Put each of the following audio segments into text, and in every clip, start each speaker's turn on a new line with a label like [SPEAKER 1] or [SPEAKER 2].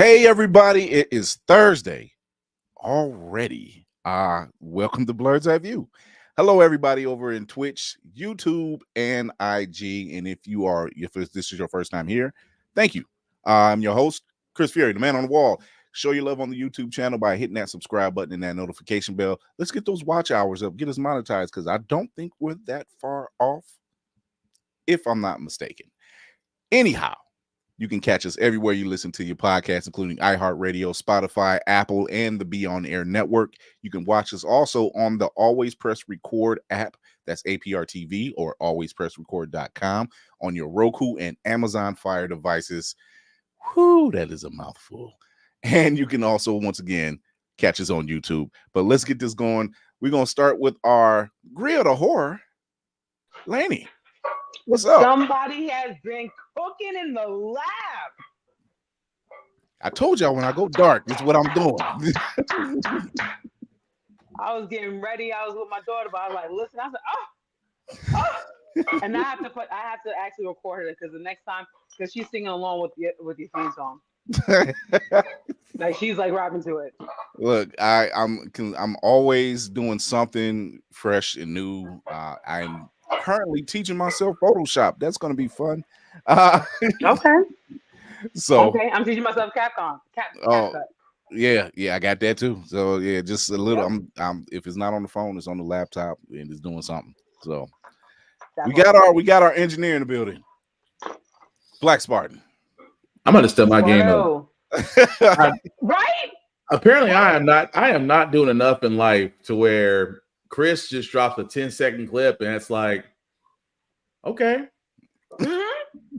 [SPEAKER 1] Hey everybody, it is Thursday already. Welcome to Blerds View. Hello everybody over in Twitch, YouTube, and IG. And if this is your first time here, thank you. I'm your host, Chris Fury, the man on the wall. Show your love on the YouTube channel by hitting that subscribe button and that notification bell. Let's get those watch hours up, get us monetized, because I don't think we're that far off, if I'm not mistaken. Anyhow, you can catch us everywhere you listen to your podcast, including iHeartRadio, Spotify, Apple, and the Be On Air network. You can watch us also on the Always Press Record app. That's APR TV or alwayspressrecord.com on your Roku and Amazon Fire devices. Whew, that is a mouthful. And you can also, once again, catch us on YouTube. But let's get this going. We're going to start with our Grill to Horror. Laney, what's up?
[SPEAKER 2] Somebody has been cooking in the lab.
[SPEAKER 1] I told y'all when I go dark, it's what I'm doing.
[SPEAKER 2] I was getting ready. I was with my daughter, but I was like, listen, I said, oh. And I have to actually record it because the next time, because she's singing along with your theme song. Like she's like rapping to it.
[SPEAKER 1] Look, I'm always doing something fresh and new. I'm currently teaching myself Photoshop. That's going to be fun.
[SPEAKER 2] Okay.
[SPEAKER 1] So
[SPEAKER 2] I'm teaching myself Capcom.
[SPEAKER 1] Yeah, I got that too. So yeah, just a little. Yep. I'm if it's not on the phone, it's on the laptop and it's doing something. So we got our engineer in the building, Black Spartan.
[SPEAKER 3] I'm gonna step my game up.
[SPEAKER 2] Right?
[SPEAKER 3] Apparently, I am not doing enough in life to where Chris just drops a 10-second clip and it's like, okay,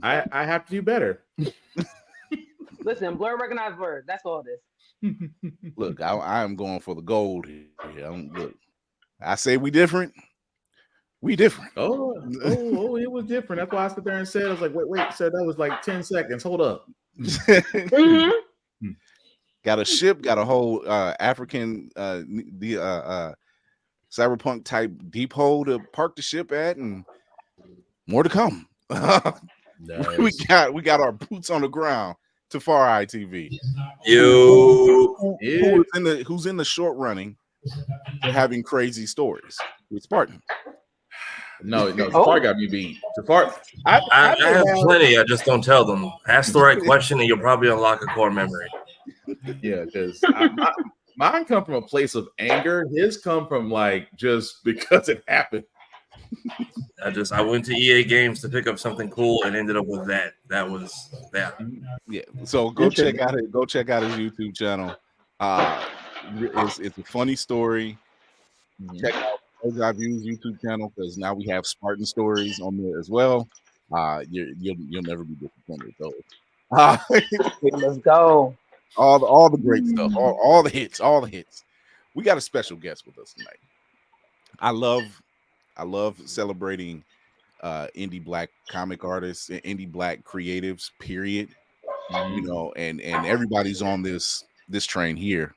[SPEAKER 3] I have to do better.
[SPEAKER 2] Listen, blur recognized word. That's all it is.
[SPEAKER 1] Look, I am going for the gold here. Look, I say we different. We different.
[SPEAKER 3] Oh, it was different. That's why I sit there and said, I was like, wait, so that was like 10 seconds. Hold up.
[SPEAKER 1] Got a ship, got a whole African cyberpunk type depot to park the ship at, and more to come. Nice. We got our boots on the ground to Far Eye TV. Who's in the short running for having crazy stories with Spartan.
[SPEAKER 3] No, Jafar got me beat. Jafar,
[SPEAKER 4] I have plenty. I just don't tell them. Ask the right question, and you'll probably unlock a core memory.
[SPEAKER 3] Yeah, because mine come from a place of anger. His come from like just because it happened.
[SPEAKER 4] I went to EA Games to pick up something cool and ended up with that. That was that.
[SPEAKER 1] Yeah. So go check out his YouTube channel. It's a funny story. Check out Blerds View's YouTube channel because now we have Spartan stories on there as well. You'll never be disappointed though.
[SPEAKER 2] Let's go.
[SPEAKER 1] All the great stuff, all the hits. We got a special guest with us tonight. I love celebrating indie black comic artists and indie black creatives, period. You know, and everybody's on this train here.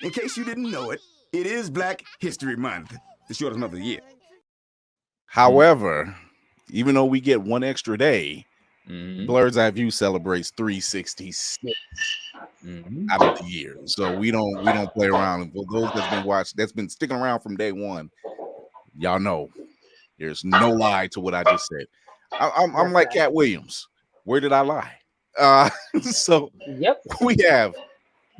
[SPEAKER 5] In case you didn't know it, it is Black History Month, the shortest month of the year.
[SPEAKER 1] However, even though we get one extra day, Blerds View celebrates 366 out of the year. So we don't play around. For those that's been sticking around from day one, y'all know there's no lie to what I just said. I'm like Cat Williams. Where did I lie? So we have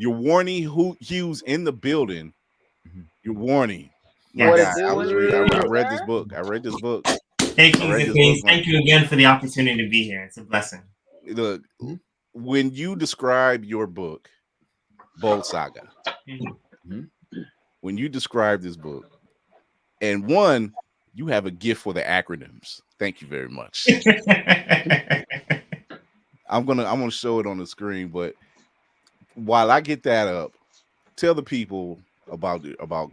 [SPEAKER 1] Euwarnii Hughes in the building. Euwarnii. I read this book.
[SPEAKER 6] Hey, Kings and Queens. Thank you again for the opportunity to be here. It's a blessing.
[SPEAKER 1] Look, when you describe your book, Bold Saga, when you describe this book, and one, you have a gift for the acronyms. Thank you very much. I'm gonna show it on the screen, but while I get that up, tell the people about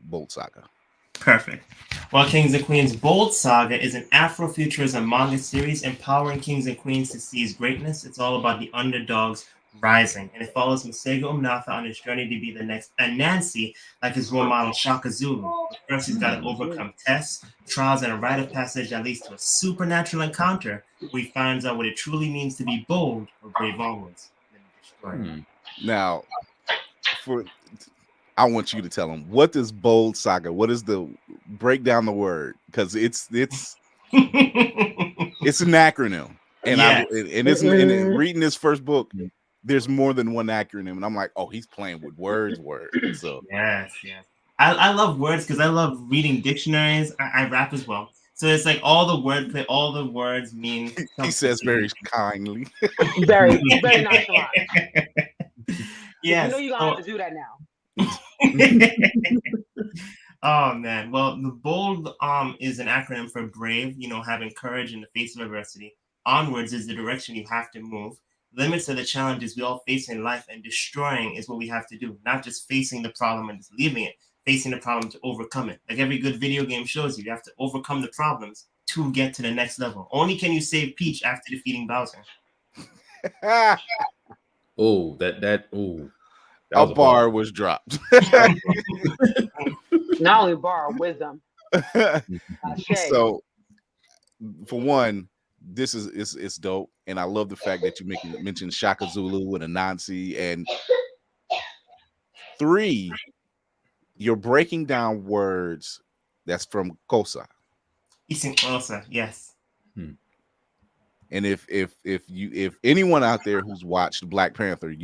[SPEAKER 1] Bold Saga.
[SPEAKER 6] Perfect. Well, Kings and Queens, Bold Saga is an Afrofuturism manga series empowering kings and queens to seize greatness. It's all about the underdogs rising, and it follows Masego Umnatha on his journey to be the next Anansi, like his role model Shaka Zulu. But first, he's got to overcome tests, trials, and a rite of passage that leads to a supernatural encounter where he finds out what it truly means to be bold or brave onwards.
[SPEAKER 1] Now, I want you to tell them, what is Bold Saga? What is the break down the word? Because it's an acronym. And and reading this first book, there's more than one acronym, and I'm like, oh, he's playing with words. So
[SPEAKER 6] yes. I love words because I love reading dictionaries. I rap as well, so it's like all the wordplay, all the words mean.
[SPEAKER 1] He says very kindly,
[SPEAKER 2] very nonchalant.
[SPEAKER 6] Yes,
[SPEAKER 2] you know you're gonna have to do that now.
[SPEAKER 6] Oh man, well, the bold is an acronym for brave. Having courage in the face of adversity. Onwards is the direction you have to move. Limits are the challenges we all face in life, and destroying is what we have to do. Not just facing the problem and just leaving it, facing the problem to overcome it. Like every good video game shows you have to overcome the problems to get to the next level. Only can you save Peach after defeating Bowser.
[SPEAKER 3] A
[SPEAKER 1] bar was dropped.
[SPEAKER 2] Not only bar, wisdom.
[SPEAKER 1] So, for one, this is dope, and I love the fact that you mentioned Shaka Zulu and Anansi, and 3, you're breaking down words that's from Kosa.
[SPEAKER 6] Kosa, yes.
[SPEAKER 1] And if anyone out there who's watched Black Panther,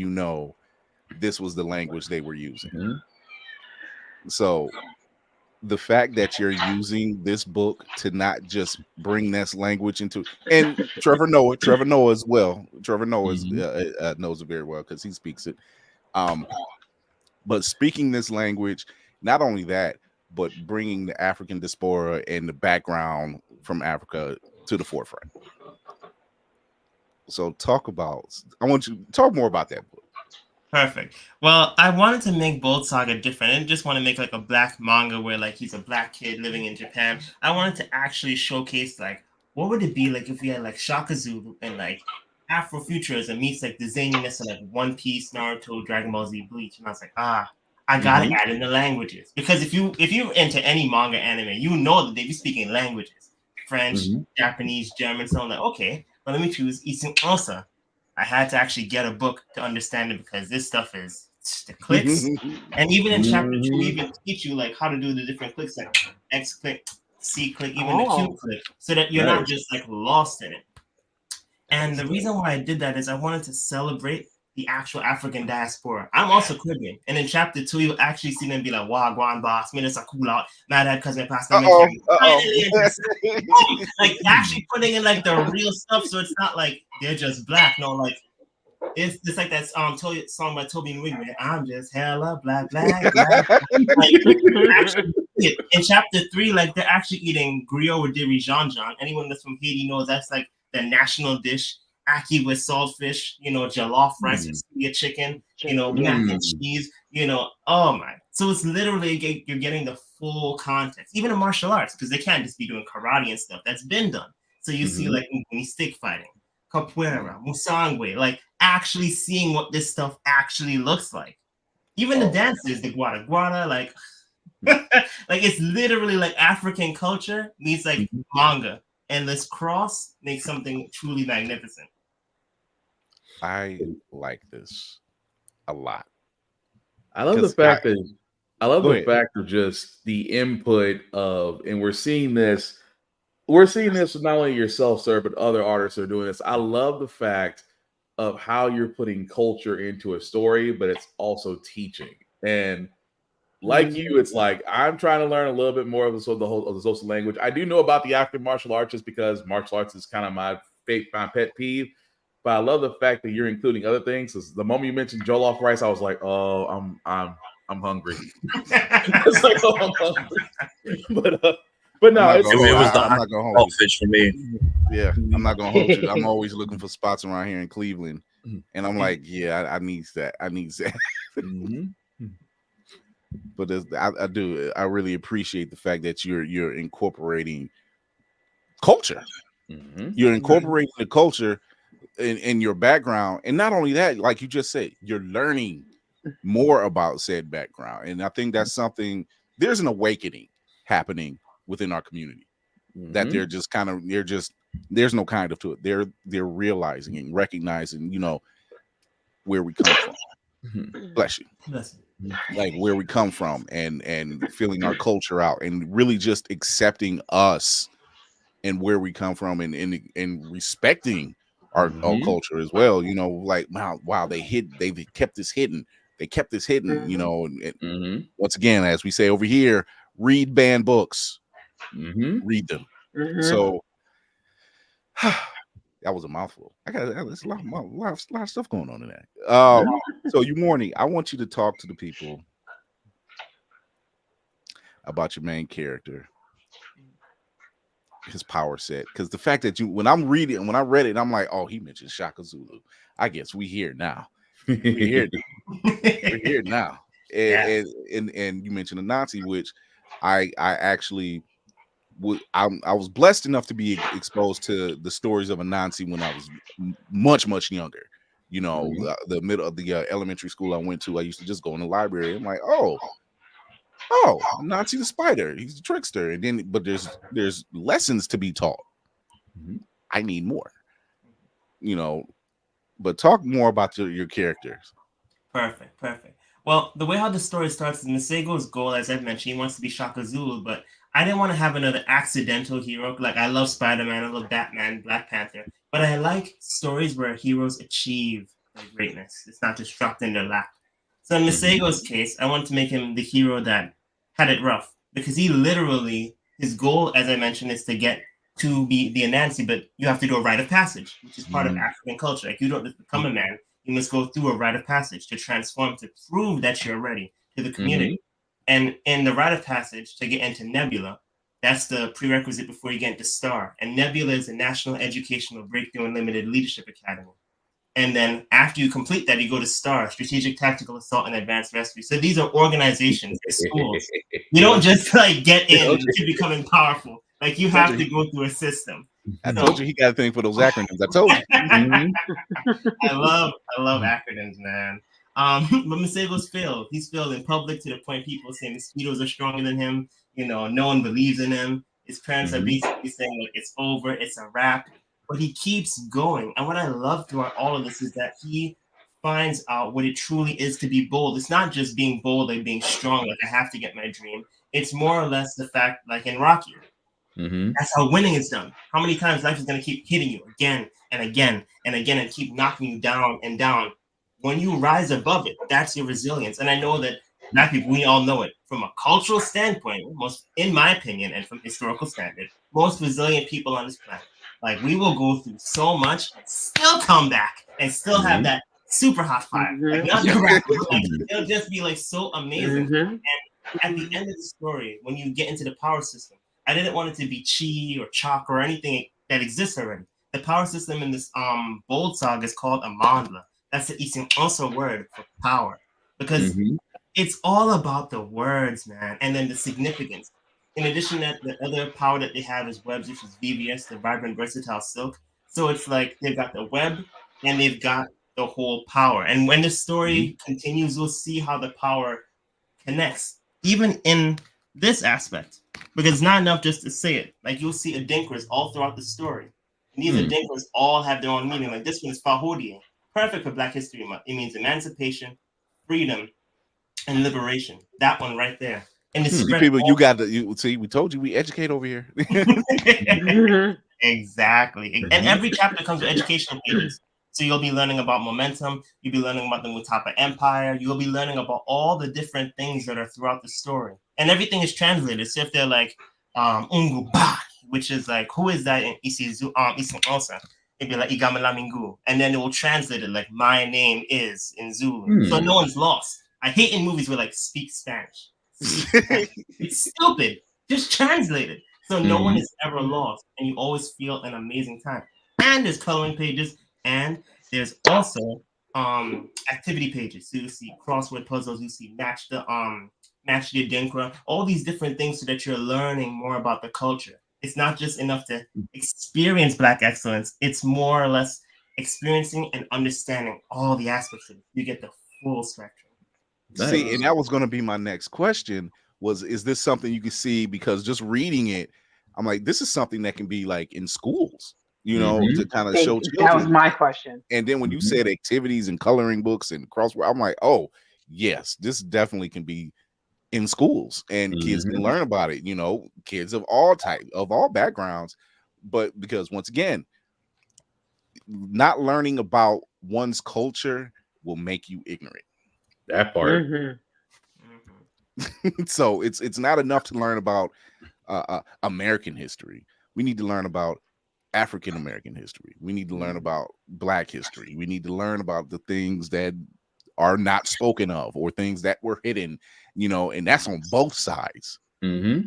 [SPEAKER 1] this was the language they were using. So the fact that you're using this book to not just bring this language into, and Trevor Noah as well. Trevor Noah knows it very well because he speaks it. But speaking this language, not only that, but bringing the African diaspora and the background from Africa to the forefront. So I want you to talk more about that book.
[SPEAKER 6] Perfect. Well, I wanted to make Bold Saga different. I didn't just want to make like a black manga where like he's a black kid living in Japan. I wanted to actually showcase like what would it be like if we had like Shaka Zulu and like Afrofuturism meets like the zaniness of like One Piece, Naruto, Dragon Ball Z, Bleach. And I was like, I gotta add in the languages. Because if you're into any manga anime, you know that they be speaking languages. French, Japanese, German. So I'm like, okay, but let me choose Isin Osa. I had to actually get a book to understand it because this stuff is the clicks. And even in chapter 2, we even teach you like how to do the different clicks, like X click, C click, even the Q click, so that you're not just like lost in it. And the reason why I did that is I wanted to celebrate the actual African diaspora. I'm also Caribbean. And in chapter 2, you'll actually see them be like, Wagwan boss, Minister cool out, mad at cousin pastor. Like actually putting in like the real stuff, so it's not like they're just black. No, like it's like that song by Toby Nwigwe, I'm just hella black. Like, actually, in chapter 3, like they're actually eating griot with dirigeon. Anyone that's from Haiti knows that's like the national dish. Aki with saltfish, jollof rice with Syria chicken, mac and cheese, oh my. So it's literally, you're getting the full context, even in martial arts, because they can't just be doing karate and stuff. That's been done. So you see like stick fighting, capoeira, musangwe, like actually seeing what this stuff actually looks like. Even the dances, the guara guara, like, like it's literally like African culture meets like manga. And this cross makes something truly magnificent.
[SPEAKER 1] I like this a lot.
[SPEAKER 3] I love the fact of just the input of, and we're seeing this not only yourself, sir, but other artists are doing this. I love the fact of how you're putting culture into a story, but it's also teaching. And like you, it's like I'm trying to learn a little bit more of the social language. I do know about the African martial arts just because martial arts is kind of my pet peeve. But I love the fact that you're including other things. Because the moment you mentioned jollof rice, I was like, "Oh, I'm hungry." It's like, "Oh, I'm hungry." But no,
[SPEAKER 4] it was the hot fish for me.
[SPEAKER 1] Yeah, I'm not gonna hold you. I'm always looking for spots around here in Cleveland, and I'm like, "Yeah, I need that. I need that." But I do. I really appreciate the fact that you're incorporating culture. You're incorporating the culture in your background. And not only that, like you just said, you're learning more about said background. And I think that's something, there's an awakening happening within our community that they're just kind of, there's no kind of to it. They're realizing and recognizing, where we come from. Bless you. Like where we come from and feeling our culture out and really just accepting us and where we come from and respecting our culture as well. Like wow, they've kept this hidden. They kept this hidden, and once again, as we say over here, read banned books. Read them. So that was a mouthful. There's a lot of stuff going on in that. So Euwarnii, I want you to talk to the people about your main character, his power set. Because the fact that when I read it, I'm like, oh, he mentioned Shaka Zulu. I guess we here now. We're here now. And you mentioned a Nazi, which I actually I was blessed enough to be exposed to the stories of Anansi when I was much younger. The middle of the elementary school I went to, I used to just go in the library. I'm like, oh, Anansi the spider, he's a trickster. And then, but there's lessons to be taught. I need more. But talk more about your characters.
[SPEAKER 6] Perfect. Well, the way how the story starts is Masego's goal, as I've mentioned, he wants to be Shaka Zulu, but I didn't want to have another accidental hero. Like, I love Spider-Man, I love Batman, Black Panther, but I like stories where heroes achieve their greatness. It's not just dropped in their lap. So in Masego's case, I wanted to make him the hero that had it rough, because he literally, his goal, as I mentioned, is to get to be the Anansi, but you have to do a rite of passage, which is part of African culture. Like, you don't just become a man. You must go through a rite of passage to transform, to prove that you're ready to the community. And in the rite of passage, to get into Nebula, that's the prerequisite before you get into Star. And Nebula is a National Educational Breakthrough and Limited Leadership Academy. And then after you complete that, you go to STAR, Strategic Tactical Assault and Advanced Rescue. So these are organizations, schools. You don't just get in to becoming powerful. Like, you have to go through a system.
[SPEAKER 1] I told you he got a thing for those acronyms. I told you.
[SPEAKER 6] I love acronyms, man. But Masego's failed. He's failed in public to the point people say mosquitoes are stronger than him. No one believes in him. His parents are basically saying, like, it's over, it's a wrap. But he keeps going. And what I love throughout all of this is that he finds out what it truly is to be bold. It's not just being bold and being strong, like, I have to get my dream. It's more or less the fact, like in Rocky, that's how winning is done. How many times life is going to keep hitting you again and again and again and keep knocking you down and down. When you rise above it, that's your resilience. And I know that Black people, we all know it. From a cultural standpoint, most, in my opinion, and from historical standard, most resilient people on this planet. Like, we will go through so much and still come back and still have that super hot fire. Like, it'll just be like so amazing. And at the end of the story, when you get into the power system, I didn't want it to be chi or chalk or anything that exists already. The power system in this bold saga is called a mandla. That's the Isin word for power, because it's all about the words, man, and then the significance. In addition, that the other power that they have is webs, which is VVS, the vibrant versatile silk. So it's like they've got the web and they've got the whole power. And when the story continues, you'll see how the power connects, even in this aspect, because it's not enough just to say it. Like, you'll see adinkras all throughout the story. And these adinkras all have their own meaning. Like, this one is Fahodie, perfect for Black History Month. It means emancipation, freedom, and liberation. That one right there. And it's
[SPEAKER 1] people, you see, we told you we educate over here.
[SPEAKER 6] Exactly. And every chapter comes with educational pages. So you'll be learning about momentum. You'll be learning about the Mutapa Empire. You'll be learning about all the different things that are throughout the story. And everything is translated. So if they're like, Ungu Ba, which is like, who is that in Isin Osa? It'd be like Igamalamingu. And then it will translate it like, my name is in Zulu. So no one's lost. I hate in movies where, like, speak Spanish. It's stupid. Just translate it. So no one is ever lost. And you always feel an amazing time. And there's coloring pages. And there's also activity pages. So you see crossword puzzles, you see match the Adinkra, all these different things so that you're learning more about the culture. It's not just enough to experience Black excellence. It's more or less experiencing and understanding all the aspects of it. You get the full spectrum.
[SPEAKER 1] See,
[SPEAKER 3] Nice.
[SPEAKER 1] and that was going to be my next question was, is this something you can see? Because just reading it, I'm like, this is something that can be like in schools, you know, to kind of show
[SPEAKER 2] That was
[SPEAKER 1] children.
[SPEAKER 2] my question.
[SPEAKER 1] And then when you said activities and coloring books and crossword, I'm like, oh, yes, this definitely can be in schools and kids can learn about it, you know, kids of all type, of all backgrounds. But because once again, not learning about one's culture will make you ignorant.
[SPEAKER 3] That part.
[SPEAKER 2] Mhm.
[SPEAKER 1] So it's not enough to learn about American history. We need to learn about African American history. We need to learn about Black history. We need to learn about the things that are not spoken of or things that were hidden, you know, and that's on both sides.
[SPEAKER 3] Mm-hmm.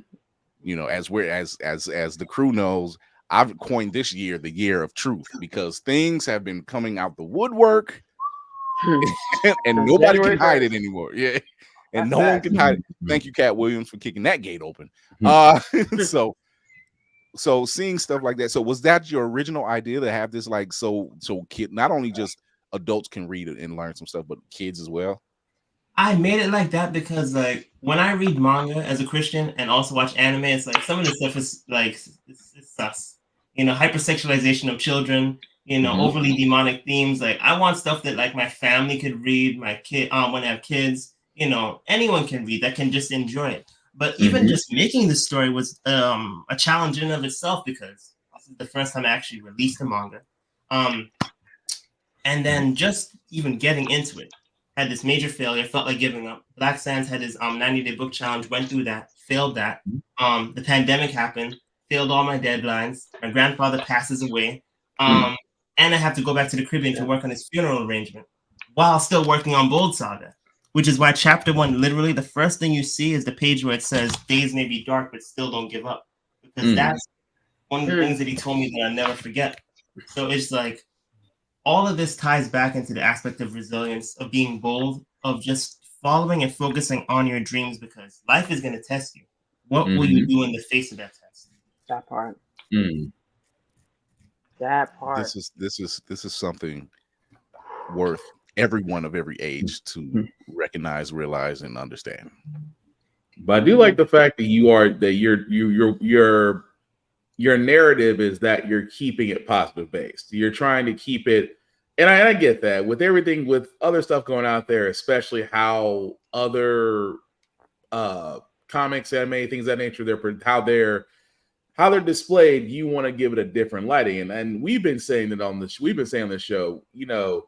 [SPEAKER 1] You know, as we're as the crew knows, I've coined this year the year of truth because things have been coming out the woodwork and nobody can
[SPEAKER 2] January
[SPEAKER 1] hide
[SPEAKER 2] 1st.
[SPEAKER 1] it anymore. Yeah. And
[SPEAKER 2] That's
[SPEAKER 1] no one
[SPEAKER 2] facts.
[SPEAKER 1] can hide it. Thank you, Cat Williams, for kicking that gate open. So seeing stuff like that. So was that your original idea to have this like so kid not only just adults can read it and learn some stuff, but kids as well?
[SPEAKER 6] I made it like that because like when I read manga as a Christian and also watch anime, it's like some of the stuff is like it's sus. You know, hypersexualization of children, you know, overly demonic themes. Like I want stuff that like my family could read, my kid when I have kids, you know, anyone can read that can just enjoy it. But even just making the story was a challenge in of itself because this is the first time I actually released the manga. And then just even getting into it had this major failure, felt like giving up. Black Sands had his 90-day book challenge, went through that, failed that. The pandemic happened, failed all my deadlines. My grandfather passes away. And I have to go back to the Caribbean to work on his funeral arrangement while still working on Bold Saga, which is why chapter 1, literally the first thing you see is the page where it says, days may be dark, but still don't give up. Because that's one of the things that he told me that I'll never forget. So it's like, all of this ties back into the aspect of resilience, of being bold, of just following and focusing on your dreams because life is going to test you. What will you do in the face of that test?
[SPEAKER 2] That part. That part.
[SPEAKER 1] This is something worth everyone of every age to recognize, realize, and understand.
[SPEAKER 3] But I do like the fact that your narrative is that you're keeping it positive based. You're trying to keep it, and I get that with everything, with other stuff going out there, especially how other comics, anime, things of that nature, how they're displayed. You want to give it a different lighting, and we've been saying it on this. We've been saying on this show. You know,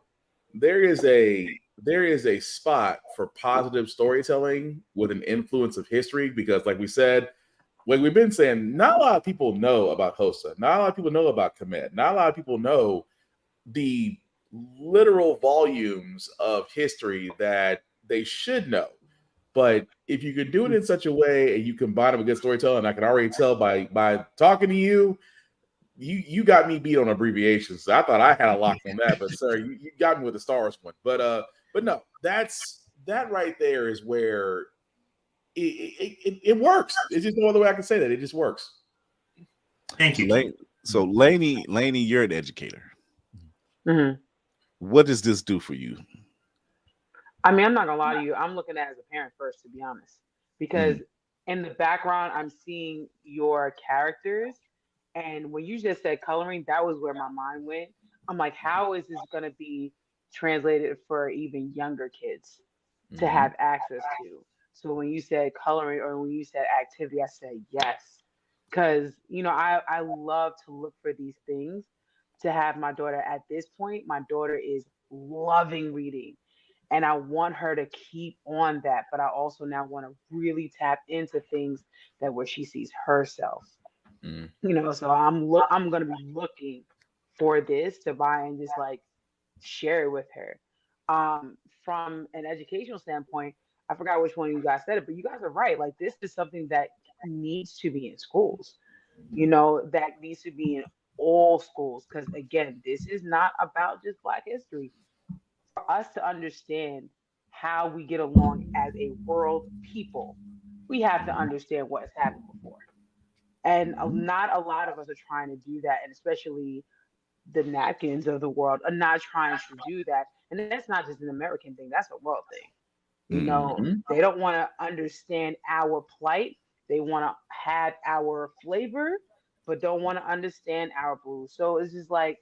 [SPEAKER 3] there is a spot for positive storytelling with an influence of history because, like we said. Like we've been saying, not a lot of people know about Hosa. Not a lot of people know about Kemet. Not a lot of people know the literal volumes of history that they should know. But if you could do it in such a way and you combine it with good storytelling, I can already tell by talking to you, you got me beat on abbreviations. So I thought I had a lock on that, but sir, you got me with the Star Wars one. But no, that right there is where it works. It's just no other way I can say that. It just works.
[SPEAKER 6] Thank you.
[SPEAKER 1] So Lainey, you're an educator. What does this do for you?
[SPEAKER 2] I mean, I'm not gonna lie to you. I'm looking at it as a parent first, to be honest, because in the background, I'm seeing your characters, and when you just said coloring, that was where my mind went. I'm like, how is this gonna be translated for even younger kids to have access to? So when you said coloring or when you said activity, I said yes, because I love to look for these things. To have my daughter at this point, my daughter is loving reading and I want her to keep on that, but I also now want to really tap into things that where she sees herself. So I'm gonna be looking for this to buy and just like share it with her. From an educational standpoint, I forgot which one of you guys said it, but you guys are right. Like this is something that needs to be in schools. That needs to be in all schools because again, this is not about just Black history for us to understand how we get along as a world people, we have to understand what has happened before. And not a lot of us are trying to do that, and especially the napkins of the world are not trying to do that. And that's not just an American thing, that's a world thing. You know, they don't want to understand our plight. They want to have our flavor, but don't want to understand our blues. So it's just like,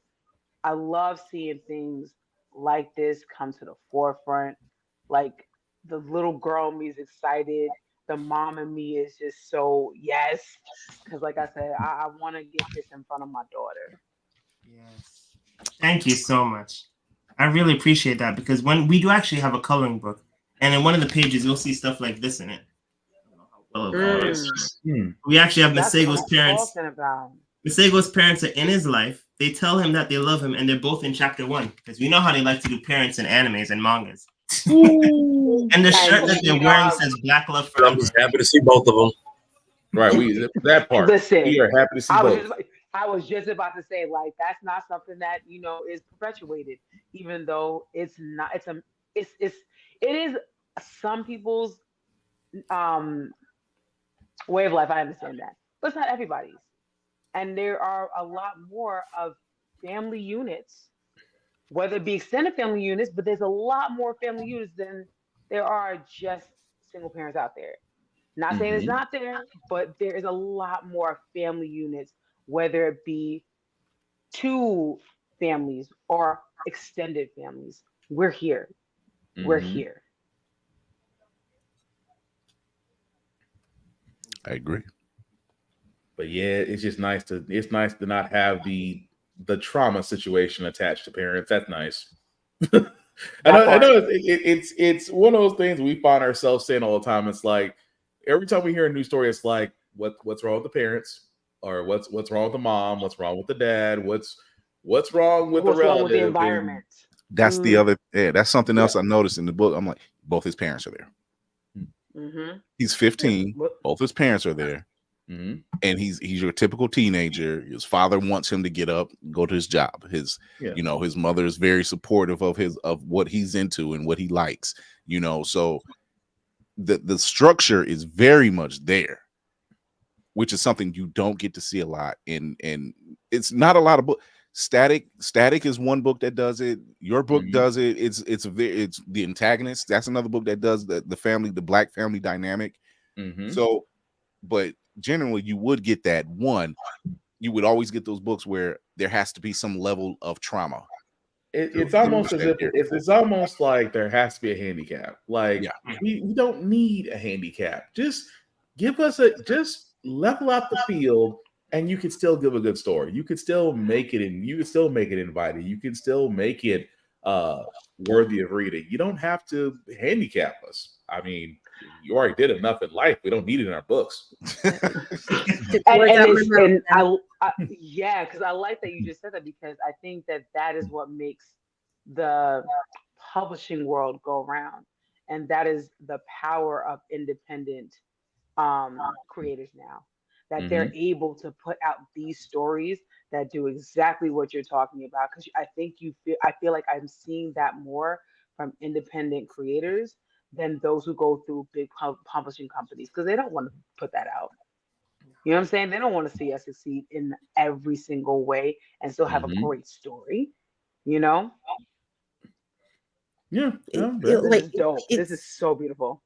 [SPEAKER 2] I love seeing things like this come to the forefront. Like the little girl in me is excited. The mom in me is just so yes. Because like I said, I want to get this in front of my daughter.
[SPEAKER 6] Yes. Thank you so much. I really appreciate that, because when we do actually have a coloring book, and in one of the pages you'll see stuff like this in it. I don't know how well that is. We actually have
[SPEAKER 2] That's what
[SPEAKER 6] Masego's
[SPEAKER 2] I'm
[SPEAKER 6] parents.
[SPEAKER 2] talking about.
[SPEAKER 6] Masego's parents are in his life. They tell him that they love him, and they're both in chapter 1, because we know how they like to do parents in animes and mangas. And the shirt that they're wearing says "Black Love
[SPEAKER 4] But I'm
[SPEAKER 6] Forever."
[SPEAKER 4] just happy to see both of them.
[SPEAKER 3] Right. That part.
[SPEAKER 2] Listen,
[SPEAKER 3] We are happy to see both.
[SPEAKER 2] I was just about to say, like, that's not something that, you know, is perpetuated, even though it's not. It is some people's way of life. I understand that, but it's not everybody's. And there are a lot more of family units, whether it be extended family units, but there's a lot more family units than there are just single parents out there. Not saying it's not there, but there is a lot more family units, whether it be two families or extended families. We're here. We're here.
[SPEAKER 1] I agree.
[SPEAKER 3] But yeah, it's just nice to not have the trauma situation attached to parents. That's nice. I know it's one of those things we find ourselves saying all the time. It's like every time we hear a new story, it's like what's wrong with the parents, or what's wrong with the mom, what's wrong with the dad, what's wrong with the relative,
[SPEAKER 2] wrong with the environment.
[SPEAKER 1] That's the other. Yeah, that's something else I noticed in the book. I'm like, both his parents are there. He's 15. Both his parents are there. And he's your typical teenager. His father wants him to get up, go to his job. His his mother is very supportive of what he's into and what he likes. So the structure is very much there, which is something you don't get to see a lot. And it's not a lot of books. Static is one book that does it. Your book does it. It's the Antagonist. That's another book that does the black family dynamic. So, but generally you would get that one. You would always get those books where there has to be some level of trauma.
[SPEAKER 3] It's almost as if it's almost like there has to be a handicap. Like we don't need a handicap. Just give us just level out the field, and you can still give a good story. You could still make it, and you can still make it inviting. You can still make it worthy of reading. You don't have to handicap us. I mean, you already did enough in life. We don't need it in our books.
[SPEAKER 2] Because I like that you just said that, because I think that is what makes the publishing world go around, and that is the power of independent creators now, that they're able to put out these stories that do exactly what you're talking about. Because I feel like I'm seeing that more from independent creators than those who go through big publishing companies, because they don't want to put that out. You know what I'm saying? They don't want to see us succeed in every single way and still have a great story. Yeah. This is dope. This is so beautiful.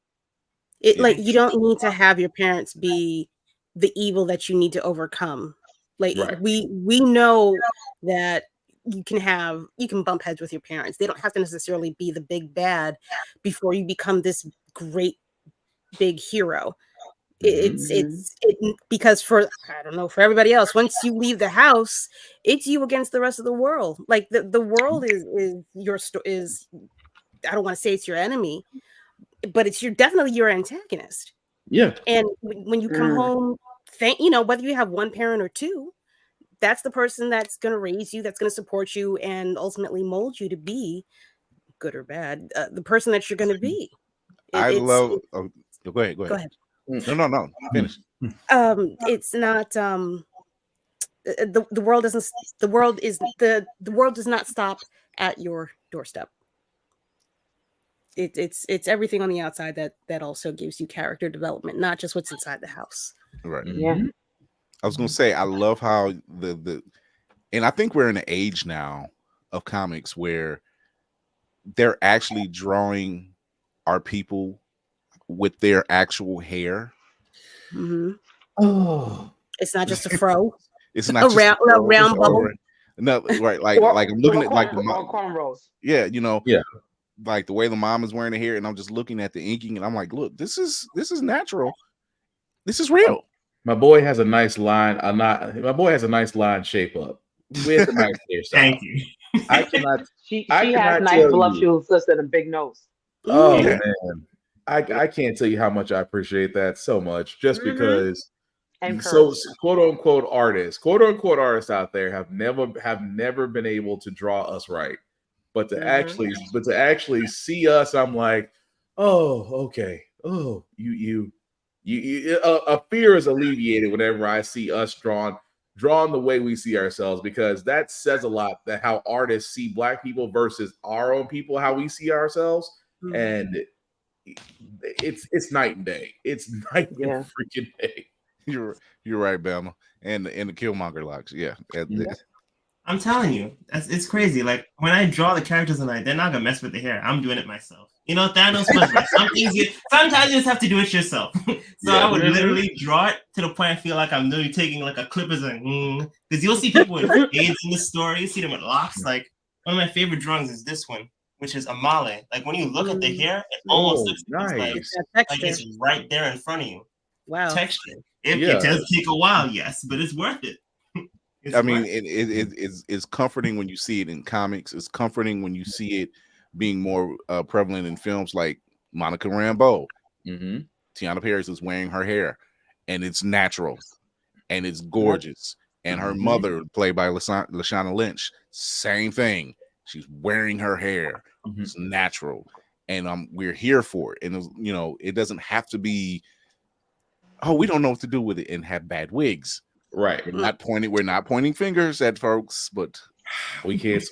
[SPEAKER 7] Like, you don't need to have your parents be the evil that you need to overcome. Like, we know that you can bump heads with your parents. They don't have to necessarily be the big bad before you become this great big hero. It's because for everybody else, once you leave the house, it's you against the rest of the world. Like the world is I don't want to say it's your enemy, but it's definitely your antagonist.
[SPEAKER 3] Yeah.
[SPEAKER 7] And when you come home, whether you have one parent or two, that's the person that's going to raise you, that's going to support you, and ultimately mold you to be, good or bad, the person that you're going to be.
[SPEAKER 1] Go ahead.
[SPEAKER 7] Go ahead.
[SPEAKER 1] No. Finish.
[SPEAKER 7] It's not. The world does not stop at your doorstep. It's everything on the outside that also gives you character development, not just what's inside the house.
[SPEAKER 1] Right.
[SPEAKER 2] Yeah.
[SPEAKER 1] I was gonna say, I love how And I think we're in an age now of comics where they're actually drawing our people with their actual hair.
[SPEAKER 7] Mm-hmm.
[SPEAKER 3] Oh,
[SPEAKER 7] It's not just a fro.
[SPEAKER 1] It's not just
[SPEAKER 7] A round bubble.
[SPEAKER 1] No, right? Like I'm looking at like the
[SPEAKER 2] cornrows.
[SPEAKER 1] yeah, you know,
[SPEAKER 3] yeah.
[SPEAKER 1] like the way the mom is wearing the hair, and I'm just looking at the inking, and I'm like, look, this is natural. This is real.
[SPEAKER 3] My boy has a nice line. My boy has a nice line shape up with a nice hairstyle.
[SPEAKER 6] Thank you.
[SPEAKER 3] I cannot.
[SPEAKER 2] She
[SPEAKER 3] I
[SPEAKER 2] has
[SPEAKER 3] cannot
[SPEAKER 2] nice
[SPEAKER 3] tell
[SPEAKER 2] voluptuous and a big nose.
[SPEAKER 3] Oh
[SPEAKER 1] Yeah.
[SPEAKER 3] man, I can't tell you how much I appreciate that so much. Just
[SPEAKER 2] Mhm.
[SPEAKER 3] because,
[SPEAKER 2] And
[SPEAKER 3] so
[SPEAKER 2] curves.
[SPEAKER 3] quote unquote artists out there have never been able to draw us right. But to actually see us, I'm like, oh, okay. Oh, a fear is alleviated whenever I see us drawn the way we see ourselves, because that says a lot, that how artists see Black people versus our own people, how we see ourselves, and it's night and day. It's night and freaking day.
[SPEAKER 1] You're right, Bama, and the Killmonger locks. Yeah,
[SPEAKER 6] I'm telling you, it's crazy. Like when I draw the characters, and they're not gonna mess with the hair. I'm doing it myself. You know, Thanos was right. Sometimes you just have to do it yourself. So I would literally draw it to the point I feel like I'm literally taking like a clippers and because you'll see people with fades in the story. You see them with locks. Like one of my favorite drawings is this one, which is Amale. Like when you look at the hair, it almost looks
[SPEAKER 3] nice.
[SPEAKER 6] like it's right there in front of you.
[SPEAKER 7] Wow.
[SPEAKER 6] Texture. It does take a while, yes, but it's worth it.
[SPEAKER 1] I mean, it's comforting when you see it in comics. It's comforting when you see it being more prevalent in films like Monica Rambeau. Tiana Paris is wearing her hair, and it's natural, and it's gorgeous. And her mother, played by Lashana Lynch, same thing. She's wearing her hair. It's natural, and we're here for it. And you know, it doesn't have to be, oh, we don't know what to do with it, and have bad wigs.
[SPEAKER 3] Right.
[SPEAKER 1] We're not pointing fingers at folks, but
[SPEAKER 3] we can't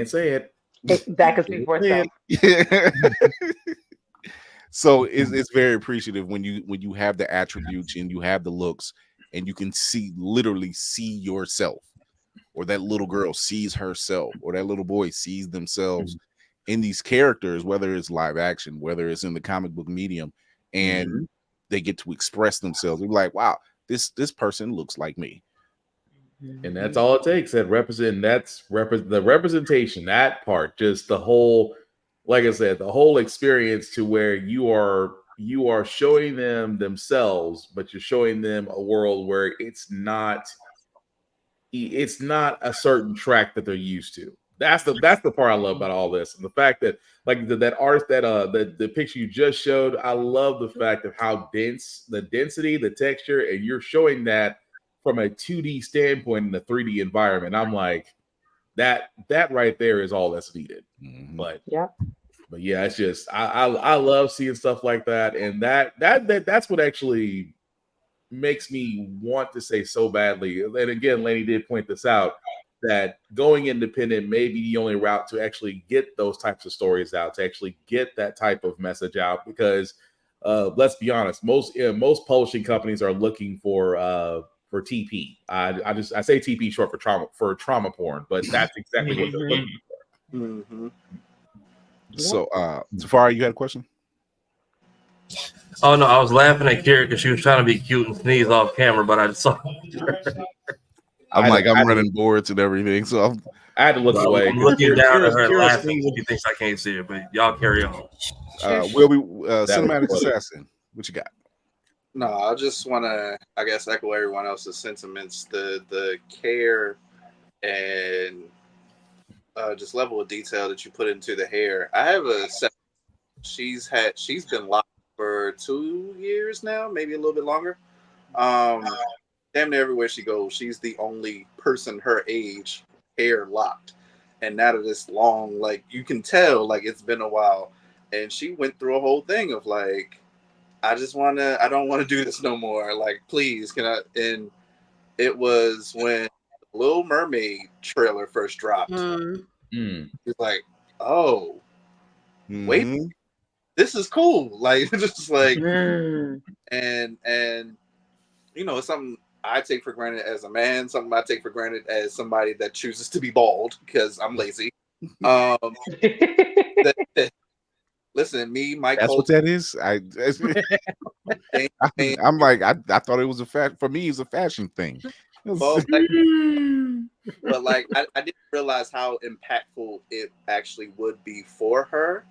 [SPEAKER 3] say it.
[SPEAKER 2] That could speak for itself.
[SPEAKER 1] So it's very appreciative when you have the attributes and you have the looks, and you can literally see yourself, or that little girl sees herself, or that little boy sees themselves in these characters, whether it's live action, whether it's in the comic book medium, and they get to express themselves. They're like, wow, this person looks like me.
[SPEAKER 3] And that's all it takes. The representation, that part, just the whole, like I said, the whole experience, to where you are showing them themselves, but you're showing them a world where it's not a certain track that they're used to. That's the part I love about all this, and the fact that, like, that artist, that the picture you just showed, I love the fact of how the density, the texture, and you're showing that from a 2D standpoint in a 3D environment. I'm like, that right there is all that's needed. But yeah, it's just I love seeing stuff like that, and that's what actually makes me want to say so badly. And again, Laney did point this out, that going independent may be the only route to actually get those types of stories out, to actually get that type of message out. Because let's be honest, most publishing companies are looking for TP. I say TP short for trauma porn, but that's exactly what they're looking for.
[SPEAKER 1] So, Tafari, you had a question?
[SPEAKER 4] Oh no, I was laughing at Kira because she was trying to be cute and sneeze off camera, but I just saw.
[SPEAKER 1] I'm running boards and everything, so
[SPEAKER 3] I had to look away.
[SPEAKER 4] I'm looking down at her and laughing. She thinks I can't see her, but y'all carry on.
[SPEAKER 1] Will we Cinematic Assassin? What you got?
[SPEAKER 8] No, I just want to, I guess, echo everyone else's sentiments. The care and just level of detail that you put into the hair. I have a set. She's been locked for 2 years now, maybe a little bit longer. Damn near everywhere she goes, she's the only person her age hair locked, and not of this long. Like, you can tell, like, it's been a while, and she went through a whole thing of like, I don't want to do this no more. Like, please, can I? And it was when the Little Mermaid trailer first dropped. It's like, oh, wait, this is cool. Like, just like, and you know, it's something I take for granted as a man, something I take for granted as somebody that chooses to be bald because I'm lazy. Listen, me, Mike.
[SPEAKER 1] That's what that is. I'm like, I thought it was a fact. For me, it's a fashion thing.
[SPEAKER 8] Well, but like, I didn't realize how impactful it actually would be for her,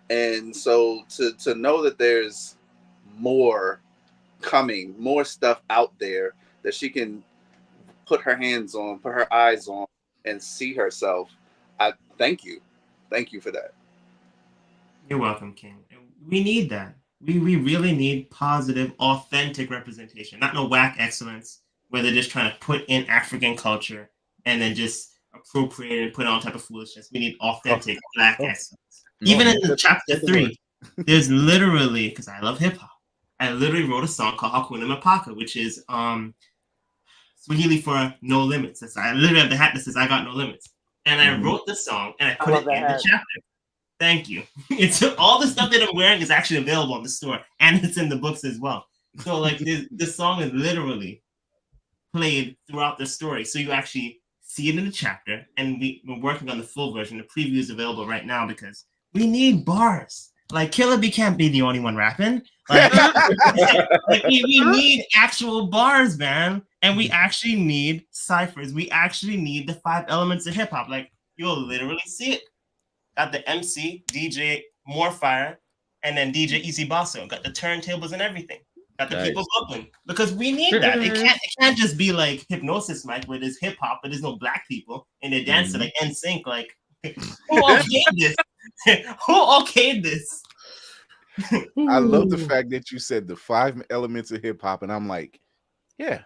[SPEAKER 8] and so to know that there's more coming, more stuff out there that she can put her hands on, put her eyes on, and see herself. I thank you for that.
[SPEAKER 6] You're welcome, King. We need that. We really need positive, authentic representation, not no whack excellence where they're just trying to put in African culture and then just appropriate it and put on type of foolishness. We need authentic Black excellence. Even in chapter 3, there's literally, because I love hip hop, I literally wrote a song called Hakuna Matata, which is Swahili for no limits. I literally have the hat that says I got no limits. And I wrote the song and I put it in the chapter. Thank you. It's all the stuff that I'm wearing is actually available in the store, and it's in the books as well. So like the song is literally played throughout the story, so you actually see it in the chapter. And we're working on the full version. The preview is available right now because we need bars. Like Killer B can't be the only one rapping. Like, we need actual bars, man, and we actually need ciphers. We actually need the 5 elements of hip hop. Like you'll literally see it. Got the MC, DJ Morefire, and then DJ Easy Basso. Got the turntables and everything. Got the people bumping. Because we need that. It can't just be like Hypnosis Mike where there's hip hop, but there's no Black people and they're dancing like NSYNC. Like, who okayed this? Who okayed this?
[SPEAKER 1] I love the fact that you said the 5 elements of hip hop, and I'm like, yeah.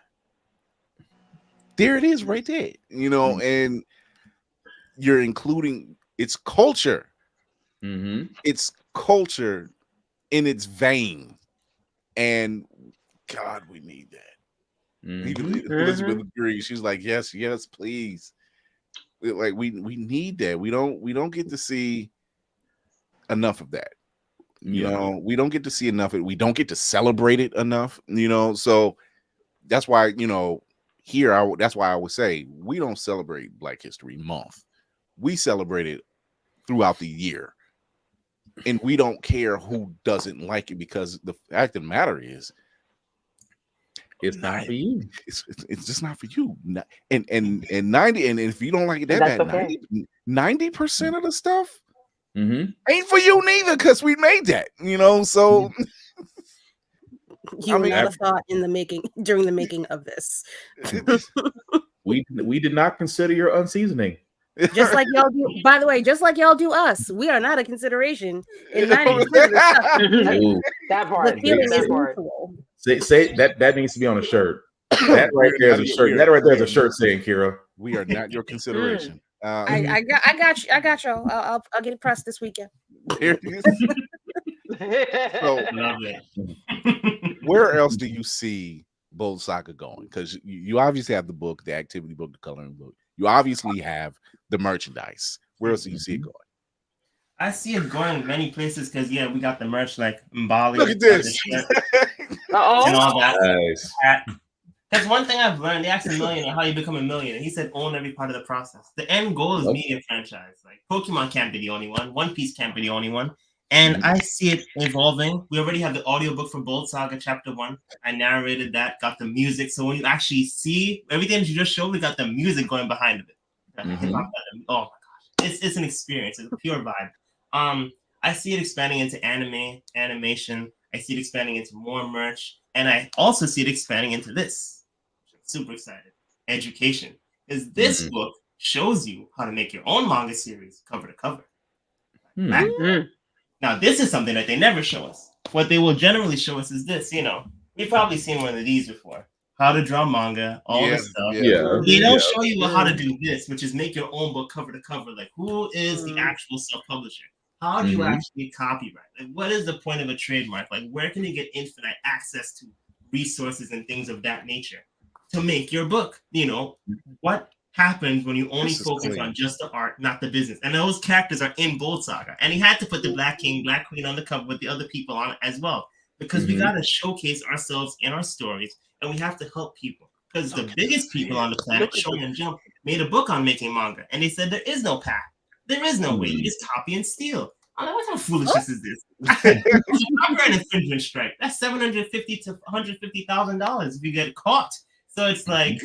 [SPEAKER 1] There it is right there. You know, and you're including it's culture. It's culture in its vein. And God, we need that. Even Elizabeth agrees. She's like, yes, please. Like we need that. We don't get to see enough of that. You know, we don't get to see enough of it. We don't get to celebrate it enough, you know. So that's why, you know, that's why I would say we don't celebrate Black History Month. We celebrate it throughout the year, and we don't care who doesn't like it, because the fact of the matter is
[SPEAKER 3] it's not for you.
[SPEAKER 1] It's just not for you. And 90, and if you don't like it that bad, okay. 90% of the stuff ain't for you neither, because we made that, you know. So
[SPEAKER 7] you never thought in the making during the making of this.
[SPEAKER 3] we did not consider your unseasoning.
[SPEAKER 7] Just like y'all do, by the way, just like y'all do us, we are not a consideration in 90% of the stuff.
[SPEAKER 2] That part.
[SPEAKER 7] The feeling is mutual.
[SPEAKER 3] Say that needs to be on a shirt. That right there is a shirt. That right there is a shirt saying, Kira,
[SPEAKER 1] we are not your consideration.
[SPEAKER 7] I got y'all. I'll get it pressed this weekend.
[SPEAKER 1] There it is. So, where else do you see Bold Saga going? Because you obviously have the book, the activity book, the coloring book. You obviously have the merchandise. Where else do you see it going?
[SPEAKER 6] I see it going many places because we got the merch like Mbali.
[SPEAKER 1] Look at this.
[SPEAKER 6] And all that. Nice. That's one thing I've learned. They asked a millionaire how you become a millionaire. He said own every part of the process. The end goal is media franchise. Like Pokemon can't be the only one. One Piece can't be the only one. And I see it evolving. We already have the audiobook for Bold Saga Chapter 1. I narrated that, got the music. So when you actually see everything that you just showed, we got the music going behind it. Oh my gosh. It's an experience. It's a pure vibe. I see it expanding into animation. I see it expanding into more merch. And I also see it expanding into this. I'm super excited. Education. Because this book shows you how to make your own manga series cover to cover. Now, this is something that they never show us. What they will generally show us is this, you know. We've probably seen one of these before. How to draw manga, all this stuff. They don't show you how to do this, which is make your own book cover to cover. Like, who is the actual self-publisher? How do you actually copyright? Like, what is the point of a trademark? Like, where can you get infinite access to resources and things of that nature to make your book? You know, what happens when you only focus on just the art, not the business? And those characters are in Bold Saga. And he had to put the Black King, Black Queen on the cover with the other people on it as well. Because we got to showcase ourselves in our stories, and we have to help people. Because the biggest people on the planet, Shonen Jump, made a book on making manga, and they said there is no path, there is no way. You just copy and steal. I'm like, what kind of foolishness is this? It's a copyright infringement strike. That's $750,000 to $150,000 if you get caught. So it's like,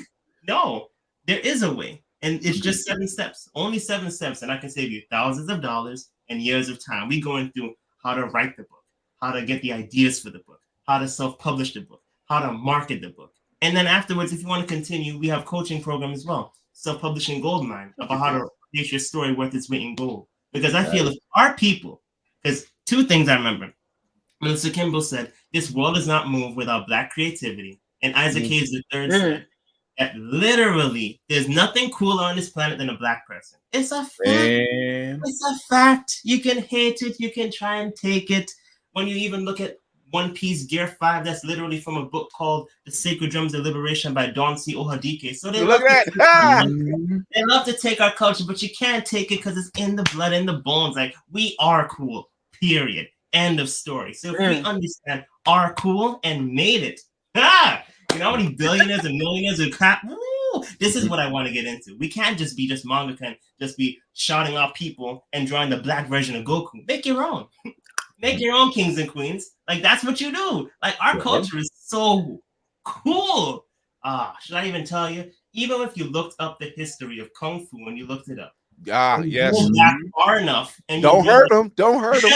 [SPEAKER 6] no, there is a way, and it's just 7 steps, only 7 steps, and I can save you thousands of dollars and years of time. We going through how to write the book, how to get the ideas for the book, how to self-publish the book, how to market the book. And then afterwards, if you want to continue, we have coaching program as well, self-publishing goldmine, about how to make your story worth its weight in gold. Because I feel if our people, because 2 things I remember. Melissa Kimball said, this world does not move without Black creativity. And Isaac Hayes III said that literally there's nothing cooler on this planet than a Black person. It's a fact. It's a fact. You can hate it. You can try and take it. When you even look at One Piece Gear 5, that's literally from a book called The Sacred Drums of Liberation by Don C. Ohadike. So they love to take our culture, but you can't take it because it's in the blood, in the bones. Like, we are cool, period. End of story. So if we understand are cool and made it, you know how many billionaires and millionaires who crap? This is what I want to get into. We can't just be manga, can just be shouting off people and drawing the Black version of Goku. Make your own. Make your own kings and queens. Like, that's what you do. Like, our culture is so cool. Should I even tell you? Even if you looked up the history of Kung Fu and you looked it up.
[SPEAKER 1] Yes.
[SPEAKER 6] Back far enough. And
[SPEAKER 1] don't hurt them. Don't hurt them.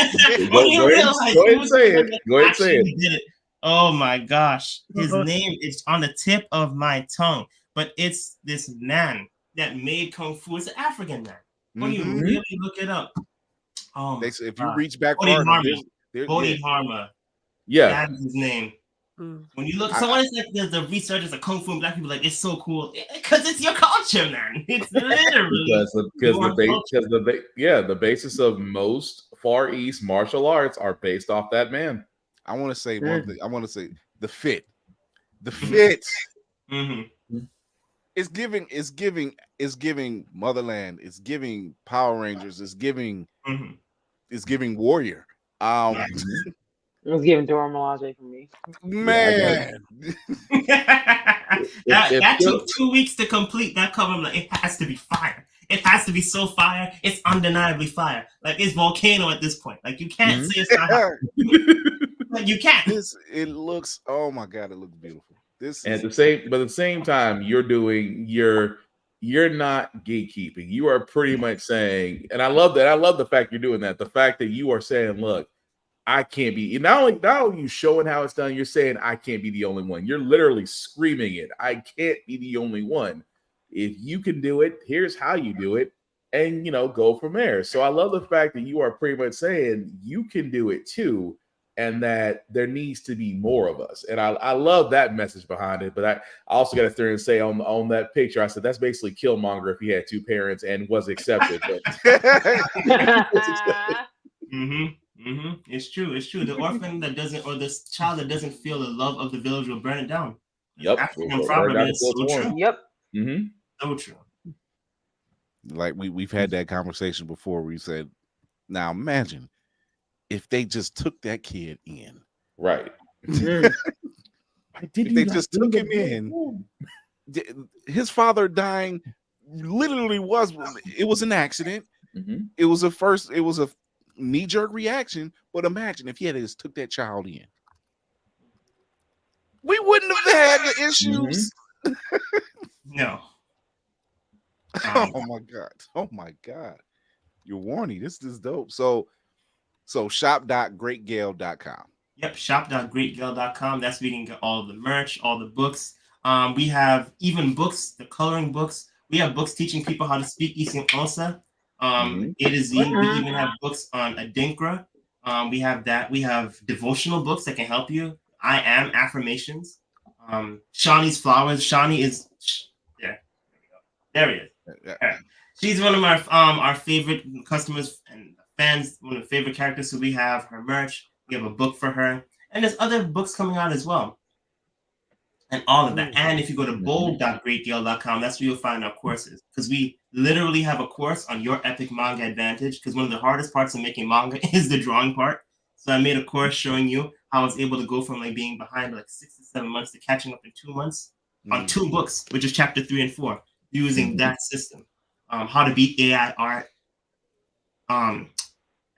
[SPEAKER 3] Go ahead and say it. Go ahead and say it.
[SPEAKER 6] Did it. Oh my gosh. His name is on the tip of my tongue. But it's this man that made Kung Fu. It's an African man. When you really look it up.
[SPEAKER 1] If you reach back far enough,
[SPEAKER 6] Bodhidharma.
[SPEAKER 3] Yeah.
[SPEAKER 6] That's his name. When you look, someone is like the researchers of Kung Fu and Black people, like, it's so cool. Because it's your culture, man. It's literally
[SPEAKER 3] the basis of most Far East martial arts are based off that man.
[SPEAKER 1] I want to say one thing. I want to say the fit. The fit. It's giving Motherland. It's giving Power Rangers. It's giving Warrior.
[SPEAKER 2] It was giving Dora Milaje for me.
[SPEAKER 1] Man.
[SPEAKER 6] that took 2 weeks to complete that cover. I'm like, it has to be fire. It has to be so fire. It's undeniably fire. Like, it's Volcano at this point. Like, you can't say it's not hot. Like, you can't.
[SPEAKER 1] It looks, oh my God, it looks beautiful.
[SPEAKER 3] At the same time, you're not gatekeeping. You are pretty much saying, and I love that. I love the fact you're doing that. The fact that you are saying, look, I can't be, not only you showing how it's done, you're saying I can't be the only one. You're literally screaming it. I can't be the only one. If you can do it, here's how you do it, and go from there. So I love the fact that you are pretty much saying you can do it too, and that there needs to be more of us. And I love that message behind it. But I also got to throw and say on that picture, I said that's basically Killmonger if he had 2 parents and was accepted.
[SPEAKER 6] It's true. It's true. The orphan that doesn't, or the child that doesn't feel the love of the village will burn it down.
[SPEAKER 3] Yep.
[SPEAKER 6] African proverb is so true.
[SPEAKER 2] Yep.
[SPEAKER 6] So true.
[SPEAKER 1] Like we've had that conversation before. We said, now imagine if they just took that kid in.
[SPEAKER 3] Right.
[SPEAKER 1] If they just took him in. His father dying literally was an accident. It was a knee-jerk reaction, but imagine if he had just took that child in. We wouldn't have had the issues.
[SPEAKER 6] No.
[SPEAKER 1] Oh my God. Euwarnii, this is dope. So shop.greatgale.com.
[SPEAKER 6] Yep, shop.greatgale.com. That's where you can get all the merch, all the books. We have even books, the coloring books. We have books teaching people how to speak Isin A to Z. We even have books on Adinkra. We have that. We have devotional books that can help you. I am affirmations. Shawnee's flowers. Shawnee is there he is. Right. She's one of our favorite customers and fans, one of the favorite characters. So we have her merch. We have a book for her. And there's other books coming out as well. And all of that. And if you go to bold.greatgale.com, that's where you'll find our courses. Because we literally have a course on your epic manga advantage. Because one of the hardest parts of making manga is the drawing part. So I made a course showing you how I was able to go from like being behind like 6 to 7 months to catching up in 2 months. on 2 books, which is chapter 3 and 4, using that system. How to beat AI art,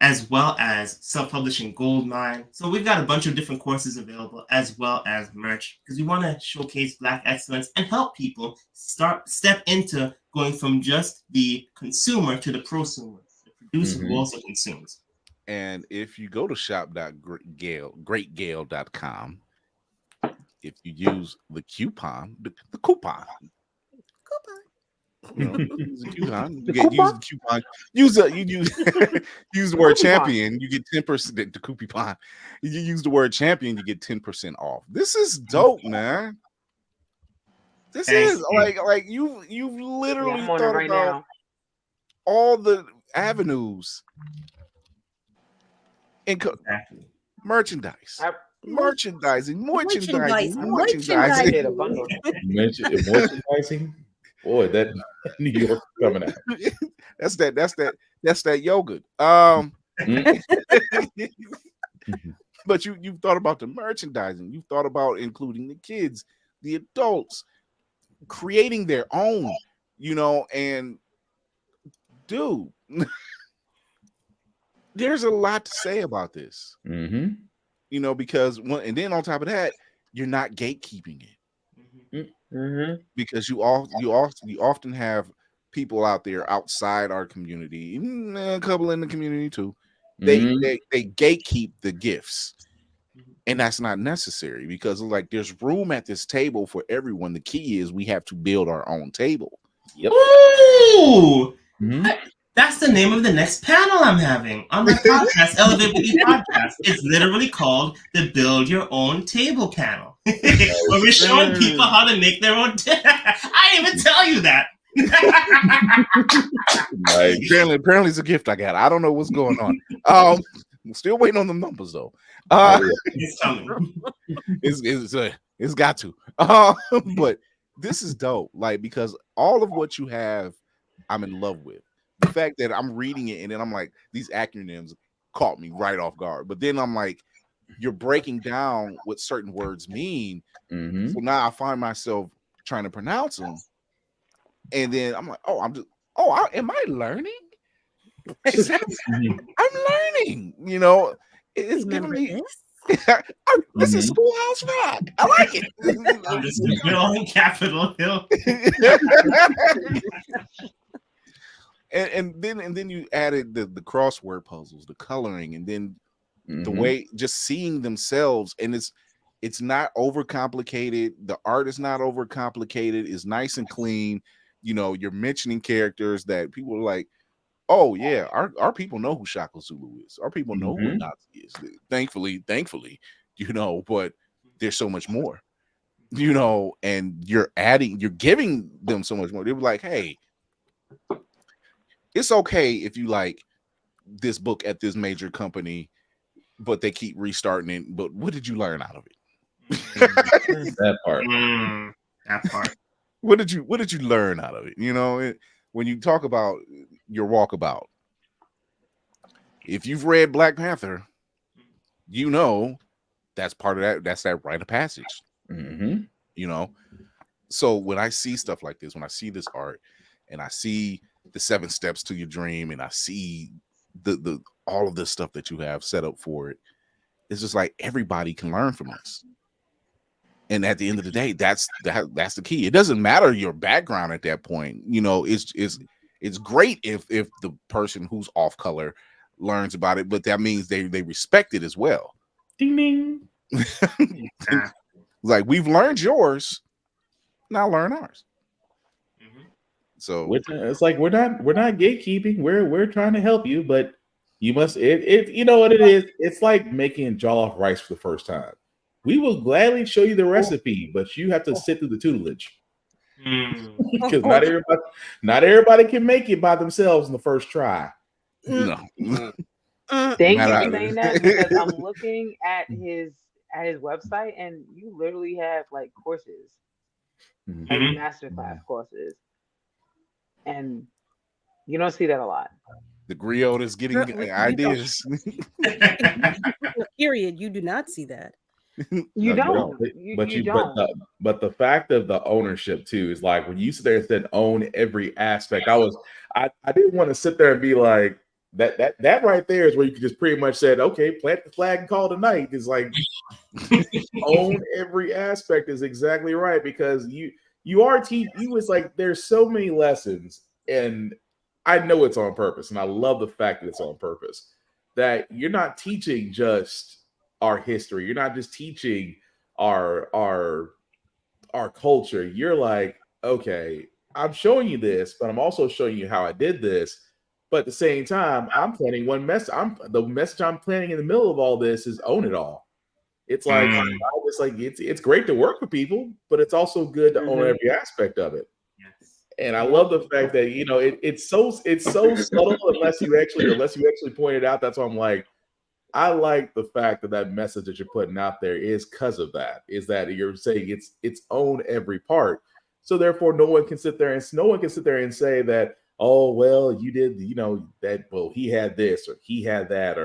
[SPEAKER 6] as well as self-publishing goldmine. So we've got a bunch of different courses available, as well as merch, because we want to showcase Black excellence and help people step into going from just the consumer to the prosumer, the producer who also consumes.
[SPEAKER 1] And if you go to shop.greatgale.com, if you use the coupon, the coupon. You know, use the coupon. You use the coupon. Use the word champion. You get 10%. The coupon. You use the word champion. You get 10% off. This is dope, man. This is like you've literally thought about
[SPEAKER 2] now.
[SPEAKER 1] all the avenues and merchandise. Merchandising.
[SPEAKER 3] Boy, that New York coming out.
[SPEAKER 1] That's that yogurt. But you've thought about the merchandising. You've thought about including the kids, the adults, creating their own, and dude, there's a lot to say about this. Because and then on top of that, you're not gatekeeping it. Because you often have people out there outside our community, a couple in the community too. They gatekeep the gifts, and that's not necessary because like there's room at this table for everyone. The key is we have to build our own table.
[SPEAKER 6] Yep. Ooh, that's the name of the next panel I'm having on my podcast, Elevate With You podcast. It's literally called the Build Your Own Table panel. Where we're showing people how to make their own I didn't even tell you that.
[SPEAKER 1] Apparently it's a gift I got. I don't know what's going on. I'm still waiting on the numbers though.
[SPEAKER 6] It's coming.
[SPEAKER 1] It's got to. But this is dope. Like, because all of what you have, I'm in love with. The fact that I'm reading it and then I'm like, these acronyms caught me right off guard. But then I'm like, you're breaking down what certain words mean. So now I find myself trying to pronounce them. And then I'm like, am I learning? I'm learning, it's giving me this is Schoolhouse Rock. I like it.
[SPEAKER 6] I'm just building Capitol Hill.
[SPEAKER 1] and then you added the crossword puzzles, the coloring, and then the way just seeing themselves, and it's not overcomplicated. The art is not overcomplicated. It's nice and clean. You're mentioning characters that people are like, oh yeah, our people know who Shaka Zulu is. Our people know who Nazi is. Thankfully, but there's so much more, and you're giving them so much more. They were like, hey, it's okay if you like this book at this major company, but they keep restarting it. But what did you learn out of it?
[SPEAKER 3] That part.
[SPEAKER 6] That part.
[SPEAKER 1] What did you learn out of it? When you talk about your walkabout, if you've read Black Panther, that's part of that. That's that rite of passage. So when I see stuff like this, when I see this art, and I see the 7 steps to your dream, and I see the all of this stuff that you have set up for it, it's just like everybody can learn from us. And at the end of the day, that's the key. It doesn't matter your background at that point. It's great if the person who's off color learns about it, but that means they respect it as well.
[SPEAKER 3] Ding ding.
[SPEAKER 1] Like, we've learned yours, now learn ours. So
[SPEAKER 3] it's like we're not gatekeeping. We're trying to help you, but you must. You know what it is? It's like making jollof rice for the first time. We will gladly show you the recipe, but you have to sit through the tutelage. Because not everybody can make it by themselves in the first try.
[SPEAKER 1] No.
[SPEAKER 2] Thank you for saying that, because I'm looking at his website, and you literally have like courses, like masterclass courses, and you don't see that a lot.
[SPEAKER 1] The griot is getting ideas.
[SPEAKER 7] Period. You do not see that.
[SPEAKER 2] You
[SPEAKER 3] No,
[SPEAKER 2] don't. You don't.
[SPEAKER 3] But the fact of the ownership too is like when you sit there and said own every aspect. I didn't want to sit there and be like that right there is where you could just pretty much said, okay, plant the flag and call it a night. It's like own every aspect is exactly right, because you are you was like there's so many lessons, and I know it's on purpose, and I love the fact that it's on purpose, that you're not teaching just our history, you're not just teaching our culture. You're like, okay, I'm showing you this, but I'm also showing you how I did this. But at the same time, I'm planting one message. The message I'm planting in the middle of all this is own it all. It's like it's great to work with people, but it's also good to own every aspect of it.
[SPEAKER 6] Yes.
[SPEAKER 3] And I love the fact that it's so subtle unless you actually point it out. That's why I'm like, I like the fact that message that you're putting out there is because of that. Is that you're saying it's own every part. So therefore, no one can sit there and say that, oh well, you did that. Well, he had this or he had that,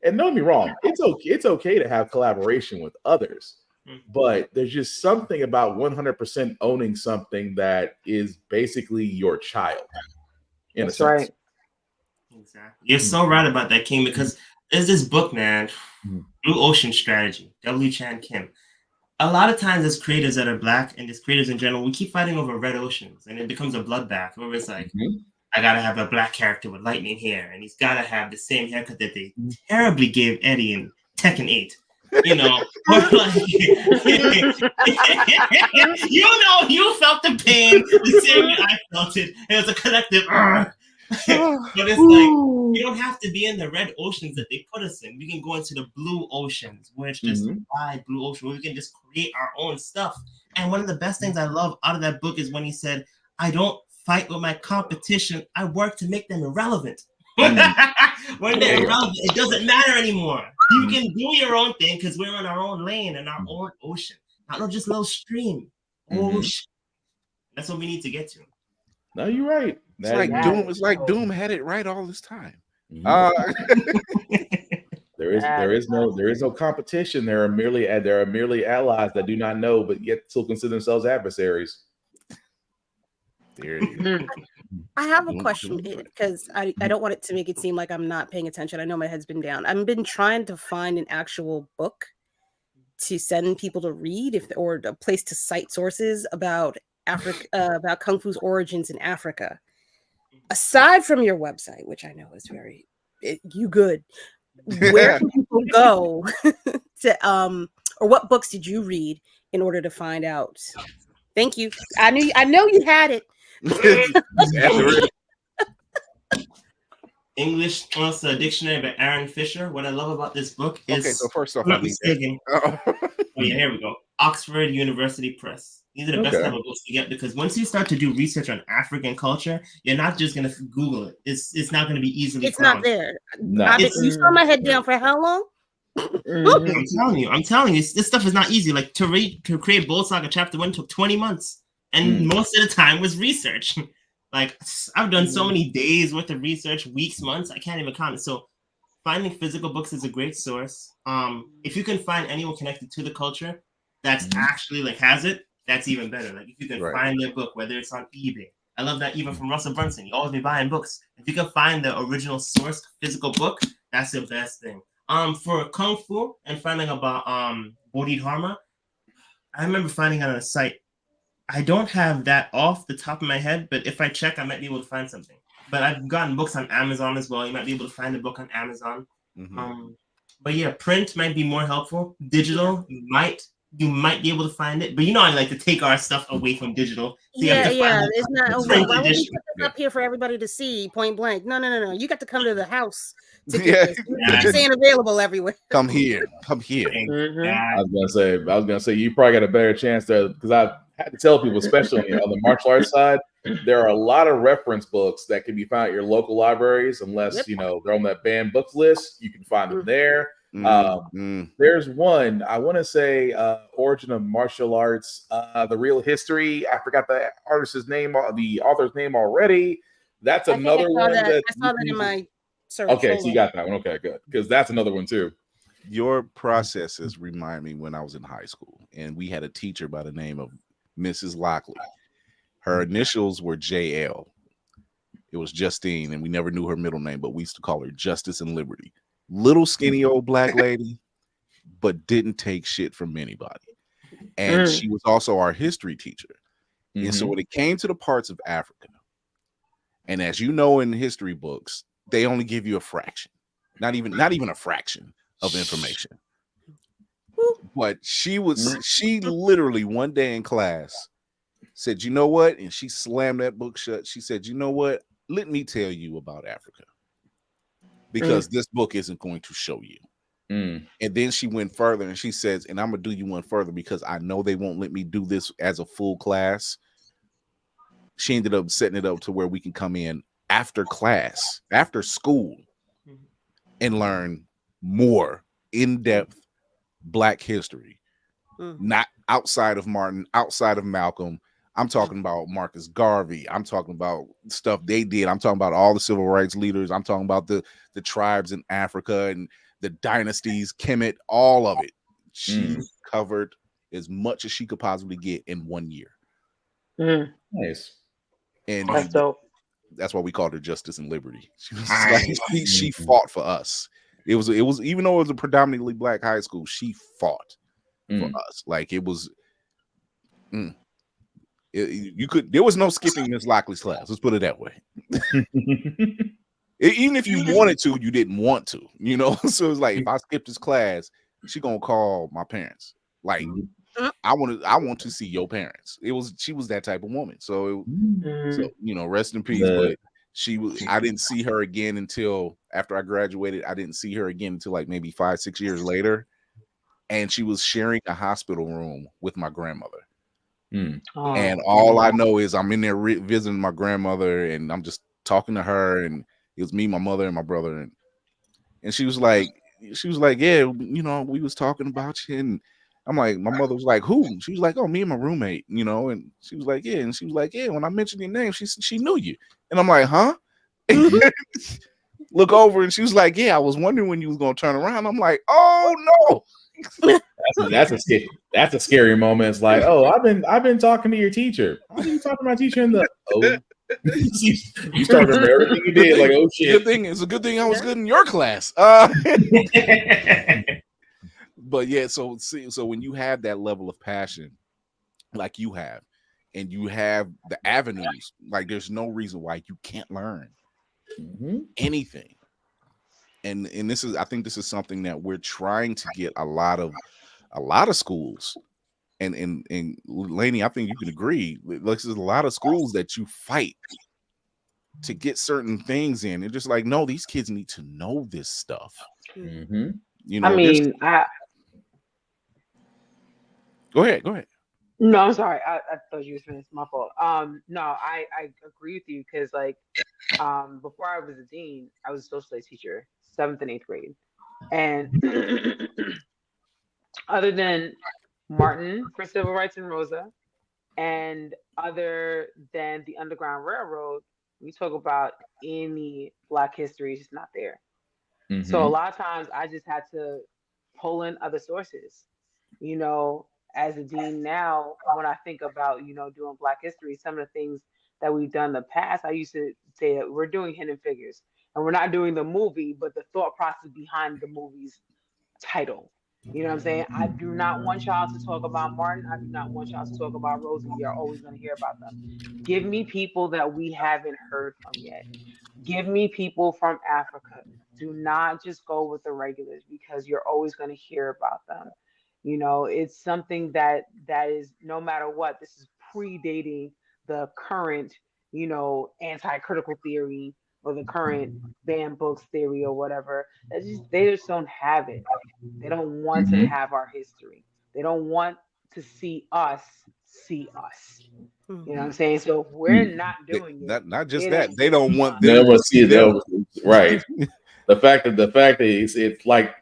[SPEAKER 3] and don't get me wrong, it's okay to have collaboration with others, but there's just something about 100% owning something that is basically your child.
[SPEAKER 2] That's right.
[SPEAKER 6] Exactly. You're so right about that, King, because there's this book, man, Blue Ocean Strategy, W. Chan Kim. A lot of times as creators that are Black and as creators in general, we keep fighting over red oceans, and it becomes a bloodbath where it's like, I gotta have a Black character with lightning hair, and he's gotta have the same haircut that they terribly gave Eddie in Tekken 8. You felt the pain the same way I felt it. It was a collective. But it's like, you don't have to be in the red oceans that they put us in. We can go into the blue oceans, where it's just a wide blue ocean, where we can just create our own stuff. And one of the best things I love out of that book is when he said, I don't fight with my competition, I work to make them irrelevant. When they're irrelevant, it doesn't matter anymore. You can do your own thing because we're in our own lane and our own ocean. Not just a little stream. Ocean. That's what we need to get to.
[SPEAKER 3] No, you're right.
[SPEAKER 1] It's like Doom had it right all this time.
[SPEAKER 3] There is no competition. There are merely allies that do not know, but yet still consider themselves adversaries.
[SPEAKER 1] There it is.
[SPEAKER 7] I have a question because I don't want it to make it seem like I'm not paying attention. I know my head's been down. I've been trying to find an actual book to send people to read, or a place to cite sources about Africa, about Kung Fu's origins in Africa. Aside from your website, which I know is good, where can people go to or what books did you read in order to find out? Thank you. I know you had it.
[SPEAKER 6] English Dictionary by Aaron Fisher. What I love about this book is,
[SPEAKER 1] okay, so first off, I need
[SPEAKER 6] here we go. Oxford University Press. These are the best type of books to get, because once you start to do research on African culture, you're not just going to Google it. It's not going to be easily found.
[SPEAKER 7] Not there. No. You saw my head down for how long?
[SPEAKER 6] I'm telling you, this stuff is not easy. Like to create Bold Saga Chapter 1 took 20 months, and most of the time was research. Like I've done so many days worth of research, weeks, months, I can't even count it. So finding physical books is a great source. If you can find anyone connected to the culture that's actually has it, that's even better. Like if you can find their book, whether it's on eBay. I love that even from Russell Brunson. You always be buying books. If you can find the original source physical book, that's the best thing. For Kung Fu and finding about Bodhidharma, I remember finding it on a site. I don't have that off the top of my head, but if I check, I might be able to find something. But I've gotten books on Amazon as well. You might be able to find a book on Amazon. But yeah, print might be more helpful. Digital, you might be able to find it. But I like to take our stuff away from digital. So
[SPEAKER 7] it's not. Why would you put this up here for everybody to see point blank? No. You got to come to the house to get this. You're saying available everywhere.
[SPEAKER 1] Come here.
[SPEAKER 3] I was gonna say you probably got a better chance there, because I had to tell people, especially on the martial arts side, there are a lot of reference books that can be found at your local libraries, unless they're on that banned books list. You can find them there. There's one, I want to say, Origin of Martial Arts, The Real History. I forgot the artist's name, the author's name already. That's another one.
[SPEAKER 7] I saw that in my search.
[SPEAKER 3] Okay, so you got that one. Okay, good, because that's another one too.
[SPEAKER 1] your processes remind me when I was in high school, and we had a teacher by the name of Mrs. Lockley. Her initials were JL. It was Justine, and we never knew her middle name, but we used to call her Justice and Liberty. Little skinny old black lady, but didn't take shit from anybody. And she was also our history teacher. And so when it came to the parts of Africa, and as you know in history books, they only give you a fraction, not even a fraction of information. But she literally one day in class said, you know what? And she slammed that book shut. She said, you know what? Let me tell you about Africa, because this book isn't going to show you. And then she went further and she says, and I'm going to do you one further because I know they won't let me do this as a full class. She ended up setting it up to where we can come in after class, after school, and learn more in-depth Black history, not outside of Martin, outside of Malcolm. I'm talking about Marcus Garvey. I'm talking about stuff they did. I'm talking about all the civil rights leaders. I'm talking about the tribes in Africa and the dynasties, Kemet, all of it. She covered as much as she could possibly get in 1 year.
[SPEAKER 3] Nice.
[SPEAKER 2] And that's dope.
[SPEAKER 1] That's why we called her Justice and Liberty. She was like, she fought for us. It was even though it was a predominantly Black high school, she fought for us. Like it was. There was no skipping Miss Lockley's class. Let's put it that way. Even if you wanted to, you didn't want to, you know. So it's like if I skip this class, she gonna call my parents. Like I want to see your parents. She was that type of woman. So you know, rest in peace. But I didn't see her again until after I graduated. I didn't see her again until like maybe 5-6 years later, and she was sharing a hospital room with my grandmother. And all I know is I'm in there visiting my grandmother, and I'm just talking to her, and it was me, my mother, and my brother, and she was like, yeah, you know, we was talking about you, and I'm like, my mother was like, who? She was like, oh, me and my roommate, you know, and she was like, yeah, and she was like, yeah, when I mentioned your name, she knew you, and I'm like, huh? Look over, and she was like, yeah, I was wondering when you was gonna turn around. I'm like, oh no.
[SPEAKER 3] That's a scary moment. It's like, oh, I've been talking to your teacher. Why are you talking to my teacher in the you start to remember everything you did. Like, oh shit.
[SPEAKER 1] It's a good thing I was good in your class. But yeah, so when you have that level of passion, like you have, and you have the avenues, like there's no reason why you can't learn anything. And I think this is something that we're trying to get a lot of schools, and Lainey, I think you can agree. There's a lot of schools that you fight to get certain things in. It's just like, no, these kids need to know this stuff. You know,
[SPEAKER 2] I mean,
[SPEAKER 1] go ahead.
[SPEAKER 2] No, I'm sorry. I thought you was finished. My fault. No, I agree with you because like, before I was a dean, I was a social studies teacher, 7th and 8th grade, and other than Martin for Civil Rights and Rosa, and other than the Underground Railroad, we talk about any Black history, it's just not there. So a lot of times I just had to pull in other sources, you know. As a dean now, when I think about, you know, doing Black history, some of the things that we've done in the past, I used to say that we're doing Hidden Figures, and we're not doing the movie, but the thought process behind the movie's title. You know what I'm saying? I do not want y'all to talk about Martin. I do not want y'all to talk about Rosie. You're always going to hear about them. Give me people that we haven't heard from yet. Give me people from Africa. Do not just go with the regulars, because you're always going to hear about them. You know, it's something that is, no matter what, this is predating the current, you know, anti-critical theory or the current banned books theory or whatever. They just don't have it. They don't want to have our history. They don't want to see us. You know what I'm saying? So if we're not doing it,
[SPEAKER 1] not just that, they don't want them.
[SPEAKER 3] They don't want to see it. Right. The fact that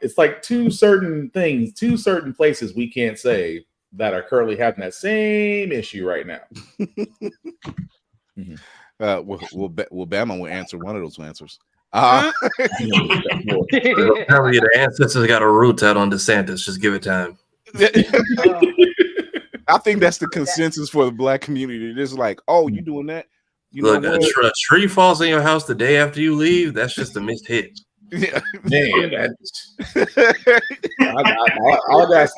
[SPEAKER 3] it's like two certain places we can't say that are currently having that same issue right now.
[SPEAKER 1] Well, Bama will answer one of those answers.
[SPEAKER 4] Apparently, the ancestors got a root out on DeSantis. Just give it time.
[SPEAKER 1] I think that's the consensus for the black community. It's like, oh, you doing that? You
[SPEAKER 4] Look,
[SPEAKER 1] know
[SPEAKER 4] a tree falls in your house the day after you leave. That's just a missed hit.
[SPEAKER 1] Yeah.
[SPEAKER 3] Man, all I got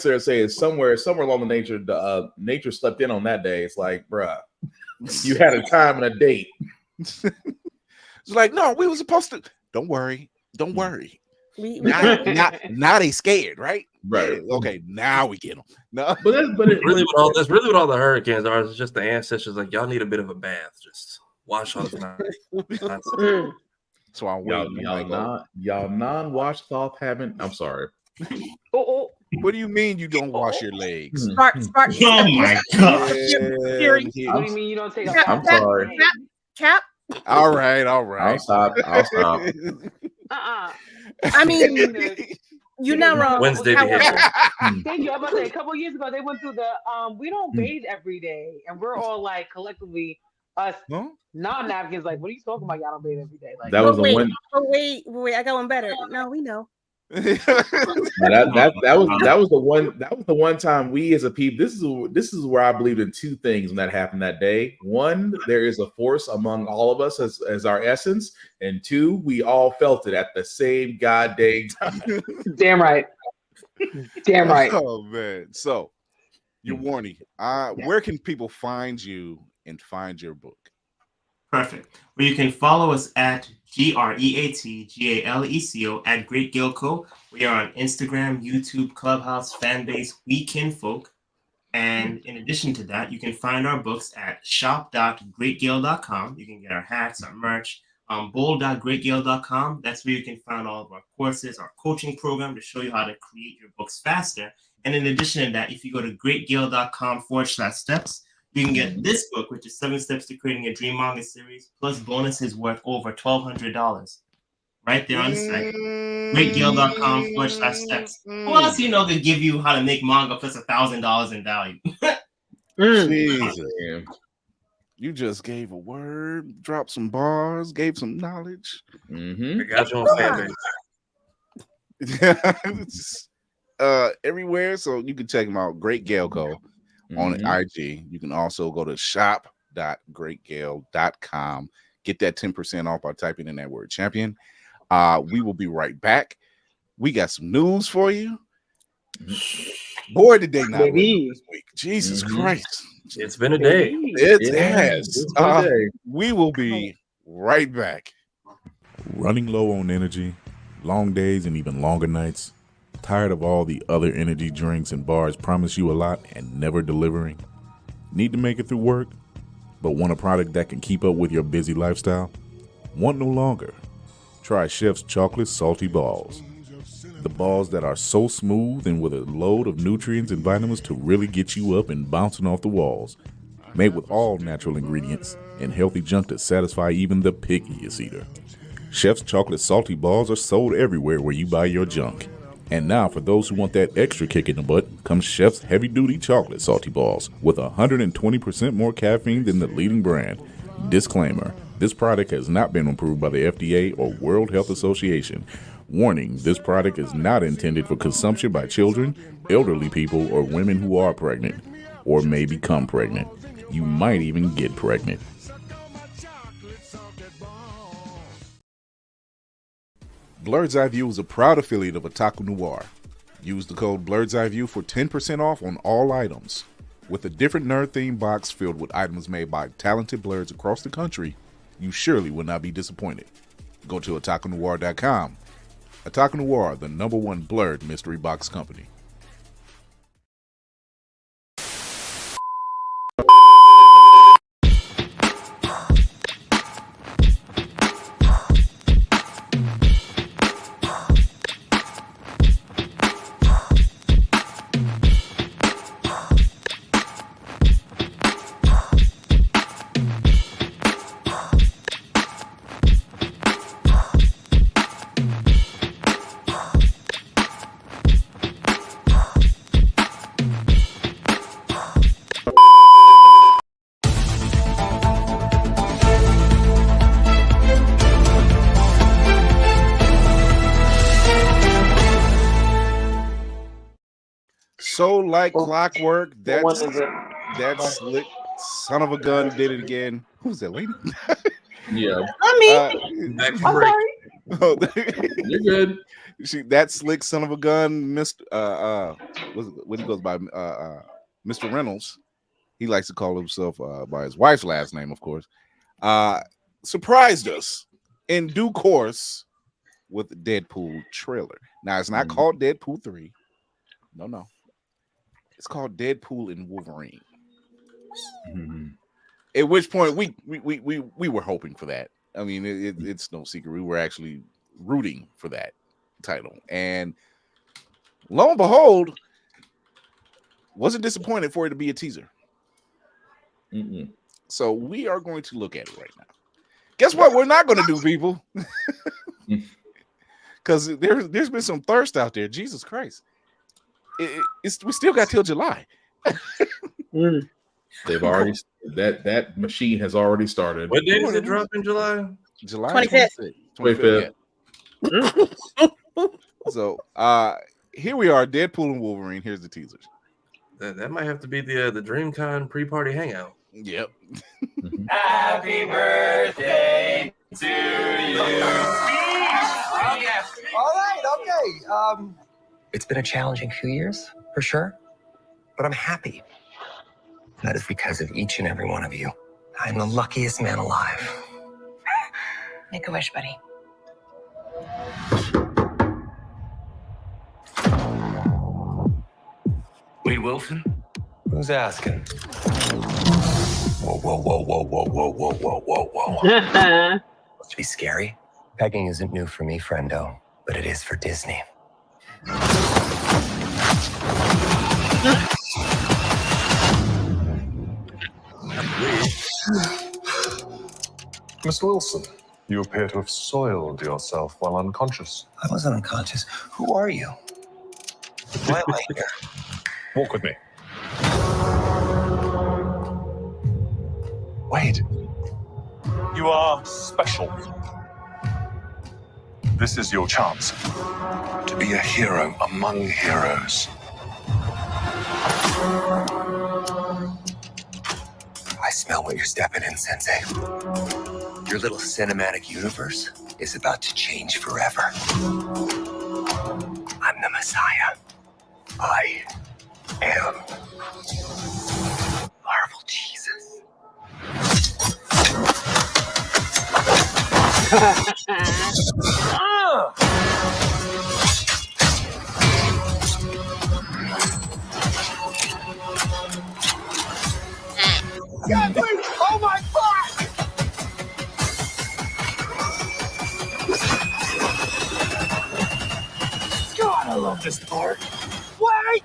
[SPEAKER 3] to say is somewhere along the nature slept in on that day. It's like, bruh, you had a time and a date.
[SPEAKER 1] It's like, no, we were supposed to. Don't worry. Now they scared, right?
[SPEAKER 3] Right.
[SPEAKER 1] Yeah, okay, now we get them. No,
[SPEAKER 4] but that's really what all the hurricanes are. It's just the ancestors like y'all need a bit of a bath. Just wash off the
[SPEAKER 1] So I'm waiting.
[SPEAKER 3] Y'all non-washed off haven't. I'm sorry.
[SPEAKER 1] What do you mean you don't wash your legs?
[SPEAKER 7] Spark.
[SPEAKER 6] Oh my god.
[SPEAKER 2] What do you mean you don't take a
[SPEAKER 3] I'm sorry.
[SPEAKER 7] Cap.
[SPEAKER 1] All right.
[SPEAKER 3] I'll stop.
[SPEAKER 7] I mean, you're not wrong.
[SPEAKER 4] Wednesday
[SPEAKER 2] Thank you. I'm about to say a couple of years ago they went through the we don't bathe every day, and we're all like collectively us non-Africans like, what are you talking about? Y'all don't bathe every day. Like
[SPEAKER 3] that was the one.
[SPEAKER 7] Wait, I got one better. No, we know.
[SPEAKER 3] that was the one time we as a people. This is where I believed in two things when that happened that day. One, there is a force among all of us as our essence, and two, we all felt it at the same goddamn time.
[SPEAKER 2] Damn right.
[SPEAKER 1] Oh man. So Euwarnii, where can people find you and find your book?
[SPEAKER 6] Perfect. Well, you can follow us at GREATGALECO at Great Gale Co. We are on Instagram, YouTube, Clubhouse, Fanbase, WeKinfolk. And in addition to that, you can find our books at shop.greatgale.com. You can get our hats, our merch, bold.greatgale.com. That's where you can find all of our courses, our coaching program to show you how to create your books faster. And in addition to that, if you go to greatgale.com/steps, you can get this book, which is 7 Steps to Creating a Dream Manga Series, plus bonuses worth over $1,200. Right there on the site. greatgale.com/steps. Who else you know can give you how to make manga plus $1,000 in value?
[SPEAKER 1] Jesus. You just gave a word, dropped some bars, gave some knowledge.
[SPEAKER 4] I got you on Fanbase.
[SPEAKER 1] Everywhere, so you can check them out. Great Gale Co. on IG. You can also go to shop.greatgale.com. Get that 10% off by typing in that word champion. We will be right back. We got some news for you. Boy, did they not win this week. Jesus Christ.
[SPEAKER 4] It's been a day.
[SPEAKER 1] It has. We will be right back. Running low on energy, long days and even longer nights. Tired of all the other energy drinks and bars promise you a lot and never delivering? Need to make it through work, but want a product that can keep up with your busy lifestyle? Want no longer? Try Chef's Chocolate Salty Balls. The balls that are so smooth and with a load of nutrients and vitamins to really get you up and bouncing off the walls. Made with all natural ingredients and healthy junk to satisfy even the pickiest eater. Chef's Chocolate Salty Balls are sold everywhere where you buy your junk. And now, for those who want that extra kick in the butt, comes Chef's Heavy Duty Chocolate Salty Balls with 120% more caffeine than the leading brand. Disclaimer, this product has not been approved by the FDA or World Health Association. Warning, this product is not intended for consumption by children, elderly people, or women who are pregnant or may become pregnant. You might even get pregnant. Blerds Eye View is a proud affiliate of Otaku Noir. Use the code Blerds Eye View for 10% off on all items. With a different nerd-themed box filled with items made by talented blerds across the country, you surely will not be disappointed. Go to otakunoir.com. Otaku Noir, the #1 blerd mystery box company. So like clockwork,
[SPEAKER 2] What one
[SPEAKER 1] that's
[SPEAKER 2] is it?
[SPEAKER 1] that slick son of a gun did it again. Who's that lady?
[SPEAKER 3] Yeah,
[SPEAKER 7] I mean,
[SPEAKER 4] Back
[SPEAKER 2] I'm
[SPEAKER 4] for break.
[SPEAKER 2] sorry.
[SPEAKER 3] you're good.
[SPEAKER 1] That slick son of a gun, Mr. What he goes by, Mr. Reynolds. He likes to call himself by his wife's last name, of course. Surprised us in due course with the Deadpool trailer. Now it's not called Deadpool 3. No. It's called Deadpool and Wolverine. At which point we were hoping for that. I mean, it's no secret. We were actually rooting for that title. And lo and behold, wasn't disappointed for it to be a teaser. So we are going to look at it right now. Guess what we're not going to do, people? Because there's been some thirst out there. Jesus Christ. We still got till July.
[SPEAKER 3] They've already that machine has already started.
[SPEAKER 4] What day does it drop in July?
[SPEAKER 1] July
[SPEAKER 7] 25th.
[SPEAKER 1] 25th. Yeah. So here we are, Deadpool and Wolverine. Here's the teasers.
[SPEAKER 4] That might have to be the DreamCon pre-party hangout.
[SPEAKER 1] Yep.
[SPEAKER 9] Happy birthday to you.
[SPEAKER 10] All right, okay. It's been a challenging few years, for sure. But I'm happy. That is because of each and every one of you. I'm the luckiest man alive.
[SPEAKER 11] Make a wish, buddy.
[SPEAKER 10] Wade Wilson? Who's asking? Whoa, whoa, whoa, whoa, whoa, whoa, whoa, whoa, whoa, whoa. Supposed to be scary? Pegging isn't new for me, friendo, but it is for Disney.
[SPEAKER 12] Mr. Wilson, you appear to have soiled yourself while unconscious.
[SPEAKER 10] I wasn't unconscious. Who are you? Why am I here?
[SPEAKER 12] Walk with me. Wade, you are special. This is your chance to be a hero among heroes.
[SPEAKER 10] I smell what you're stepping in, Sensei. Your little cinematic universe is about to change forever. I'm the Messiah. I am Marvel Jesus. God, wait! Oh my God! God, I love this part. Wait!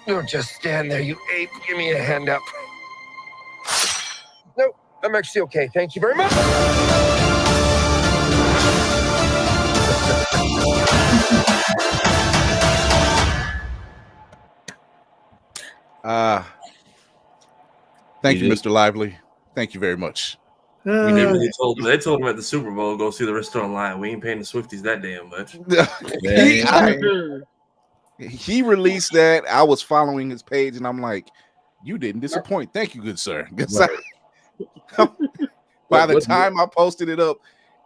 [SPEAKER 10] Don't just stand there, you ape. Give me a hand up. Nope, I'm actually okay. Thank you very much.
[SPEAKER 1] Thank you, Mr. Lively. Thank you very much.
[SPEAKER 4] They told him at the Super Bowl, go see the rest online. We ain't paying the Swifties that damn much.
[SPEAKER 1] He released that. I was following his page, and I'm like, "You didn't disappoint. Thank you, good sir." By the time I posted it up,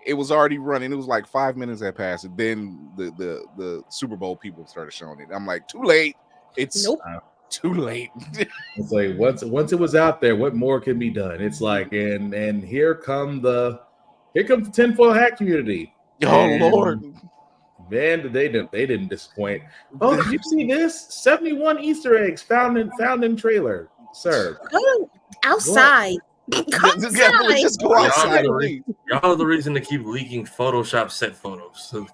[SPEAKER 1] it was already running. It was like 5 minutes had passed, and then the Super Bowl people started showing it. I'm like, "Too late. It's too late."
[SPEAKER 3] It's like once it was out there, what more can be done? It's like, and here comes the tinfoil hat community.
[SPEAKER 1] Oh Lord.
[SPEAKER 3] Man, they didn't disappoint. Oh, did you see this? 71 Easter eggs found in trailer, sir.
[SPEAKER 7] Go outside.
[SPEAKER 1] Just go outside.
[SPEAKER 4] Y'all are the reason to keep leaking Photoshop set photos. So,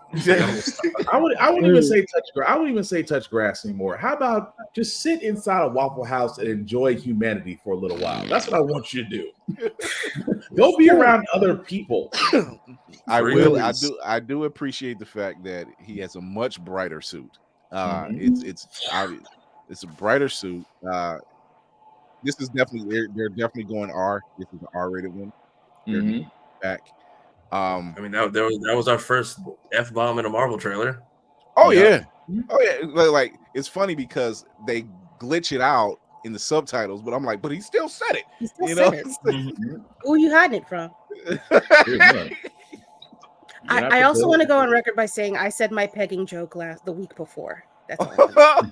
[SPEAKER 3] I wouldn't even say I wouldn't even say touch grass anymore. How about just sit inside a Waffle House and enjoy humanity for a little while? That's what I want you to do. Go be around other people.
[SPEAKER 1] I do appreciate the fact that he has a much brighter suit. It's obvious. It's a brighter suit. This is definitely they're definitely going R. This is an R-rated one. Back.
[SPEAKER 4] I mean, that was our first F-bomb in a Marvel trailer.
[SPEAKER 1] Oh yeah. Like it's funny because they glitch it out in the subtitles, but I'm like, but he still said it.
[SPEAKER 7] He still
[SPEAKER 1] You
[SPEAKER 7] said
[SPEAKER 1] know?
[SPEAKER 7] it. Who are you hiding it from? I also want to go on record by saying I said my pegging joke the week before. That's all.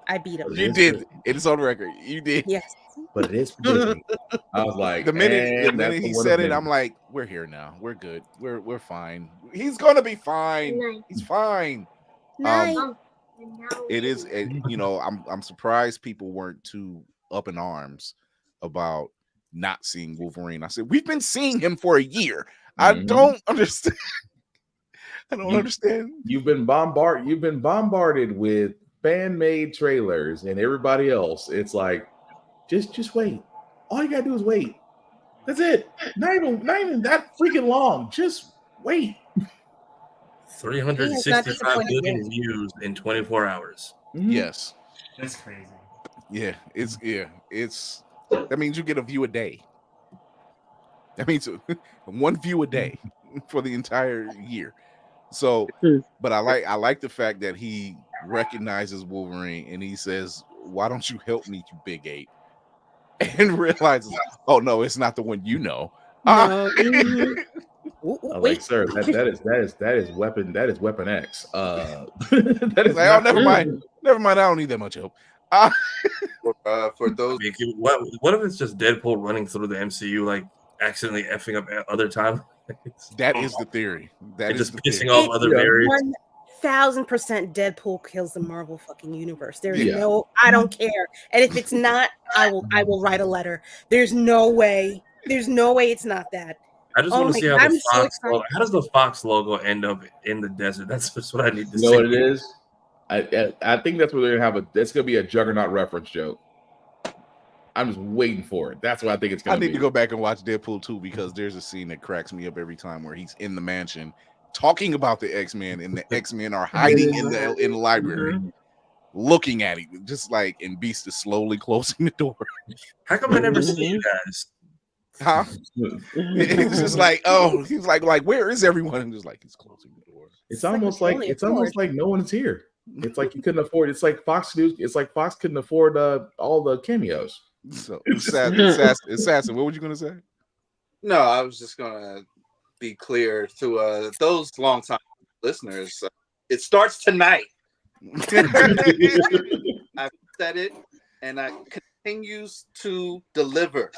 [SPEAKER 7] I beat him.
[SPEAKER 1] You did. It's on record. You did.
[SPEAKER 7] Yes.
[SPEAKER 3] But it is Disney. I was like,
[SPEAKER 1] the minute he said it, I'm like, we're here now. We're good. We're fine. He's gonna be fine. He's fine. It is. You know, I'm surprised people weren't too up in arms about not seeing Wolverine. I said we've been seeing him for a year. I don't understand. I don't understand.
[SPEAKER 3] You've been bombarded with fan-made trailers and everybody else. It's like, just wait. All you gotta do is wait. That's it. Not even that freaking long. Just wait.
[SPEAKER 4] 365 million views in 24 hours.
[SPEAKER 1] Yes.
[SPEAKER 6] That's crazy.
[SPEAKER 1] Yeah, it's that means you get a view a day. That means one view a day for the entire year. So, but I like the fact that he recognizes Wolverine and he says, "Why don't you help me, you big ape?" And realizes, "Oh no, it's not the one you know."
[SPEAKER 3] Like, sir, that is weapon X.
[SPEAKER 1] That is like, oh, never mind. I don't need that much help.
[SPEAKER 8] For those,
[SPEAKER 4] I mean, what if it's just Deadpool running through the MCU, like accidentally effing up at other times?
[SPEAKER 1] That is the theory. That is
[SPEAKER 4] just pissing off other variants.
[SPEAKER 7] 1000% Deadpool kills the Marvel fucking universe. There's no, I don't care. And if it's not, I will write a letter. There's no way it's not that.
[SPEAKER 4] I just want to see how the Fox logo, how does the Fox logo end up in the desert? That's just what I need to see.
[SPEAKER 3] You know what it is? I think that's where they're gonna have that's gonna be a Juggernaut reference joke. I'm just waiting for it. That's what I think it's gonna be.
[SPEAKER 1] I need to go back and watch Deadpool 2 because there's a scene that cracks me up every time where he's in the mansion talking about the X-Men and the X-Men are hiding in the library looking at him, just like, and Beast is slowly closing the door.
[SPEAKER 4] How come I never see you guys?
[SPEAKER 1] Huh? It's just like, oh, he's like where is everyone? And just like he's closing the door.
[SPEAKER 3] It's almost like no one's here. It's like you couldn't afford. It's like Fox News. It's like Fox couldn't afford all the cameos.
[SPEAKER 1] So Assassin, what were you gonna say?
[SPEAKER 8] No, I was just gonna be clear to those longtime listeners. It starts tonight. I said it, and I continues to deliver.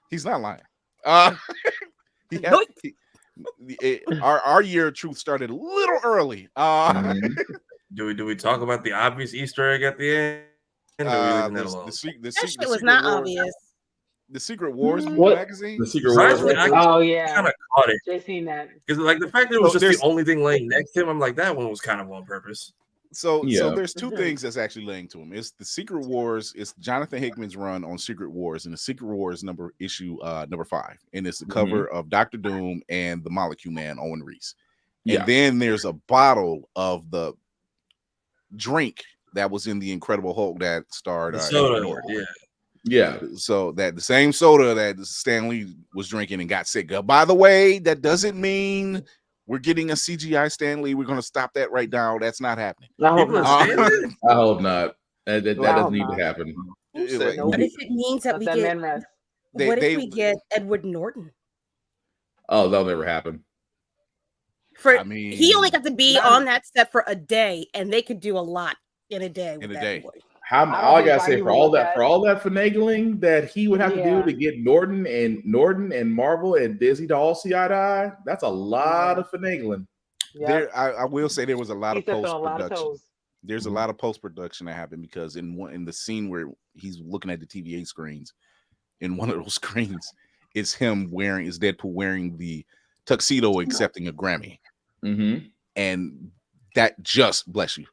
[SPEAKER 1] He's not lying. Our year of truth started a little early.
[SPEAKER 4] Do we talk about the obvious Easter egg at the end?
[SPEAKER 1] The
[SPEAKER 7] Secret was not obvious.
[SPEAKER 1] The Secret Wars magazine.
[SPEAKER 3] The Secret Wars.
[SPEAKER 2] Oh yeah,
[SPEAKER 4] kind of caught it.
[SPEAKER 2] Just seen that
[SPEAKER 4] Because like the fact that it was just the only thing laying next to him, I'm like, that one was kind of on purpose.
[SPEAKER 1] So there's two things that's actually laying to him. It's the Secret Wars. It's Jonathan Hickman's run on Secret Wars, and the Secret Wars number 5, and it's the cover of Dr. Doom and the Molecule Man, Owen Reese. And then there's a bottle of the drink that was in the Incredible Hulk that starred
[SPEAKER 4] soda.
[SPEAKER 3] Yeah.
[SPEAKER 1] So that the same soda that Stan Lee was drinking and got sick of. By the way, that doesn't mean we're getting a CGI Stan Lee. We're going to stop that right now. That's not happening.
[SPEAKER 3] I hope not. That doesn't need to happen.
[SPEAKER 7] But if it means that what if we get Edward Norton?
[SPEAKER 3] Oh, that'll never happen.
[SPEAKER 7] He only got to be on that set for a day, and they could do a lot in a day.
[SPEAKER 3] All I gotta say, for all that finagling that he would have to do to get Norton and Marvel and Disney to all see eye to eye, that's a lot of finagling.
[SPEAKER 1] I will say there was a lot of post-production. There's a lot of post-production that happened because in the scene where he's looking at the TVA screens, in one of those screens, it's Deadpool wearing the tuxedo accepting a Grammy. And that just happened.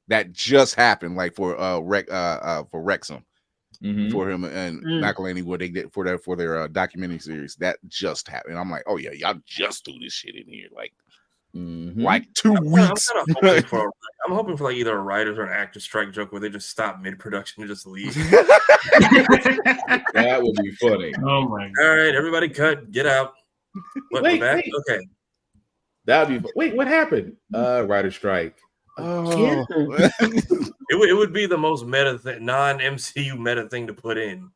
[SPEAKER 1] That just happened, like for Wrexham, for him and McElhaney, what they did for their documentary series. That just happened. I'm like, oh yeah, y'all just threw this shit in here. Like, like 2 weeks.
[SPEAKER 4] I'm hoping for like either a writers or an actor strike joke where they just stop mid-production and just leave.
[SPEAKER 3] That would be funny.
[SPEAKER 6] Oh my god!
[SPEAKER 4] All right, everybody, cut. Get out. What,
[SPEAKER 3] Wait,
[SPEAKER 4] we're back?
[SPEAKER 3] wait.
[SPEAKER 4] Okay.
[SPEAKER 3] That'd be wait. What happened? Writer strike.
[SPEAKER 1] Oh.
[SPEAKER 4] It would be the most meta thing, non-MCU meta thing to put in.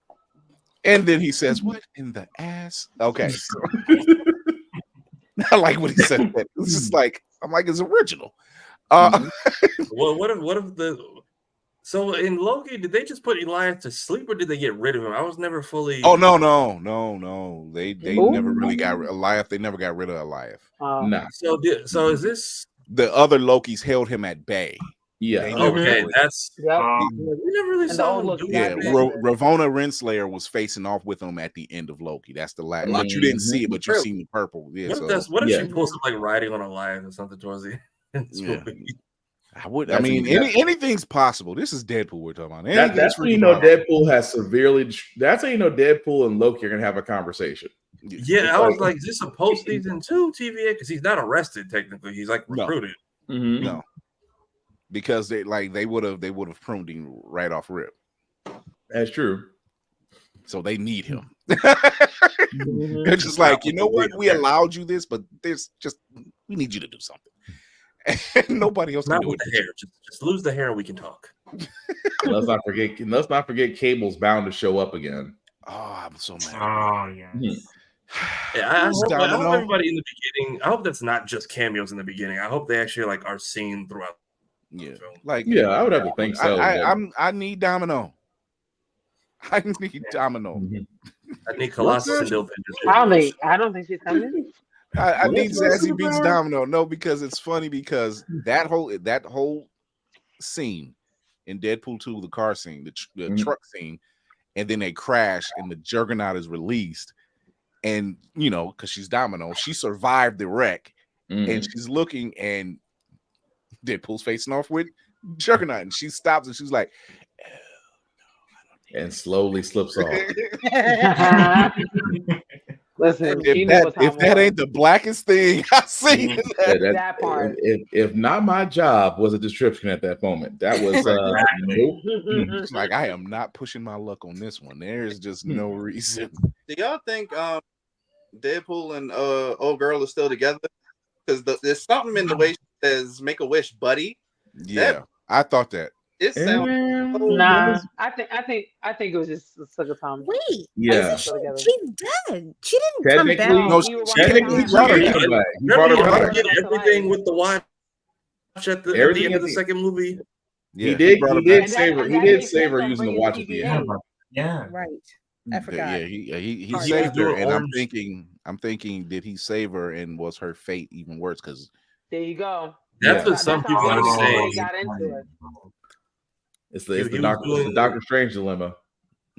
[SPEAKER 1] And then he says, "What in the ass?" Okay. I like what he said. It's just like I'm like it's original.
[SPEAKER 4] Well, what if the so in Loki did they just put Elias to sleep or did they get rid of him? I was never fully.
[SPEAKER 1] Oh no. They never really got Elias. They never got rid of Elias.
[SPEAKER 3] Nah.
[SPEAKER 4] So is this
[SPEAKER 1] the other Lokis held him at bay?
[SPEAKER 3] Yeah.
[SPEAKER 4] Okay, that's we never really saw him do
[SPEAKER 1] yeah.
[SPEAKER 4] that.
[SPEAKER 1] Ravonna Renslayer was facing off with him at the end of Loki. That's the last. But you didn't see it, but you seen the purple. Yeah.
[SPEAKER 4] What if she pulls up like riding on a lion or something towards the end?
[SPEAKER 1] I would. I mean, anything's possible. This is Deadpool we're talking about.
[SPEAKER 3] That's when you know Deadpool has severely. That's how you know Deadpool and Loki are gonna have a conversation.
[SPEAKER 4] Yeah, I was like, is this a post-season 2 TVA? Because he's not arrested technically. He's like recruited.
[SPEAKER 1] No, because they would have pruned him right off rip.
[SPEAKER 3] That's true.
[SPEAKER 1] So they need him. They're just like, you know what? We allowed you this, but there's just we need you to do something. And nobody else can do it.
[SPEAKER 4] The hair. Just lose the hair and we can talk.
[SPEAKER 3] Let's not forget Cable's bound to show up again.
[SPEAKER 1] Oh, I'm so mad.
[SPEAKER 6] Oh yeah.
[SPEAKER 4] Yeah, I hope everybody in the beginning. I hope that's not just cameos in the beginning. I hope they actually like are seen throughout.
[SPEAKER 1] Yeah,
[SPEAKER 3] I would have to think so.
[SPEAKER 1] I need Domino. I need Domino.
[SPEAKER 4] I need Colossus and
[SPEAKER 2] I don't think she's coming.
[SPEAKER 1] I need Zazie Beetz Domino. No, because it's funny because that whole scene in Deadpool 2, the car scene, the truck scene, and then they crash and the Juggernaut is released. And you know, because she's Domino, she survived the wreck, and she's looking, and Deadpool's facing off with Juggernaut, and she stops and she's like,
[SPEAKER 3] and slowly slips off.
[SPEAKER 2] Listen,
[SPEAKER 1] if that ain't the blackest thing I've seen,
[SPEAKER 2] that part.
[SPEAKER 3] If not my job was a description at that moment, that was
[SPEAKER 1] nope. Like I am not pushing my luck on this one. There's just no reason.
[SPEAKER 8] Do y'all think Deadpool and old girl are still together? Because there's something in the way she says "Make a wish, buddy."
[SPEAKER 1] Yeah, I thought that.
[SPEAKER 8] It sounds
[SPEAKER 2] nah. I think it was just a sugar time.
[SPEAKER 7] Wait,
[SPEAKER 3] yeah,
[SPEAKER 7] she's dead. She didn't come back.
[SPEAKER 3] No, technically, he brought her back.
[SPEAKER 4] Everything with the watch at the end of the second movie.
[SPEAKER 3] Yeah, he did save her. He did save her using the watch at the end.
[SPEAKER 6] Yeah,
[SPEAKER 7] right. I forgot.
[SPEAKER 1] Yeah, he saved her, and I'm thinking, did he save her, and was her fate even worse? Because
[SPEAKER 2] there you go.
[SPEAKER 4] That's what some people are saying.
[SPEAKER 2] Got into it.
[SPEAKER 3] It's the Doctor Strange dilemma.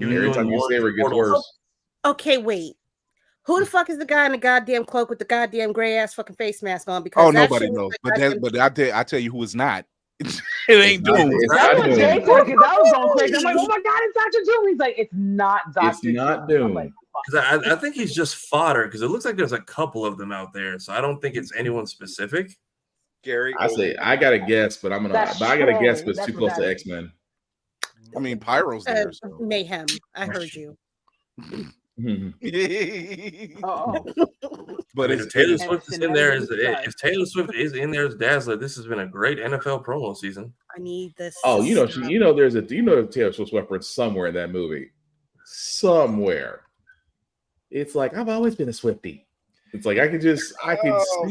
[SPEAKER 3] Every time you save her, it gets worse.
[SPEAKER 7] Okay, wait. Who the fuck is the guy in the goddamn cloak with the goddamn gray ass fucking face mask on? Because
[SPEAKER 1] nobody knows. But I tell you who is not. It ain't Doom.
[SPEAKER 2] That's what Jay said, because I was going crazy. I'm like, oh my god, it's Dr. Doom. He's like, it's not Dr.
[SPEAKER 3] It's not Doom.
[SPEAKER 2] Like,
[SPEAKER 4] I think he's just fodder because it looks like there's a couple of them out there. So I don't think it's anyone specific.
[SPEAKER 8] Gary,
[SPEAKER 3] I gotta guess, but I gotta guess, but it's too close to X-Men.
[SPEAKER 1] I mean, Pyro's there. So.
[SPEAKER 7] Mayhem. I heard you.
[SPEAKER 4] But if Taylor Swift is in there, if Taylor Swift is in there as Dazzler, this has been a great NFL promo season.
[SPEAKER 7] I need this.
[SPEAKER 3] Oh, there's a Taylor Swift reference somewhere in that movie, somewhere. It's like I've always been a Swiftie. It's like I can see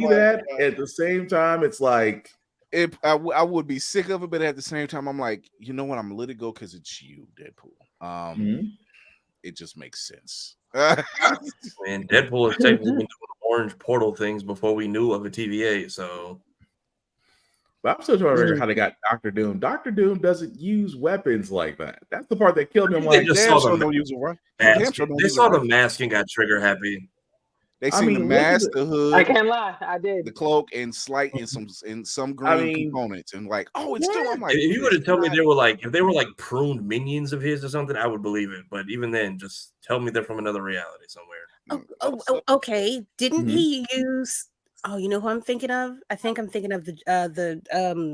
[SPEAKER 3] that. At the same time, it's like
[SPEAKER 1] I would be sick of it, but at the same time, I'm like, you know what? I'm gonna let it go because it's you, Deadpool. It just makes sense.
[SPEAKER 4] Man, Deadpool has technically been doing orange portal things before we knew of a TVA. So,
[SPEAKER 3] but I'm still trying to figure out how they got Dr. Doom. Dr. Doom doesn't use weapons like that. That's the part that killed me. I'm like,
[SPEAKER 4] they saw the mask and got trigger happy.
[SPEAKER 1] They seen the mask, the hood.
[SPEAKER 2] I can't lie, I did.
[SPEAKER 1] The cloak and some green components, and like, oh, it's still. I'm like,
[SPEAKER 4] if you would have told me if they were like pruned minions of his or something, I would believe it. But even then, just tell me they're from another reality somewhere.
[SPEAKER 7] Okay. Didn't he use Oh, you know who I'm thinking of? I think I'm thinking of the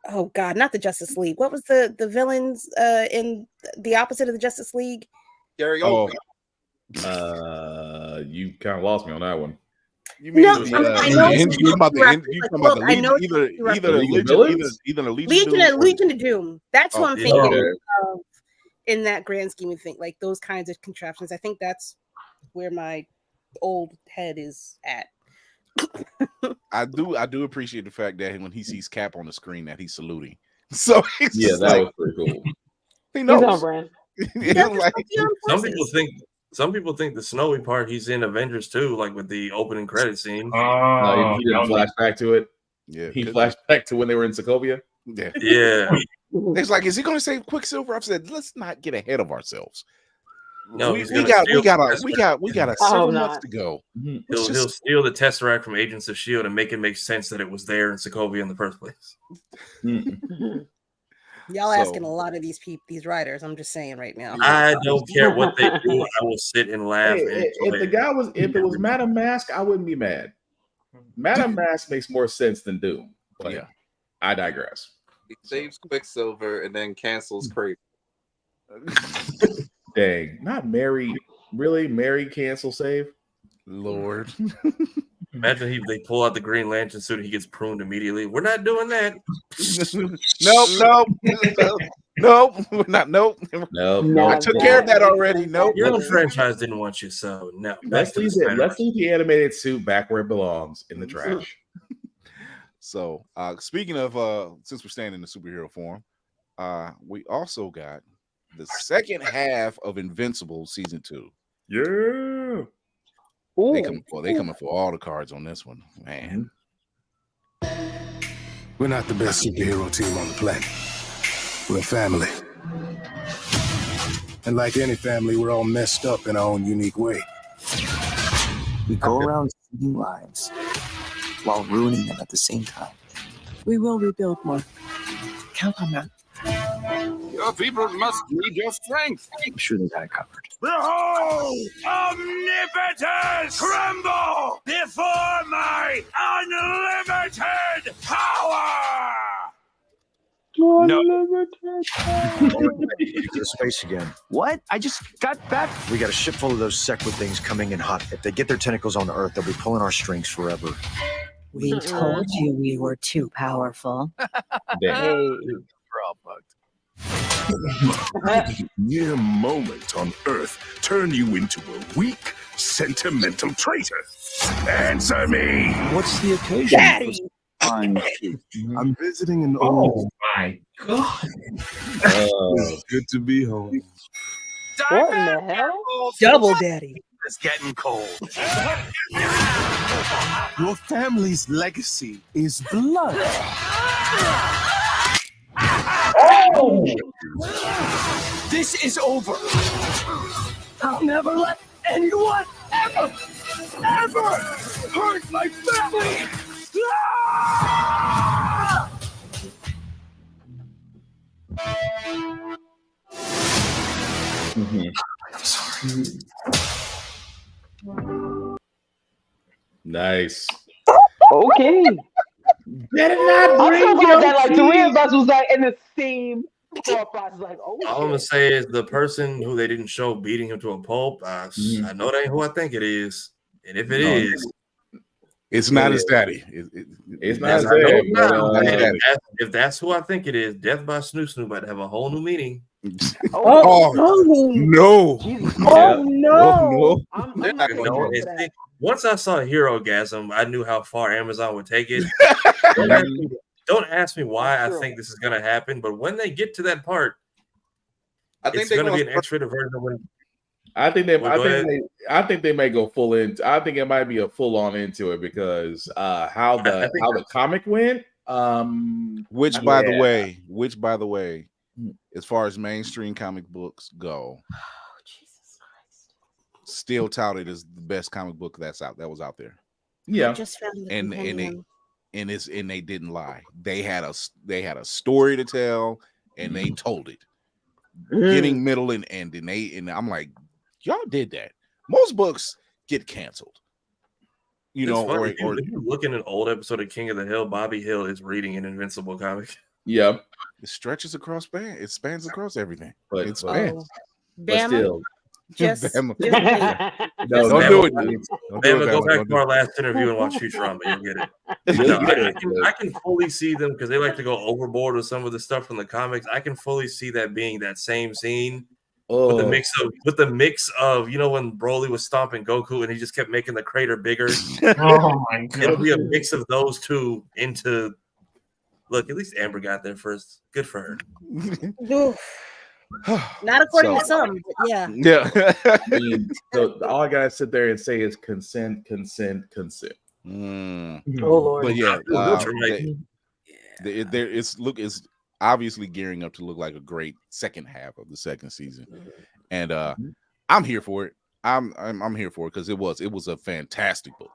[SPEAKER 7] oh God, not the Justice League. What was the villains in the opposite of the Justice League?
[SPEAKER 8] Gary
[SPEAKER 3] Oh,
[SPEAKER 8] Oldman.
[SPEAKER 3] you kind of lost me on that one.
[SPEAKER 1] You mean
[SPEAKER 7] No,
[SPEAKER 1] the,
[SPEAKER 7] I know
[SPEAKER 1] you talking about the
[SPEAKER 7] like,
[SPEAKER 1] you talking
[SPEAKER 7] look,
[SPEAKER 1] about the
[SPEAKER 7] I know
[SPEAKER 1] Legion, either
[SPEAKER 3] The League of
[SPEAKER 1] Legion,
[SPEAKER 3] Villains?
[SPEAKER 1] either the Legion dudes or-
[SPEAKER 7] Legion of Doom. That's who I'm thinking
[SPEAKER 3] Okay.
[SPEAKER 7] of in that grand scheme of things, like those kinds of contraptions. I think that's where my old head is at.
[SPEAKER 1] I do appreciate the fact that when he sees Cap on the screen that he's saluting. So it's
[SPEAKER 3] Yeah,
[SPEAKER 1] just
[SPEAKER 3] that
[SPEAKER 1] like,
[SPEAKER 3] was pretty cool.
[SPEAKER 1] he
[SPEAKER 2] He's
[SPEAKER 1] knows.
[SPEAKER 2] on brand.
[SPEAKER 1] It's like,
[SPEAKER 4] Some people think the snowy part he's in Avengers too, like with the opening credit scene.
[SPEAKER 3] No, he didn't flash back to it.
[SPEAKER 1] yeah,
[SPEAKER 3] He flashed back to when they were in Sokovia.
[SPEAKER 1] yeah.
[SPEAKER 4] Yeah.
[SPEAKER 1] It's like, is he going to save Quicksilver? I've said, let's not get ahead of ourselves.
[SPEAKER 4] No,
[SPEAKER 1] we
[SPEAKER 4] he's gonna
[SPEAKER 1] got
[SPEAKER 4] steal the
[SPEAKER 1] several months to go.
[SPEAKER 4] He'll steal the Tesseract from Agents of S.H.I.E.L.D. and make it make sense that it was there in Sokovia in the first place.
[SPEAKER 7] Y'all asking a lot of these writers. I'm just saying right now.
[SPEAKER 4] I don't care what they do. I will sit and laugh.
[SPEAKER 3] Hey, if it was Madame Mask, I wouldn't be mad. Madame Mask makes more sense than Doom. But yeah, I digress.
[SPEAKER 8] He saves Quicksilver and then cancels Craven.
[SPEAKER 3] Dang, not Mary. Really, Mary cancel save?
[SPEAKER 1] Lord.
[SPEAKER 4] Imagine they pull out the Green Lantern suit and he gets pruned immediately. We're not doing that.
[SPEAKER 1] Nope. We're not. Nope. I took care of that already. Nope.
[SPEAKER 4] Your own franchise didn't want you, so no.
[SPEAKER 3] Let's leave the animated suit back where it belongs, in the trash.
[SPEAKER 1] So, speaking of, since we're staying in the superhero form, we also got the second half of Invincible season 2.
[SPEAKER 3] Yeah.
[SPEAKER 1] They coming for all the cards on this one, man.
[SPEAKER 13] We're not the best superhero team on the planet. We're a family. And like any family, we're all messed up in our own unique way.
[SPEAKER 14] We go around saving lives while ruining them at the same time. We will rebuild more. Count on that.
[SPEAKER 12] Your people must need your strength.
[SPEAKER 14] I'm sure they got it covered.
[SPEAKER 12] Behold, omnipotence tremble before my unlimited power!
[SPEAKER 15] To the space again. What? I just got back. We got a ship full of those Sequid things coming in hot. If they get their tentacles on Earth, they'll be pulling our strings forever.
[SPEAKER 16] We told you we were too powerful.
[SPEAKER 13] We're all bugged. Mere moment on Earth turn you into a weak, sentimental traitor. Answer me!
[SPEAKER 15] What's the occasion?
[SPEAKER 13] Daddy!
[SPEAKER 15] I'm visiting an
[SPEAKER 13] old.
[SPEAKER 15] my God.
[SPEAKER 13] It's good to be home.
[SPEAKER 2] What in the hell?
[SPEAKER 7] Double daddy.
[SPEAKER 15] It's getting cold. Your family's legacy is blood. Oh! This is over. I'll never let anyone ever hurt my family. Ah!
[SPEAKER 3] I'm sorry. Nice.
[SPEAKER 2] Okay.
[SPEAKER 3] Better not
[SPEAKER 2] I'm
[SPEAKER 3] bring
[SPEAKER 2] so glad
[SPEAKER 3] your
[SPEAKER 2] that like three of
[SPEAKER 3] cheese.
[SPEAKER 2] us was like in the same thought process. Like, oh,
[SPEAKER 4] All I'm gonna say is the person who they didn't show beating him to a pulp. I know that ain't who I think it is, and if it is,
[SPEAKER 1] it's not his daddy.
[SPEAKER 3] It's not his
[SPEAKER 4] daddy.
[SPEAKER 3] daddy.
[SPEAKER 4] If that's who I think it is, Death by Snoo Snoo about to have a whole new meaning.
[SPEAKER 1] Oh, no!
[SPEAKER 7] Oh no!
[SPEAKER 2] I'm not
[SPEAKER 4] You know,
[SPEAKER 2] going
[SPEAKER 4] and
[SPEAKER 2] to that.
[SPEAKER 4] see, once I saw Hero Gasm, I knew how far Amazon would take it. Don't ask me why I think this is going to happen, but when they get to that part, it's going to be an X-rated version of when.
[SPEAKER 3] I think they may go full in. I think it might be a full on into it because how the comic went.
[SPEAKER 1] Which by the way, as far as mainstream comic books go, still touted as the best comic book that was out there.
[SPEAKER 3] Yeah,
[SPEAKER 7] just found
[SPEAKER 1] and they didn't lie. They had a story to tell, and they told it, getting middle and end. And I'm like, y'all did that. Most books get canceled. You
[SPEAKER 4] It's
[SPEAKER 1] know,
[SPEAKER 4] funny.
[SPEAKER 1] or
[SPEAKER 4] If you look in an old episode of King of the Hill, Bobby Hill is reading an Invincible comic.
[SPEAKER 3] Yeah,
[SPEAKER 1] it stretches across it spans across everything.
[SPEAKER 3] but
[SPEAKER 1] It spans.
[SPEAKER 3] but still,
[SPEAKER 7] Just
[SPEAKER 1] Bama.
[SPEAKER 7] wait.
[SPEAKER 3] no,
[SPEAKER 1] Don't
[SPEAKER 3] Bama,
[SPEAKER 1] do it, dude. Don't do it,
[SPEAKER 4] Bama, go
[SPEAKER 1] Bama.
[SPEAKER 4] back
[SPEAKER 1] Don't
[SPEAKER 4] to
[SPEAKER 1] do
[SPEAKER 4] our
[SPEAKER 1] it.
[SPEAKER 4] last interview and watch Futurama. You'll get it.
[SPEAKER 3] You'll
[SPEAKER 4] No,
[SPEAKER 3] get it.
[SPEAKER 4] I can fully see them because they like to go overboard with some of the stuff from the comics. I can fully see that being that same scene with the mix of you know when Broly was stomping Goku and he just kept making the crater bigger.
[SPEAKER 6] Oh my god!
[SPEAKER 4] It'll be a mix of those two into. Look, at least Amber got there first. Good for her.
[SPEAKER 7] Not according to some, but yeah.
[SPEAKER 1] Yeah.
[SPEAKER 3] I mean, so all I gotta sit there and say is consent, consent, consent.
[SPEAKER 2] Oh Lord.
[SPEAKER 1] But yeah,
[SPEAKER 4] Right.
[SPEAKER 1] it's obviously gearing up to look like a great second half of the second season, and I'm here for it. I'm here for it because it was a fantastic book.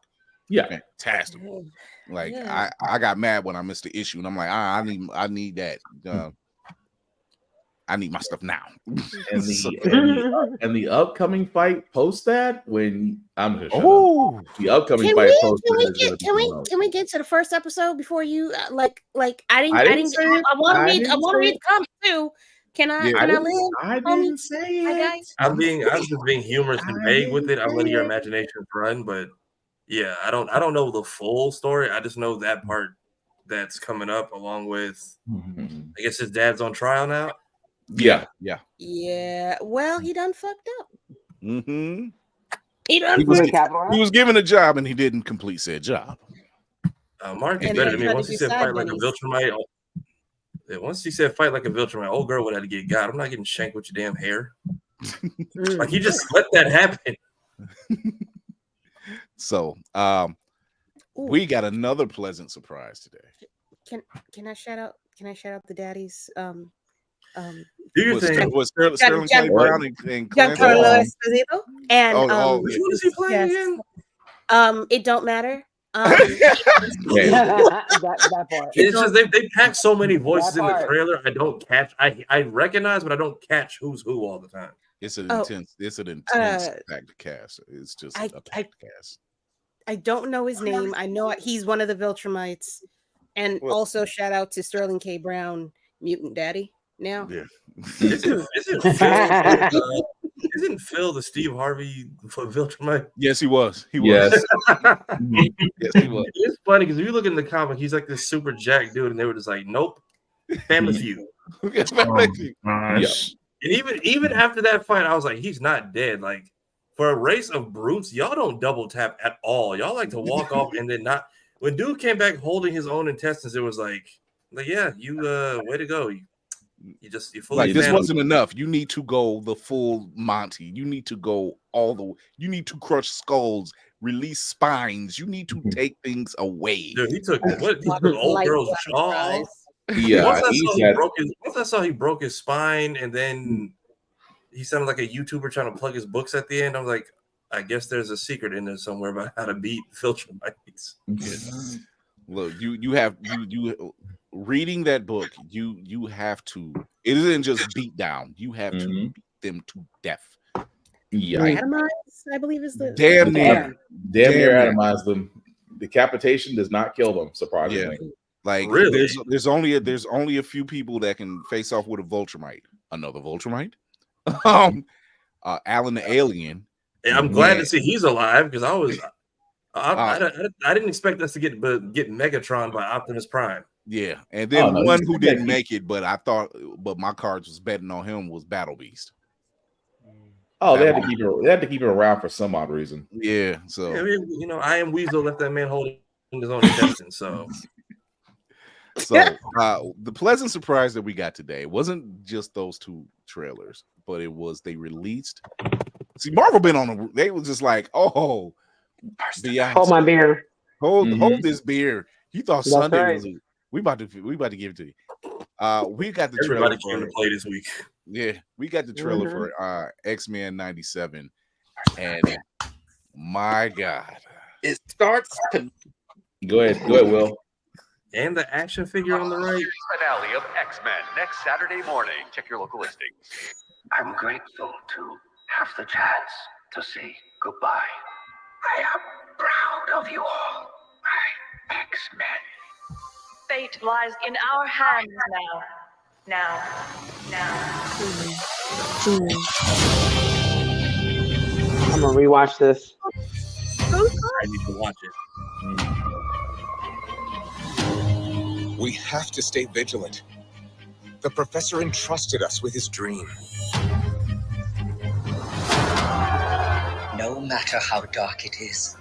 [SPEAKER 3] Yeah,
[SPEAKER 1] fantastic book. Like I got mad when I missed the issue, and I'm like, I need that. I need my stuff now.
[SPEAKER 3] And the upcoming fight post that when I'm gonna shut up. The upcoming
[SPEAKER 7] Can
[SPEAKER 3] fight
[SPEAKER 7] we
[SPEAKER 3] post
[SPEAKER 7] can we get to the first episode before you like I want to read the comic too. Can I live?
[SPEAKER 3] I didn't say it.
[SPEAKER 4] I'm just being humorous and vague with it. I'm letting your imagination run, but yeah, I don't know the full story. I just know that part that's coming up along with I guess his dad's on trial now.
[SPEAKER 3] Yeah.
[SPEAKER 7] Yeah. Well, he done fucked up.
[SPEAKER 1] Mm-hmm.
[SPEAKER 7] He
[SPEAKER 1] He was given a job and he didn't complete said job.
[SPEAKER 4] Mark is better than me. Once he said fight like a Viltrumite, once he said fight like a Viltrumite, old girl would have to get got. I'm not getting shanked with your damn hair. Like he just let that happen.
[SPEAKER 1] So we got another pleasant surprise today.
[SPEAKER 7] Can I shout out the daddies?
[SPEAKER 1] Do your thing. Was Sterling K. Brown and
[SPEAKER 7] Giancarlo Esposito. And
[SPEAKER 4] which one is he playing again?
[SPEAKER 7] It don't matter.
[SPEAKER 2] That part.
[SPEAKER 4] It's just they pack so many voices in the trailer. I don't catch. I recognize, but I don't catch who's who all the time.
[SPEAKER 1] It's an intense packed cast. It's just a packed cast.
[SPEAKER 7] I don't know his name. I know he's one of the Viltrumites. And also shout out to Sterling K. Brown, Mutant Daddy. Now,
[SPEAKER 1] yeah.
[SPEAKER 4] Isn't Phil the Steve Harvey for Viltrumite?
[SPEAKER 1] Yes, he was.
[SPEAKER 3] Yes.
[SPEAKER 1] Yes, he was.
[SPEAKER 4] It's funny because if you look in the comic, he's like this super jack dude, and they were just like, "Nope, Family Feud." And even after that fight, I was like, "He's not dead." Like for a race of brutes, y'all don't double tap at all. Y'all like to walk off and then not. When dude came back holding his own intestines, it was like yeah, you way to go. You fully
[SPEAKER 1] like this wasn't enough. You need to go the full Monty. You need to go you need to crush skulls, release spines. You need to take things away.
[SPEAKER 4] Dude, he took old girl's jaw.
[SPEAKER 3] Yeah,
[SPEAKER 4] once I saw he broke his spine, and then he sounded like a YouTuber trying to plug his books at the end. I was like, I guess there's a secret in there somewhere about how to beat Viltrumites.
[SPEAKER 1] Look, you reading that book, you have to. It isn't just beat down. You have to beat them to death.
[SPEAKER 3] Yeah,
[SPEAKER 7] atomize, I believe is the
[SPEAKER 3] damn near atomize them. Decapitation does not kill them. Surprisingly,
[SPEAKER 1] like
[SPEAKER 4] really,
[SPEAKER 1] there's only a few people that can face off with a Viltrumite. Another Viltrumite, Alan the Alien.
[SPEAKER 4] Yeah, I'm glad to see he's alive because I didn't expect us to get Megatron by Optimus Prime.
[SPEAKER 1] Yeah, and then one who didn't make it, but my cards was betting on him was Battle Beast.
[SPEAKER 3] Oh, they had to keep it around for some odd reason.
[SPEAKER 1] Yeah, so
[SPEAKER 4] I Am Weasel left that man holding his own intestines. So
[SPEAKER 1] the pleasant surprise that we got today wasn't just those two trailers, but it was they released. See, Marvel been on they was just like, oh, Beyonce,
[SPEAKER 2] hold my beer,
[SPEAKER 1] hold this beer. You thought
[SPEAKER 2] That's
[SPEAKER 1] Sunday
[SPEAKER 2] right.
[SPEAKER 1] was we about to give it to you. We got the
[SPEAKER 4] everybody
[SPEAKER 1] trailer
[SPEAKER 4] came to play this week.
[SPEAKER 1] Yeah, we got the trailer for X-Men 97, and my God,
[SPEAKER 8] it starts to
[SPEAKER 3] go ahead, Will.
[SPEAKER 4] And the action figure on the right.
[SPEAKER 17] Finale of X-Men next Saturday morning. Check your local listings.
[SPEAKER 18] I'm grateful to have the chance to say goodbye I am proud of you all, my X-Men.
[SPEAKER 11] Fate lies in our hands now.
[SPEAKER 2] I'm gonna rewatch this.
[SPEAKER 4] I need to watch it.
[SPEAKER 12] We have to stay vigilant. The professor entrusted us with his dream.
[SPEAKER 19] No matter how dark it is,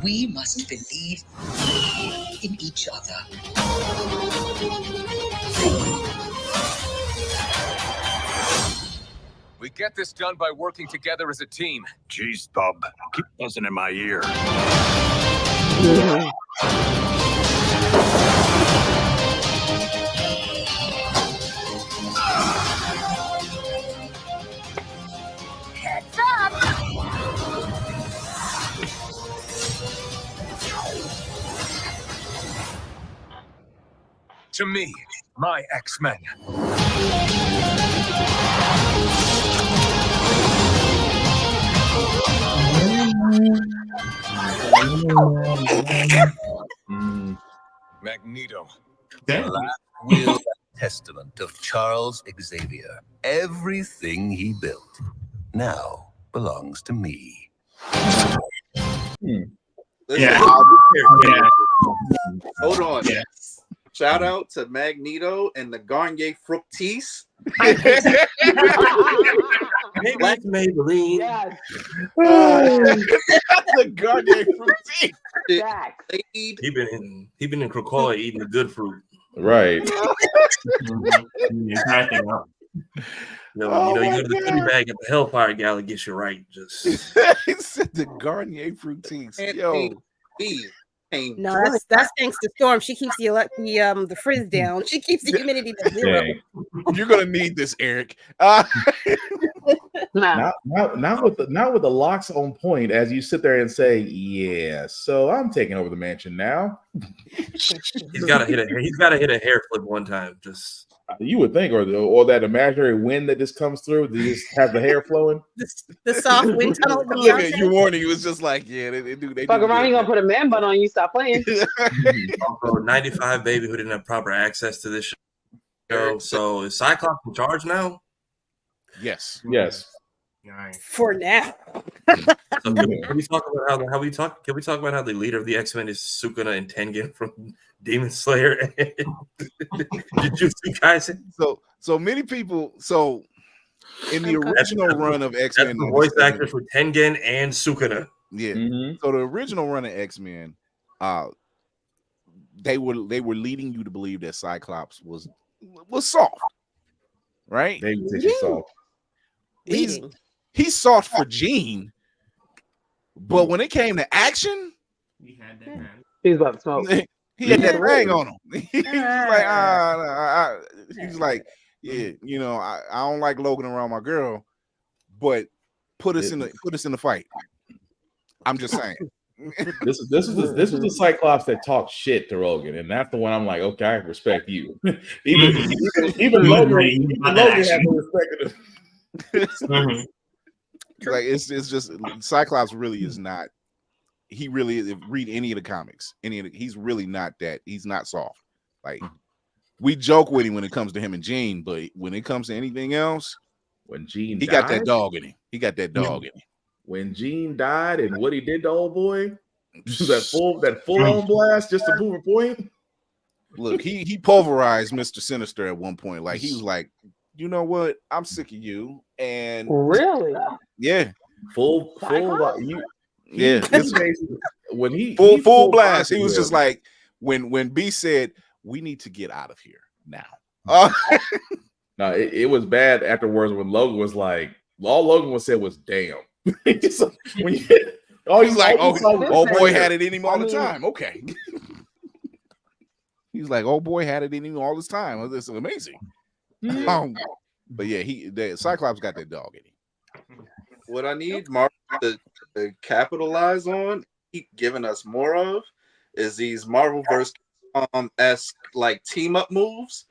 [SPEAKER 19] we must believe in each other.
[SPEAKER 10] We get this done by working together as a team.
[SPEAKER 13] Jeez, Bub, keep buzzing in my ear.
[SPEAKER 18] Heads up!
[SPEAKER 10] To me, my X-Men.
[SPEAKER 12] Magneto.
[SPEAKER 10] The last will and testament of Charles Xavier. Everything he built now belongs to me.
[SPEAKER 8] Listen, hold on.
[SPEAKER 6] Yes.
[SPEAKER 8] Shout out to Magneto and the Garnier Fructis.
[SPEAKER 4] Black Maybelline.
[SPEAKER 2] Yes.
[SPEAKER 1] The Garnier Fructis.
[SPEAKER 4] He been in Krakoa eating the good fruit.
[SPEAKER 3] Right.
[SPEAKER 4] You go to the goodie bag at the Hellfire Gala, gets you right. Just
[SPEAKER 1] He said the Garnier Fructis. Yo.
[SPEAKER 7] No, that's thanks to Storm. She keeps the frizz down. She keeps the humidity to zero.
[SPEAKER 1] Dang. You're gonna need this, Eric.
[SPEAKER 3] Now with the locks on point, as you sit there and say, "Yeah, so I'm taking over the mansion now."
[SPEAKER 4] he's got to hit a hair flip one time. Just
[SPEAKER 3] you would think, or that imaginary wind that just comes through, they just have the hair flowing.
[SPEAKER 7] The soft wind tunnel.
[SPEAKER 1] Look at Euwarnii. He was just like, yeah, they do.
[SPEAKER 2] Fuck around, you gonna put a man bun on you? Stop playing.
[SPEAKER 4] 95 baby who didn't have proper access to this show. So is Cyclops in charge now?
[SPEAKER 1] Yes.
[SPEAKER 7] For now.
[SPEAKER 4] So can we talk about how the leader of the X-Men is Sukuna and Tengen from Demon Slayer and Jujutsu Kaisen?
[SPEAKER 1] So many people. So in the original run of X-Men,
[SPEAKER 4] that's the voice actors for Tengen and Sukuna.
[SPEAKER 1] Yeah. So the original run of X-Men, they were leading you to believe that Cyclops was soft, right?
[SPEAKER 3] They would say she's soft.
[SPEAKER 1] He's soft for Jean, but when it came to action,
[SPEAKER 6] We had that man.
[SPEAKER 2] He's about to smoke.
[SPEAKER 1] he had that ring on him. He's like, yeah, I don't like Logan around my girl, but put us in the fight. I'm just saying.
[SPEAKER 3] This was the Cyclops that talked shit to Rogan, and that's the one I'm like, okay, I respect you. even Logan had no respect of him.
[SPEAKER 1] Like it's just Cyclops really is not. He really read any of the comics. He's really not that. He's not soft. Like we joke with him when it comes to him and Jean, but when it comes to anything else,
[SPEAKER 3] when Jean
[SPEAKER 1] he got that dog in him. He got that dog in him.
[SPEAKER 3] When Jean died and what he did to old boy, that full on blast just to prove a point.
[SPEAKER 1] Look, he pulverized Mr. Sinister at one point. Like he was like, you know what? I'm sick of you. And
[SPEAKER 2] really,
[SPEAKER 1] yeah,
[SPEAKER 3] full. Yeah, when he
[SPEAKER 1] full blast. He was just like when B said, "We need to get out of here now."
[SPEAKER 3] No, it was bad afterwards when Logan was like, all Logan was said was "damn." He's like,
[SPEAKER 1] oh boy had it in him all the time. Okay. He's like, oh boy had it in him all this time. This is amazing. But yeah, the Cyclops got that dog in him.
[SPEAKER 8] What I need Marvel to capitalize on, keep giving us more of, is these Marvel-verse esque like team up moves.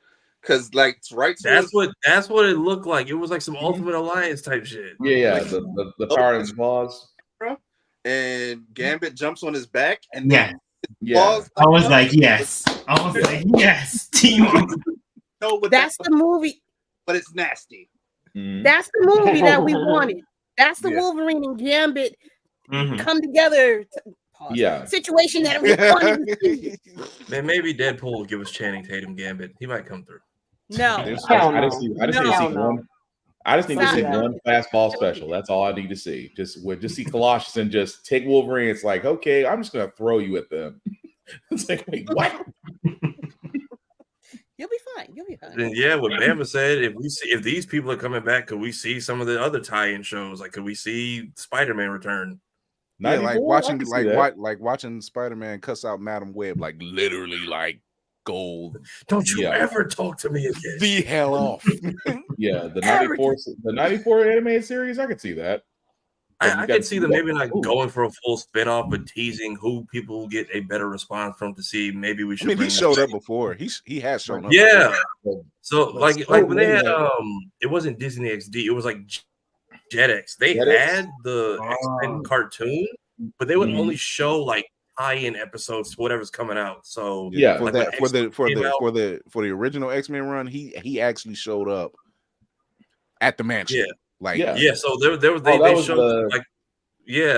[SPEAKER 8] Because like right,
[SPEAKER 4] that's what it looked like. It was like some Ultimate Alliance type shit.
[SPEAKER 3] Yeah,
[SPEAKER 8] Like,
[SPEAKER 3] the power in his claws.
[SPEAKER 8] And Gambit jumps on his back, and then
[SPEAKER 6] I was like, yes. I was like, yes. Team.
[SPEAKER 8] No, but
[SPEAKER 7] that's the movie.
[SPEAKER 8] But it's nasty.
[SPEAKER 7] That's the movie that we wanted. That's the Wolverine and Gambit come together. Situation that we wanted to see.
[SPEAKER 4] Man, maybe Deadpool will give us Channing Tatum Gambit. He might come through.
[SPEAKER 7] No,
[SPEAKER 3] I just need to see one fastball special. That's all I need to see. Just see Colossus and just take Wolverine. It's like, okay, I'm just gonna throw you at them. It's like, wait, what?
[SPEAKER 7] You'll be fine. You'll be fine.
[SPEAKER 4] Then yeah, what Bama said, if these people are coming back, could we see some of the other tie-in shows? Like, could we see Spider-Man return?
[SPEAKER 1] Yeah, like watching Spider-Man cuss out Madam Web, like literally like gold.
[SPEAKER 4] Don't you ever talk to me again.
[SPEAKER 1] The hell off.
[SPEAKER 3] Yeah, the 94 animated series, I could see that.
[SPEAKER 4] I could see them maybe not going for a full spin-off, but teasing who people will get a better response from to see maybe we should.
[SPEAKER 1] I mean, he showed up before. He has shown up.
[SPEAKER 4] Yeah.
[SPEAKER 1] Before.
[SPEAKER 4] So like when they had it wasn't Disney XD, it was like Jetix. They had the X-Men cartoon, but they would only show like tie-in episodes to whatever's coming out. So
[SPEAKER 1] for the original X-Men run, he actually showed up at the mansion.
[SPEAKER 4] So they showed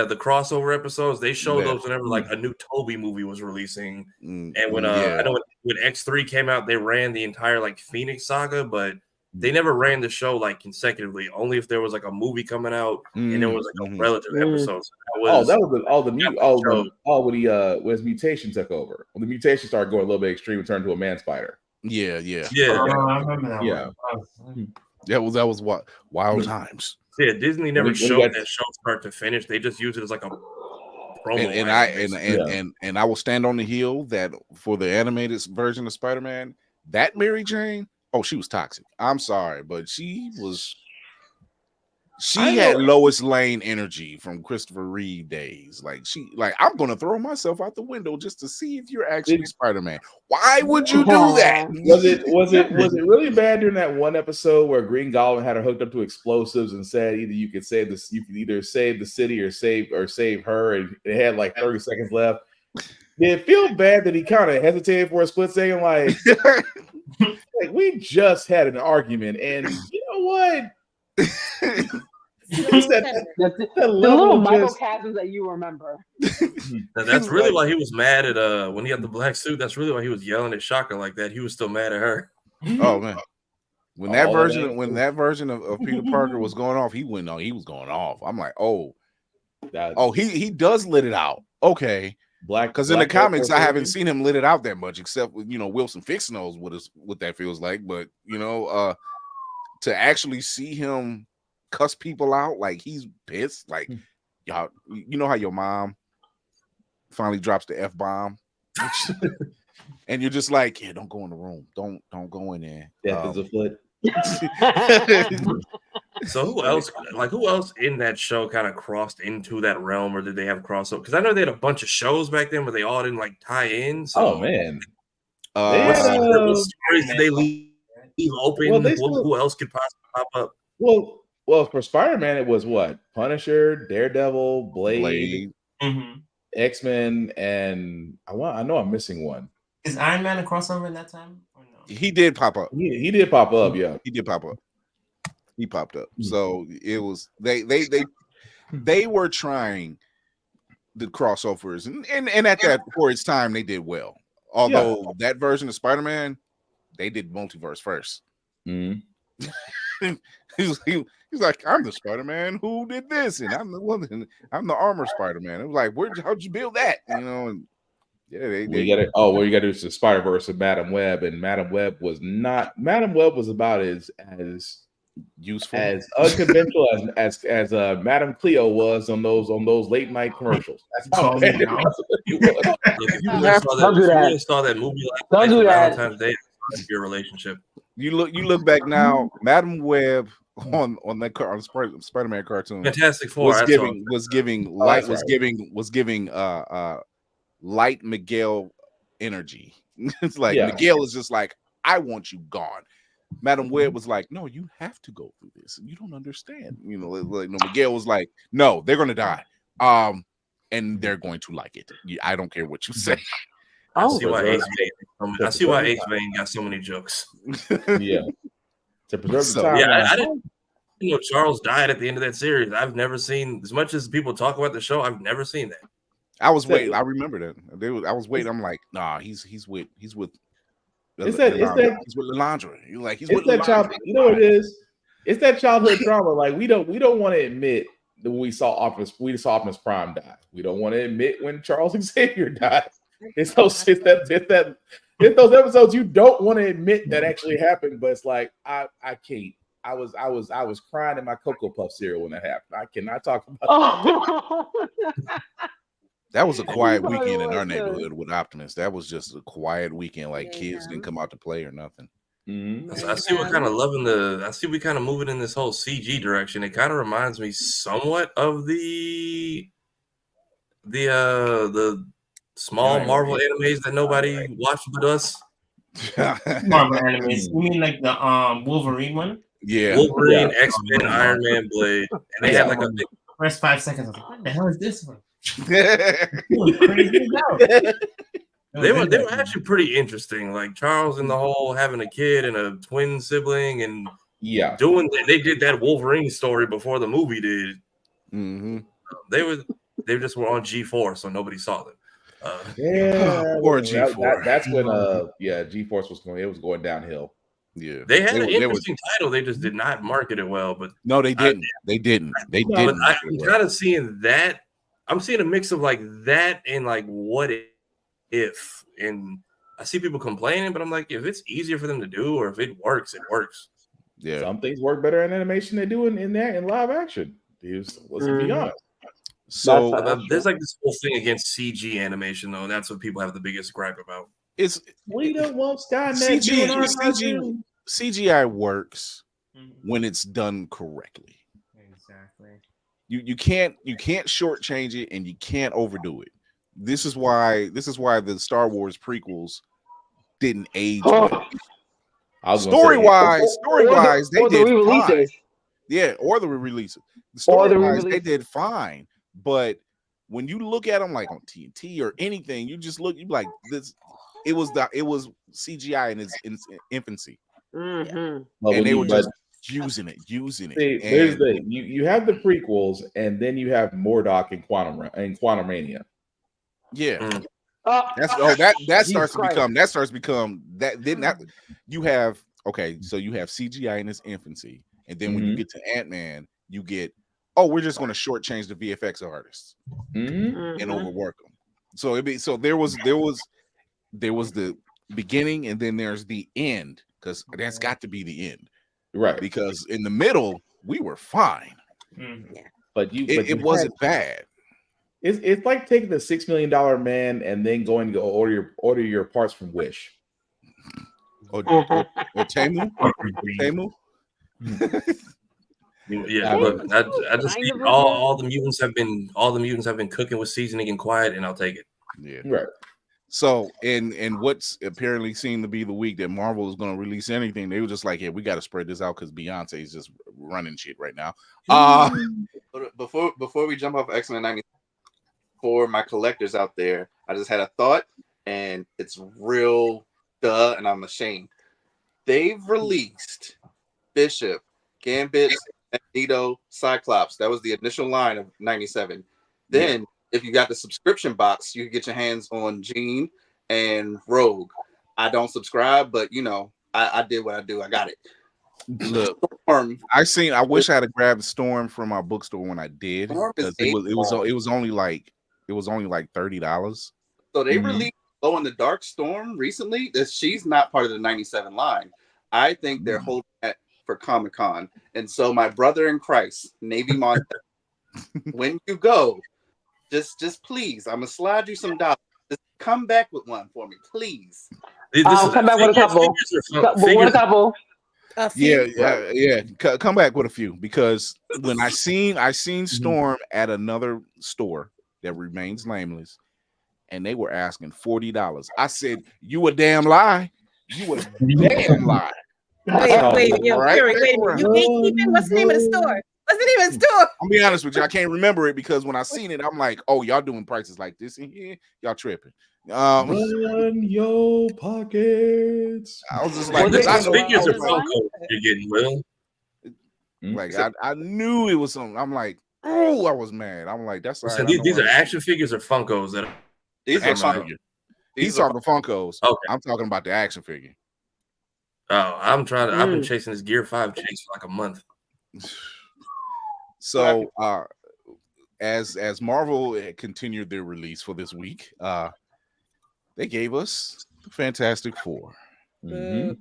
[SPEAKER 4] the crossover episodes. They showed those whenever like a new Toby movie was releasing, and when I know when X3 came out, they ran the entire like Phoenix saga, but they never ran the show like consecutively. Only if there was like a movie coming out and there was like a relative episode. So
[SPEAKER 3] when his mutation took over. When the mutation started going a little bit extreme, it turned to a man spider.
[SPEAKER 4] Yeah.
[SPEAKER 6] I remember that one.
[SPEAKER 1] That was what wild times.
[SPEAKER 4] Yeah, Disney never showed that show start to finish. They just used it as like a promo.
[SPEAKER 1] And I will stand on the hill that for the animated version of Spider-Man, that Mary Jane, she was toxic. I'm sorry, but she had Lois Lane energy from Christopher Reeve days. I'm gonna throw myself out the window just to see if you're actually Spider-Man. Why would you do that?
[SPEAKER 3] Was it really bad during that one episode where Green Goblin had her hooked up to explosives and said you could either save the city or save her, and it had like 30 seconds left? Did it feel bad that he kind of hesitated for a split second, like we just had an argument, and you know what?
[SPEAKER 2] The little microchasms that you remember.
[SPEAKER 4] That's really why he was mad at when he had the black suit. That's really why he was yelling at Shaka like that. He was still mad at her.
[SPEAKER 1] Oh man, when that version of Peter Parker was going off, he was going off. I'm like, he does lit it out. Okay, because in the comics I haven't seen him lit it out that much, except with Wilson Fix knows what that feels like. But to actually see him cuss people out like he's pissed, like y'all, you know how your mom finally drops the F-bomb and you're just like, don't go in the room, don't go in there.
[SPEAKER 3] Death is afoot.
[SPEAKER 4] So who else in that show kind of crossed into that realm, or did they have crossover? Because I know they had a bunch of shows back then, but they all didn't like tie in. So
[SPEAKER 3] oh man,
[SPEAKER 4] what stories did they leave open? Who else could possibly pop up?
[SPEAKER 3] Well, for Spider-Man, it was what? Punisher, Daredevil, Blade. X-Men, and I know I'm missing one.
[SPEAKER 6] Is Iron Man a crossover in that time? Or no?
[SPEAKER 1] He did pop up.
[SPEAKER 3] He did pop up, yeah.
[SPEAKER 1] He did pop up. He popped up. So it was they were trying the crossovers, and at that for its time they did well. Although that version of Spider-Man, they did multiverse first. He's like, I'm the Spider-Man who did this, and I'm the armor Spider-Man. It was like, how'd you build that? And
[SPEAKER 3] you gotta do is the Spider-Verse of Madam Web, and Madam Web was about as
[SPEAKER 1] useful,
[SPEAKER 3] as unconventional as Madam Cleo was on those late night commercials. That's how bad it was.
[SPEAKER 4] Don't do that. Saw that movie
[SPEAKER 2] don't do that.
[SPEAKER 4] Valentine's Day. Your relationship.
[SPEAKER 1] You look back now, Madam Web on Spider-Man cartoon,
[SPEAKER 4] Fantastic Four
[SPEAKER 1] was giving Light Miguel energy. It's like Miguel is just like, I want you gone. Madam Web was like, no, you have to go through this. You don't understand. You know, like no, Miguel was like, no, they're gonna die. And they're going to like it. I don't care what you say.
[SPEAKER 4] I see why Ace Vane got so many jokes.
[SPEAKER 3] Yeah. To preserve the time.
[SPEAKER 4] Yeah, I didn't know Charles died at the end of that series. I've never seen, as much as people talk about the show, I've never seen that.
[SPEAKER 1] I was waiting. I remember that. I was waiting. I'm like, nah, he's with
[SPEAKER 3] It's that
[SPEAKER 1] Lalandra. You're like, he's with
[SPEAKER 3] that
[SPEAKER 1] Lalandra.
[SPEAKER 3] child. You know what it is? It's that childhood trauma. Like we don't want to admit that we saw Optimus Prime die. We don't want to admit when Charles Xavier died. It's those episodes you don't want to admit that actually happened, but it's like I can't. I was crying in my Cocoa Puff cereal when that happened. I cannot talk about that.
[SPEAKER 1] That was a quiet weekend in our neighborhood with Optimus. That was just a quiet weekend. Like kids didn't come out to play or nothing.
[SPEAKER 4] I see we're kind of loving I see we kind of moving in this whole CG direction. It kind of reminds me somewhat of the small Marvel animes that nobody watched but us.
[SPEAKER 6] Marvel animes. You mean like the Wolverine one?
[SPEAKER 1] Yeah.
[SPEAKER 4] Wolverine, X-Men, Iron Man, Blade. And they had like a big
[SPEAKER 6] first 5 seconds. I was like, what the hell is this one?
[SPEAKER 4] They were actually pretty interesting. Like Charles and the whole having a kid and a twin sibling and doing that. They did that Wolverine story before the movie did.
[SPEAKER 1] Mm-hmm.
[SPEAKER 4] They just were on G4, so nobody saw them.
[SPEAKER 1] Or G4.
[SPEAKER 3] That's when G-Force was going downhill.
[SPEAKER 1] Yeah,
[SPEAKER 4] they had an interesting title. They just did not market it well. But
[SPEAKER 1] no, they didn't. They didn't.
[SPEAKER 4] I'm kind of seeing that. I'm seeing a mix of like that and like what if. And I see people complaining, but I'm like, if it's easier for them to do, or if it works, it works.
[SPEAKER 1] Yeah,
[SPEAKER 3] some things work better in animation than they do in live action. Let's be honest.
[SPEAKER 4] So there's like this whole thing against CG animation, though. And that's what people have the biggest gripe about.
[SPEAKER 3] We don't want Skynet.
[SPEAKER 1] CGI works when it's done correctly.
[SPEAKER 6] Exactly.
[SPEAKER 1] You can't shortchange it and you can't overdo it. This is why the Star Wars prequels didn't age well. Story wise, they did fine. Yeah, or the re-releases. Story-wise, they did fine. But when you look at them like on TNT or anything, you be like, this. It was CGI in its infancy,
[SPEAKER 2] mm-hmm.
[SPEAKER 1] And they were just using it.
[SPEAKER 3] See, here's the thing: you have the prequels, and then you have Mordok and Quantumania.
[SPEAKER 1] Yeah, that starts to become that. Then that you have so you have CGI in its infancy, and then when you get to Ant-Man, you get we're just going to shortchange the VFX artists and overwork them. So there was the beginning, and then there's the end, because that's got to be the end,
[SPEAKER 3] right?
[SPEAKER 1] Because in the middle we were fine,
[SPEAKER 3] but
[SPEAKER 1] it wasn't bad.
[SPEAKER 3] It's like taking the $6 million man and then going to order your parts from Wish
[SPEAKER 1] or Temu.
[SPEAKER 4] Yeah, look, I just think all the mutants have been cooking with seasoning and quiet, and I'll take it.
[SPEAKER 1] Yeah,
[SPEAKER 3] right.
[SPEAKER 1] So, and what's apparently seemed to be the week that Marvel is going to release anything, they were just like, "Yeah, we got to spread this out because Beyonce is just running shit right now."
[SPEAKER 8] Before we jump off X-Men 90, for my collectors out there, I just had a thought, and it's real and I'm ashamed. They've released Bishop, Gambit, Magneto, Cyclops. That was the initial line of 97. Then, if you got the subscription box, you can get your hands on Jean and Rogue. I don't subscribe, but I did what I do. I got it.
[SPEAKER 1] Look, Storm, I wish I had grabbed Storm from our bookstore when I did, because it was only like $30.
[SPEAKER 8] So they released Glow in the Dark Storm recently. She's not part of the 97 line. I think they're holding that for Comic-Con. And so my brother in Christ, Navy Montana, when you go, just please, I'm gonna slide you some dollars. Just come back with one for me, please.
[SPEAKER 2] I'll come back with a couple. With a couple.
[SPEAKER 1] Yeah. Come back with a few, because when I seen Storm at another store that remains nameless, and they were asking $40. I said, "You a damn lie! You a damn lie!"
[SPEAKER 7] Wait, yo,
[SPEAKER 1] Right?
[SPEAKER 7] Fury, wait a minute. You gatekeeping? What's the name of the store? What's the name of the store?
[SPEAKER 1] I'll be honest with you, I can't remember it because when I seen it, I'm like, oh, y'all doing prices like this in here? Y'all tripping.
[SPEAKER 3] Run your pockets.
[SPEAKER 1] I was just
[SPEAKER 4] Well,
[SPEAKER 1] like,
[SPEAKER 4] these
[SPEAKER 1] I know-
[SPEAKER 4] figures
[SPEAKER 1] I
[SPEAKER 4] are
[SPEAKER 1] was like-
[SPEAKER 4] Funko you're getting, Will.
[SPEAKER 1] Like I knew it was something. I'm like, oh, I was mad. I'm like, that's all
[SPEAKER 4] So
[SPEAKER 1] right.
[SPEAKER 4] these are action figures or Funkos that
[SPEAKER 8] These are
[SPEAKER 1] action
[SPEAKER 8] Funko.
[SPEAKER 1] figure. He's talking Funkos.
[SPEAKER 4] Okay.
[SPEAKER 1] I'm talking about the action figure.
[SPEAKER 4] Oh, I'm trying to. I've been chasing this Gear 5 chase for like a month.
[SPEAKER 1] So, as Marvel continued their release for this week, they gave us the Fantastic Four.
[SPEAKER 7] Yeah.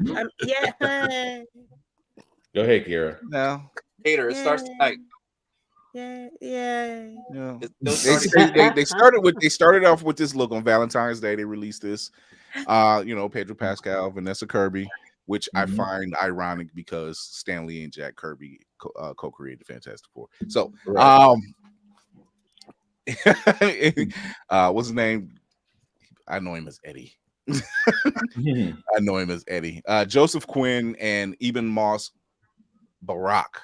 [SPEAKER 3] Go ahead, Kira.
[SPEAKER 1] Now,
[SPEAKER 8] Hater, it starts tonight.
[SPEAKER 7] Yeah.
[SPEAKER 1] They started off with this look on Valentine's Day. They released this. Pedro Pascal, Vanessa Kirby, which I find ironic because Stan Lee and Jack Kirby co-created Fantastic Four. So, what's his name? I know him as Eddie. I know him as Eddie. Joseph Quinn and Eben Moss Barack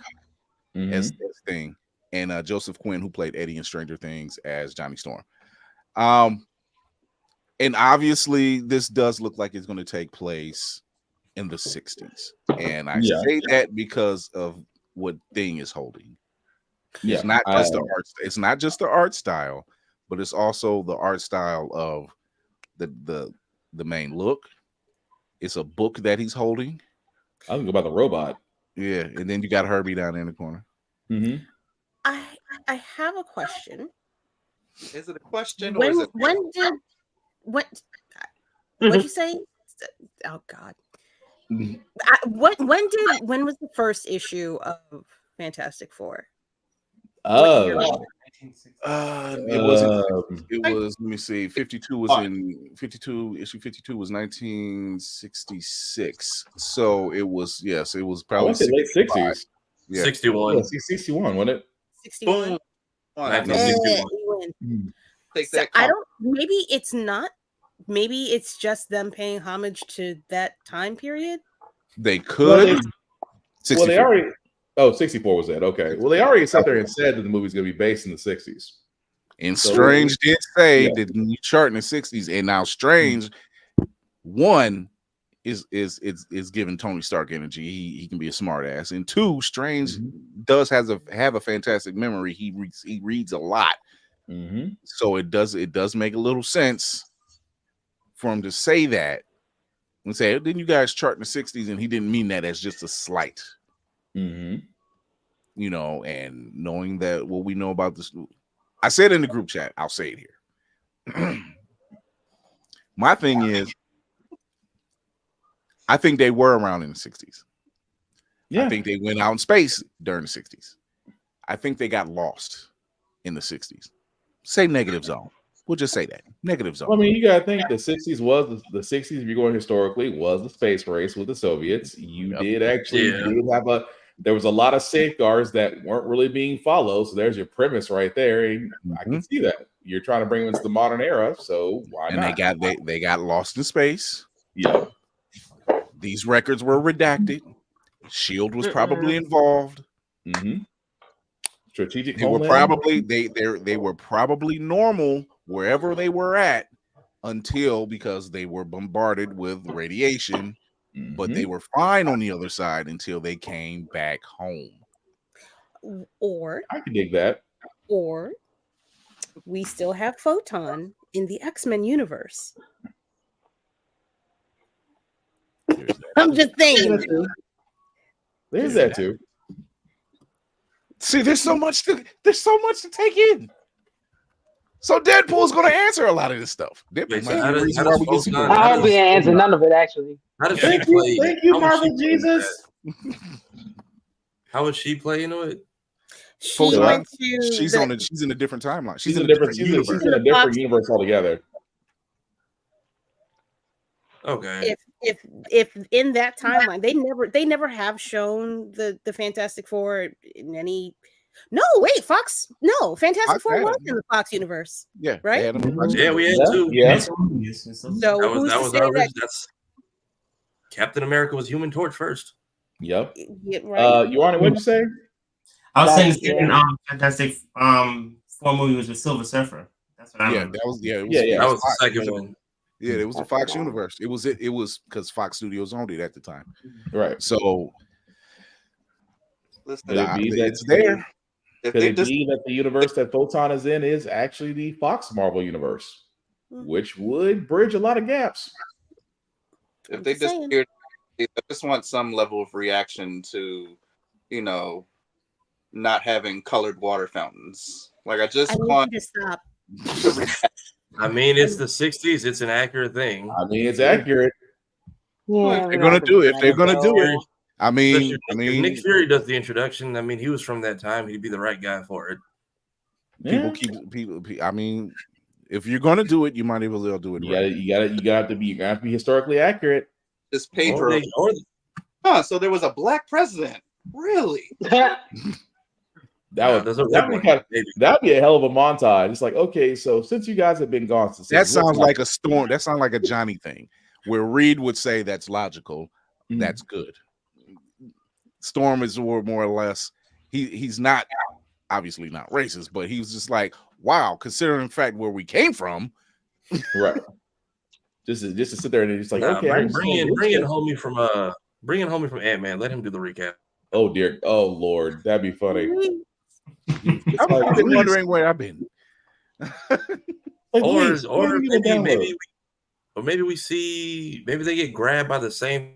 [SPEAKER 1] as this thing, and Joseph Quinn, who played Eddie in Stranger Things, as Johnny Storm. And obviously, this does look like it's going to take place in the 60s, and I say that because of what Thing is holding.
[SPEAKER 3] Yeah,
[SPEAKER 1] it's not just the art. It's not just the art style, but it's also the art style of the main look. It's a book that he's holding.
[SPEAKER 3] I think about the robot.
[SPEAKER 1] Yeah, and then you got Herbie down there in the corner.
[SPEAKER 7] I have a question.
[SPEAKER 8] Is it a question or is it?
[SPEAKER 7] What'd you say? Oh God. When was the first issue of Fantastic Four?
[SPEAKER 1] It was. Let me see. 52 was in 52. Issue 52 was 1966. So it was. Yes, it was probably
[SPEAKER 3] late 60s.
[SPEAKER 1] Yeah,
[SPEAKER 4] 61.
[SPEAKER 3] Yeah, 61, wasn't it?
[SPEAKER 7] 61.
[SPEAKER 8] Take
[SPEAKER 7] So
[SPEAKER 8] that.
[SPEAKER 7] I don't. Maybe it's not. Maybe it's just them paying homage to that time period.
[SPEAKER 1] They could.
[SPEAKER 3] Well, they already. Oh, 64 was that. Okay. Well, they already sat there and said that the movie's going to be based in the 60s.
[SPEAKER 1] And Strange did say that you chart in the 60s, and now Strange one is giving Tony Stark energy. He can be a smart ass. And two, Strange does have a fantastic memory. He reads a lot. So it does make a little sense for him to say that and say, didn't you guys chart in the 60s? And he didn't mean that as just a slight. And knowing that what we know about this, I said in the group chat, I'll say it here. My thing is, I think they were around in the 60s. I think they went out in space during the 60s. I think they got lost in the 60s. Say negative zone. We'll just say that. Negative zone.
[SPEAKER 3] I mean, you gotta think the 60s was the 60s, if you're going historically, was the space race with the Soviets. You did actually have there was a lot of safeguards that weren't really being followed. So there's your premise right there. And I can see that. You're trying to bring them into the modern era. So why not?
[SPEAKER 1] They got lost in space.
[SPEAKER 3] Yeah.
[SPEAKER 1] These records were redacted. SHIELD was probably involved.
[SPEAKER 3] Strategic.
[SPEAKER 1] They were probably they were probably normal wherever they were at until, because they were bombarded with radiation, but they were fine on the other side until they came back home.
[SPEAKER 7] Or
[SPEAKER 3] I can dig that.
[SPEAKER 7] Or we still have Photon in the X-Men universe. I'm just saying.
[SPEAKER 3] There's that too.
[SPEAKER 1] See, there's so much to take in. So Deadpool's going to answer a lot of this stuff.
[SPEAKER 2] I don't be answer none of it actually.
[SPEAKER 4] How does
[SPEAKER 3] Thank you, Marvel Jesus.
[SPEAKER 4] How would she play into it?
[SPEAKER 7] She went to
[SPEAKER 1] she's in a different timeline.
[SPEAKER 3] She's in a different universe altogether.
[SPEAKER 4] Okay.
[SPEAKER 7] If in that timeline they never have shown the Fantastic Four in any. No, wait, Fox. No, Fantastic Four was in the Fox universe.
[SPEAKER 1] Yeah,
[SPEAKER 7] right.
[SPEAKER 4] We had two.
[SPEAKER 3] Yeah.
[SPEAKER 7] So
[SPEAKER 4] that was our original. That's Captain America was Human Torch first.
[SPEAKER 3] Yep.
[SPEAKER 7] Right.
[SPEAKER 3] Euwarnii, what'd you say?
[SPEAKER 6] I was saying the second Fantastic Four movie was with Silver Surfer. That's what I remember.
[SPEAKER 1] That was it was
[SPEAKER 4] That was the
[SPEAKER 1] Fox.
[SPEAKER 4] second one.
[SPEAKER 1] Yeah, it was the Fox universe. It was because Fox Studios owned it at the time.
[SPEAKER 3] Right.
[SPEAKER 1] So
[SPEAKER 3] it's
[SPEAKER 1] there.
[SPEAKER 3] Could it be that the universe that Photon is in is actually the Fox Marvel universe, which would bridge a lot of gaps?
[SPEAKER 8] If they disappeared, I just want some level of reaction to, not having colored water fountains. Like I want
[SPEAKER 7] to stop.
[SPEAKER 4] I mean, it's the 60s. It's an accurate thing.
[SPEAKER 3] I mean, it's accurate.
[SPEAKER 1] Yeah, they're gonna do it. If they're gonna do it. I mean,
[SPEAKER 4] if Nick Fury does the introduction, I mean, he was from that time. He'd be the right guy for it.
[SPEAKER 1] People. I mean, if you're gonna do it, you might as well do it.
[SPEAKER 3] You got to be historically accurate.
[SPEAKER 8] This Pedro. So there was a black president. Really?
[SPEAKER 3] That'd be a hell of a montage. It's like, okay, so since you guys have been gone since
[SPEAKER 1] that sounds like a Storm. That sounds like a Johnny thing, where Reed would say that's logical, that's good. Storm is more or less. He's not obviously not racist, but he was just like, wow, considering the fact where we came from,
[SPEAKER 3] right? Just to sit there and just like, okay,
[SPEAKER 4] bring in homie from Ant-Man. Let him do the recap.
[SPEAKER 3] Oh dear, oh Lord, that'd be funny.
[SPEAKER 1] I've been wondering where I've been.
[SPEAKER 4] Or maybe we see they get grabbed by the same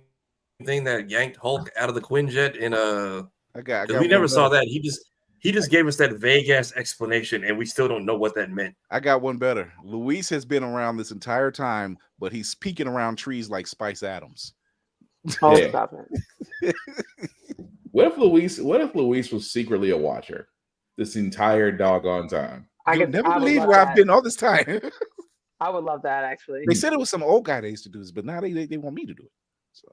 [SPEAKER 4] thing that yanked Hulk out of the Quinjet in a. We never saw that. He just gave us that vague ass explanation, and we still don't know what that meant.
[SPEAKER 1] I got one better. Luis has been around this entire time, but he's peeking around trees like Spice Adams.
[SPEAKER 2] Oh, stop it.
[SPEAKER 3] What if Luis was secretly a watcher this entire doggone time?
[SPEAKER 1] I could never believe where I've been all this time.
[SPEAKER 2] I would love that, actually.
[SPEAKER 1] They said it was some old guy that used to do this, but now they want me to do it. So.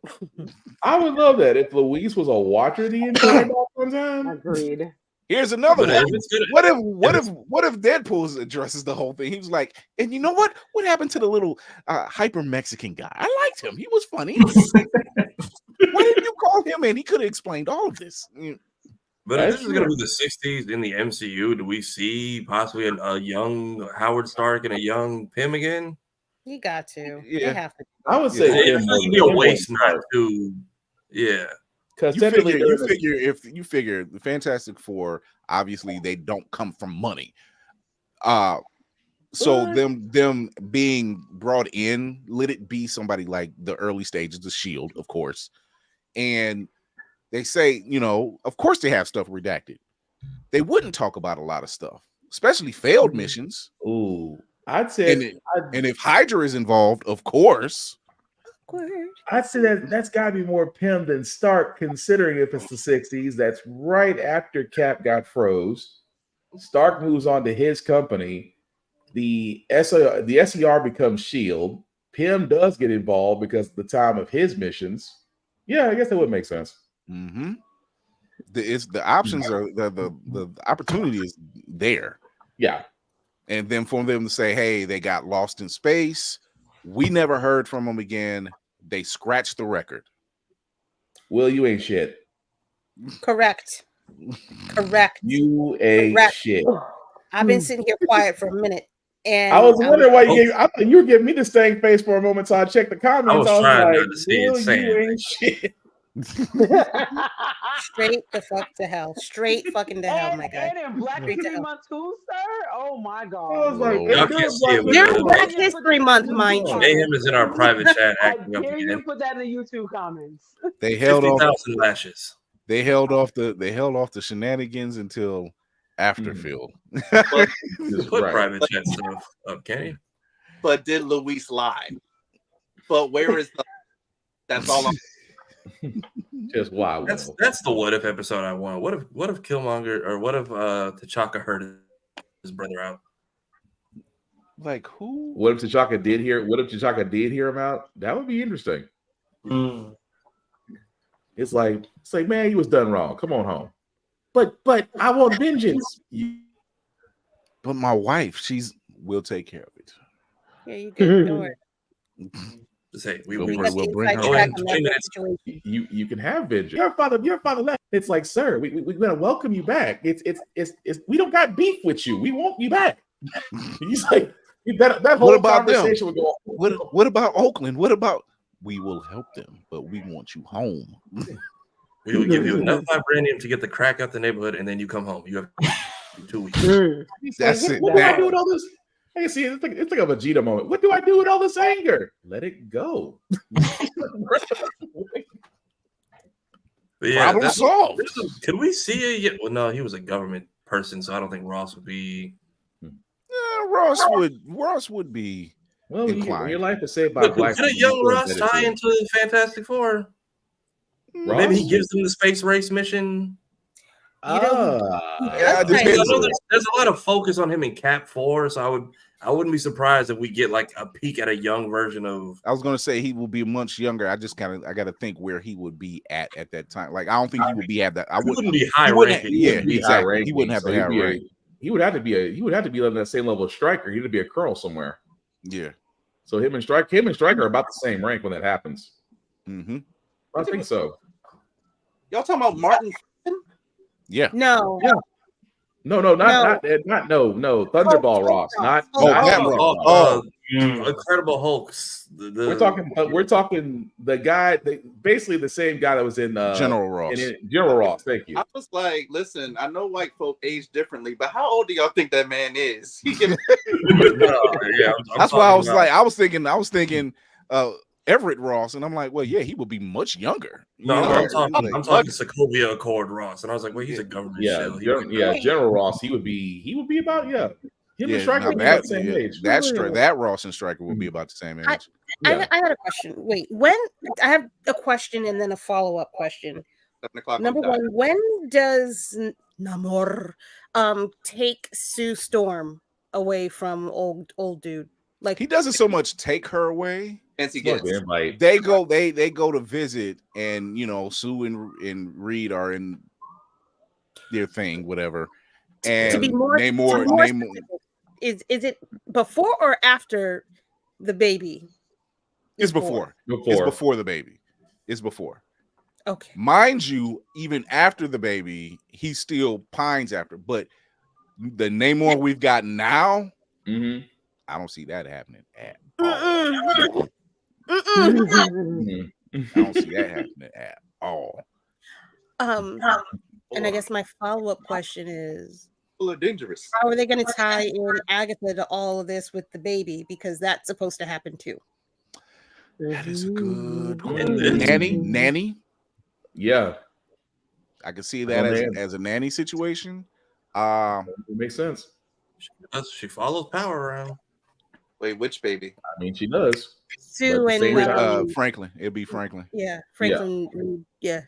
[SPEAKER 3] I would love that if Luis was a watcher the entire doggone time.
[SPEAKER 2] Agreed.
[SPEAKER 1] Here's another one. What if Deadpool addresses the whole thing? He was like, and you know what? What happened to the little hyper Mexican guy? I liked him. He was funny. Why didn't you call him in? He could have explained all of this.
[SPEAKER 4] But if this is going to be the 60s in the MCU, do we see possibly a young Howard Stark and a young Pym again?
[SPEAKER 7] You got to.
[SPEAKER 1] Yeah.
[SPEAKER 7] They have to.
[SPEAKER 3] I would say
[SPEAKER 4] it would be a waste not to. Yeah.
[SPEAKER 3] Because
[SPEAKER 1] you figure the Fantastic Four, obviously they don't come from money. So them being brought in, let it be somebody like the early stages of Shield, of course. And they say, of course they have stuff redacted. They wouldn't talk about a lot of stuff, especially failed missions.
[SPEAKER 3] Ooh, I'd say,
[SPEAKER 1] and if Hydra is involved, of course.
[SPEAKER 3] I'd say that's got to be more Pym than Stark, considering if it's the 60s. That's right after Cap got froze. Stark moves on to his company. The SER becomes S.H.I.E.L.D. Pym does get involved because of the time of his missions. Yeah, I guess that would make sense.
[SPEAKER 1] Mm-hmm. The options are the opportunity is there.
[SPEAKER 3] Yeah.
[SPEAKER 1] And then for them to say, hey, they got lost in space. We never heard from them again. They scratched the record.
[SPEAKER 3] Will, you ain't shit.
[SPEAKER 7] Correct.
[SPEAKER 3] You ain't shit.
[SPEAKER 7] I've been sitting here quiet for a minute. And
[SPEAKER 3] I was wondering why I thought you were giving me the stank face for a moment, so I checked the comments.
[SPEAKER 4] I was trying not
[SPEAKER 3] like,
[SPEAKER 4] to see it saying.
[SPEAKER 3] You ain't shit.
[SPEAKER 7] Straight the fuck to hell. Straight fucking to hell, my guy.
[SPEAKER 2] And in Black History Month too, sir? Oh my God.
[SPEAKER 3] I was like,
[SPEAKER 4] y'all can't see it.
[SPEAKER 7] There's Black History Month, mind you.
[SPEAKER 4] Mayhem is in our private chat
[SPEAKER 2] I
[SPEAKER 4] acting up
[SPEAKER 2] dare you
[SPEAKER 4] again.
[SPEAKER 2] put that in the YouTube comments.
[SPEAKER 1] They held off
[SPEAKER 4] 50,000 lashes.
[SPEAKER 1] They held off the shenanigans until after Phil.
[SPEAKER 4] Put private chat stuff up, Kenny.
[SPEAKER 8] But did Luis lie? But where is the? That's all I'm.
[SPEAKER 3] Just why?
[SPEAKER 4] That's the what if episode I want. What if Killmonger or what if T'Chaka heard his brother out?
[SPEAKER 1] Like who?
[SPEAKER 3] What if T'Chaka did hear? What if T'Chaka did hear him out? That would be interesting. It's like man, you was done wrong. Come on home. But I want vengeance.
[SPEAKER 1] But my wife, we'll take care of it.
[SPEAKER 7] Yeah, you good. Don't worry.
[SPEAKER 4] Just say
[SPEAKER 7] we'll bring her.
[SPEAKER 3] You can have Vidya. Your father left. It's like, sir, we gotta welcome you back. It's we don't got beef with you. We want you back. He's like that whole conversation would go.
[SPEAKER 1] What about Oakland? What about we will help them, but we want you home.
[SPEAKER 4] We will give you enough vibranium to get the crack out the neighborhood, and then you come home. You have 2 weeks.
[SPEAKER 1] That's it.
[SPEAKER 3] What do I do with all this? I see it's like a Vegeta moment. What do I do with all this anger? Let it go.
[SPEAKER 4] Yeah,
[SPEAKER 1] problem solved.
[SPEAKER 4] Could we see it? Well, no, he was a government person, so I don't think Ross would be.
[SPEAKER 1] Ross would be.
[SPEAKER 3] Well, your life is saved by black.
[SPEAKER 4] Could a young Ross tie into the Fantastic Four? Maybe he gives them the space race mission.
[SPEAKER 2] There's
[SPEAKER 4] a lot of focus on him in Cap 4, so I wouldn't be surprised if we get like a peek at a young version of.
[SPEAKER 1] I was gonna say he will be much younger. I got to think where he would be at that time. Like I don't think he would be at that.
[SPEAKER 4] He wouldn't be high ranking.
[SPEAKER 1] Yeah, exactly. He wouldn't have to have rank.
[SPEAKER 3] He would have to be on that same level of Stryker. He'd be a colonel somewhere.
[SPEAKER 1] Yeah.
[SPEAKER 3] So him and Stryker are about the same rank when that happens.
[SPEAKER 1] Mm-hmm.
[SPEAKER 3] I think so.
[SPEAKER 8] Y'all talking about Martin?
[SPEAKER 1] Yeah.
[SPEAKER 7] No.
[SPEAKER 3] Yeah. No, not Thunderball Ross. Not
[SPEAKER 4] Ross. Incredible Hulks.
[SPEAKER 3] We're talking the guy, basically the same guy that was in
[SPEAKER 1] General Ross.
[SPEAKER 3] General Ross, thank you.
[SPEAKER 8] I was like, listen, I know white folk age differently, but how old do y'all think that man is?
[SPEAKER 1] That's why I was thinking Everett Ross, and I'm like, well, yeah, he would be much younger.
[SPEAKER 4] I'm talking Sokovia Accord Ross, and I was like, well, he's a government shell.
[SPEAKER 3] General Ross, he would be about Him and Stryker would be about the same age.
[SPEAKER 1] That Ross and Stryker will be about the same age.
[SPEAKER 7] I got a question. Wait, when I have a question and then a follow-up question. Number one, when does Namor take Sue Storm away from old dude? Like
[SPEAKER 1] he doesn't so much take her away.
[SPEAKER 8] Fancy gets.
[SPEAKER 1] They go to visit, and Sue and Reed are in their thing, whatever. And
[SPEAKER 7] to be more is it before or after the baby?
[SPEAKER 1] It's before. It's before the baby. It's before.
[SPEAKER 7] Okay.
[SPEAKER 1] Mind you, even after the baby, he still pines after. But the Namor we've got now, I don't see that happening at all. I don't see that happening at all.
[SPEAKER 7] And I guess my follow-up question is,
[SPEAKER 8] dangerous.
[SPEAKER 7] how are they going to tie in Agatha to all of this with the baby? Because that's supposed to happen too.
[SPEAKER 1] That is a good question. Nanny.
[SPEAKER 3] Yeah,
[SPEAKER 1] I can see that as a nanny situation.
[SPEAKER 3] It makes sense.
[SPEAKER 4] She follows power around.
[SPEAKER 8] Wait, which baby?
[SPEAKER 3] I mean, she does.
[SPEAKER 7] Sue and
[SPEAKER 1] Franklin. It'd be Franklin.
[SPEAKER 7] Yeah, Franklin. Yeah.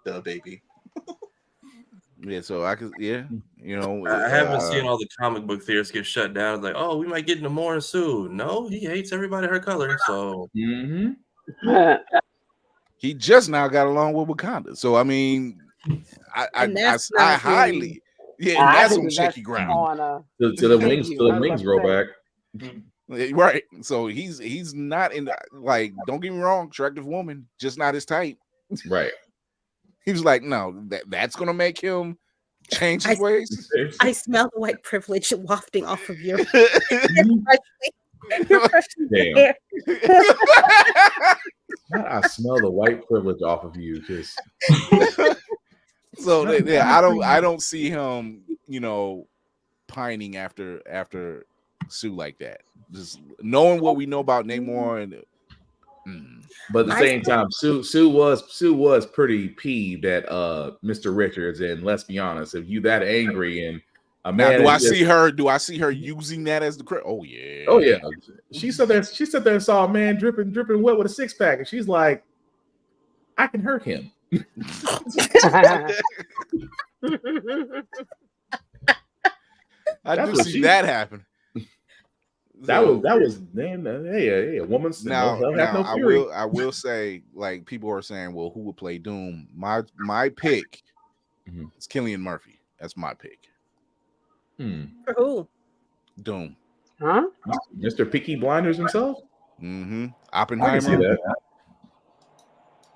[SPEAKER 8] The baby.
[SPEAKER 1] Yeah, so I could. Yeah,
[SPEAKER 4] I haven't seen all the comic book theorists get shut down. It's like, oh, we might get Namor and Sue. No, he hates everybody her color. So.
[SPEAKER 1] He just now got along with Wakanda. So I mean, I highly, that's on shaky ground.
[SPEAKER 3] Till the wings grow back.
[SPEAKER 1] Right. So he's not in like, don't get me wrong, attractive woman, just not his type.
[SPEAKER 3] Right.
[SPEAKER 1] He was like, no, that's gonna make him change his ways.
[SPEAKER 7] I smell the white privilege wafting off of you.
[SPEAKER 3] Damn. I smell the white privilege off of you. Just
[SPEAKER 1] so I don't see him, pining after Sue like that. Just knowing what we know about Namor and.
[SPEAKER 3] But at the same time, Sue was pretty peeved at Mr. Richards, and let's be honest, if you that angry and a man,
[SPEAKER 1] now, do I see her using that as the oh yeah,
[SPEAKER 3] she sat there and saw a man dripping wet with a 6-pack, and she's like, I can hurt him.
[SPEAKER 1] I do see that happen.
[SPEAKER 3] That was man. Hey, a woman's
[SPEAKER 1] now I will say, like, people are saying, well, who would play Doom? My pick is Cillian Murphy. That's my pick.
[SPEAKER 7] For who?
[SPEAKER 1] Doom.
[SPEAKER 2] Huh?
[SPEAKER 3] Mr. Peaky Blinders himself?
[SPEAKER 1] Mm-hmm.
[SPEAKER 3] I can see
[SPEAKER 1] Oppenheimer.
[SPEAKER 3] that.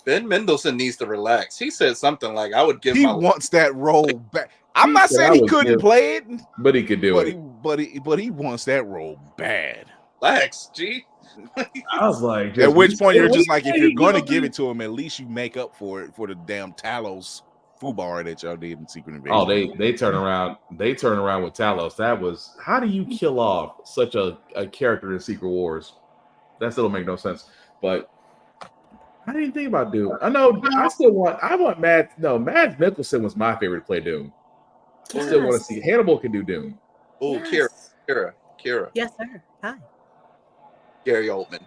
[SPEAKER 8] Ben Mendelsohn needs to relax. He said something like, "I would give
[SPEAKER 1] He
[SPEAKER 8] my
[SPEAKER 1] wants that role back." I'm
[SPEAKER 3] He
[SPEAKER 1] not
[SPEAKER 3] said
[SPEAKER 1] saying
[SPEAKER 3] I
[SPEAKER 1] he
[SPEAKER 3] would
[SPEAKER 1] couldn't
[SPEAKER 3] give-
[SPEAKER 1] play it,
[SPEAKER 3] but he could do
[SPEAKER 1] but
[SPEAKER 3] it.
[SPEAKER 1] but he wants that role bad.
[SPEAKER 8] relax, G."
[SPEAKER 3] I was like,
[SPEAKER 1] At which point you're
[SPEAKER 3] what
[SPEAKER 1] just
[SPEAKER 3] do you
[SPEAKER 1] like, if
[SPEAKER 3] say
[SPEAKER 1] you're
[SPEAKER 3] he
[SPEAKER 1] going to
[SPEAKER 3] gonna
[SPEAKER 1] give
[SPEAKER 3] do?
[SPEAKER 1] it to him, at least you make up for it for the damn Talos foobar that y'all did in Secret Invasion.
[SPEAKER 3] Oh, they turn around. They turn around with Talos. That was, how do you kill off such a character in Secret Wars? That still don't make no sense. But I didn't think about Doom. I know. I want Mads Mikkelsen was my favorite to play Doom. I still want to see Hannibal can do Doom.
[SPEAKER 8] Oh,
[SPEAKER 7] Yes.
[SPEAKER 8] Kira.
[SPEAKER 7] Yes, sir. Hi.
[SPEAKER 8] Gary Oldman.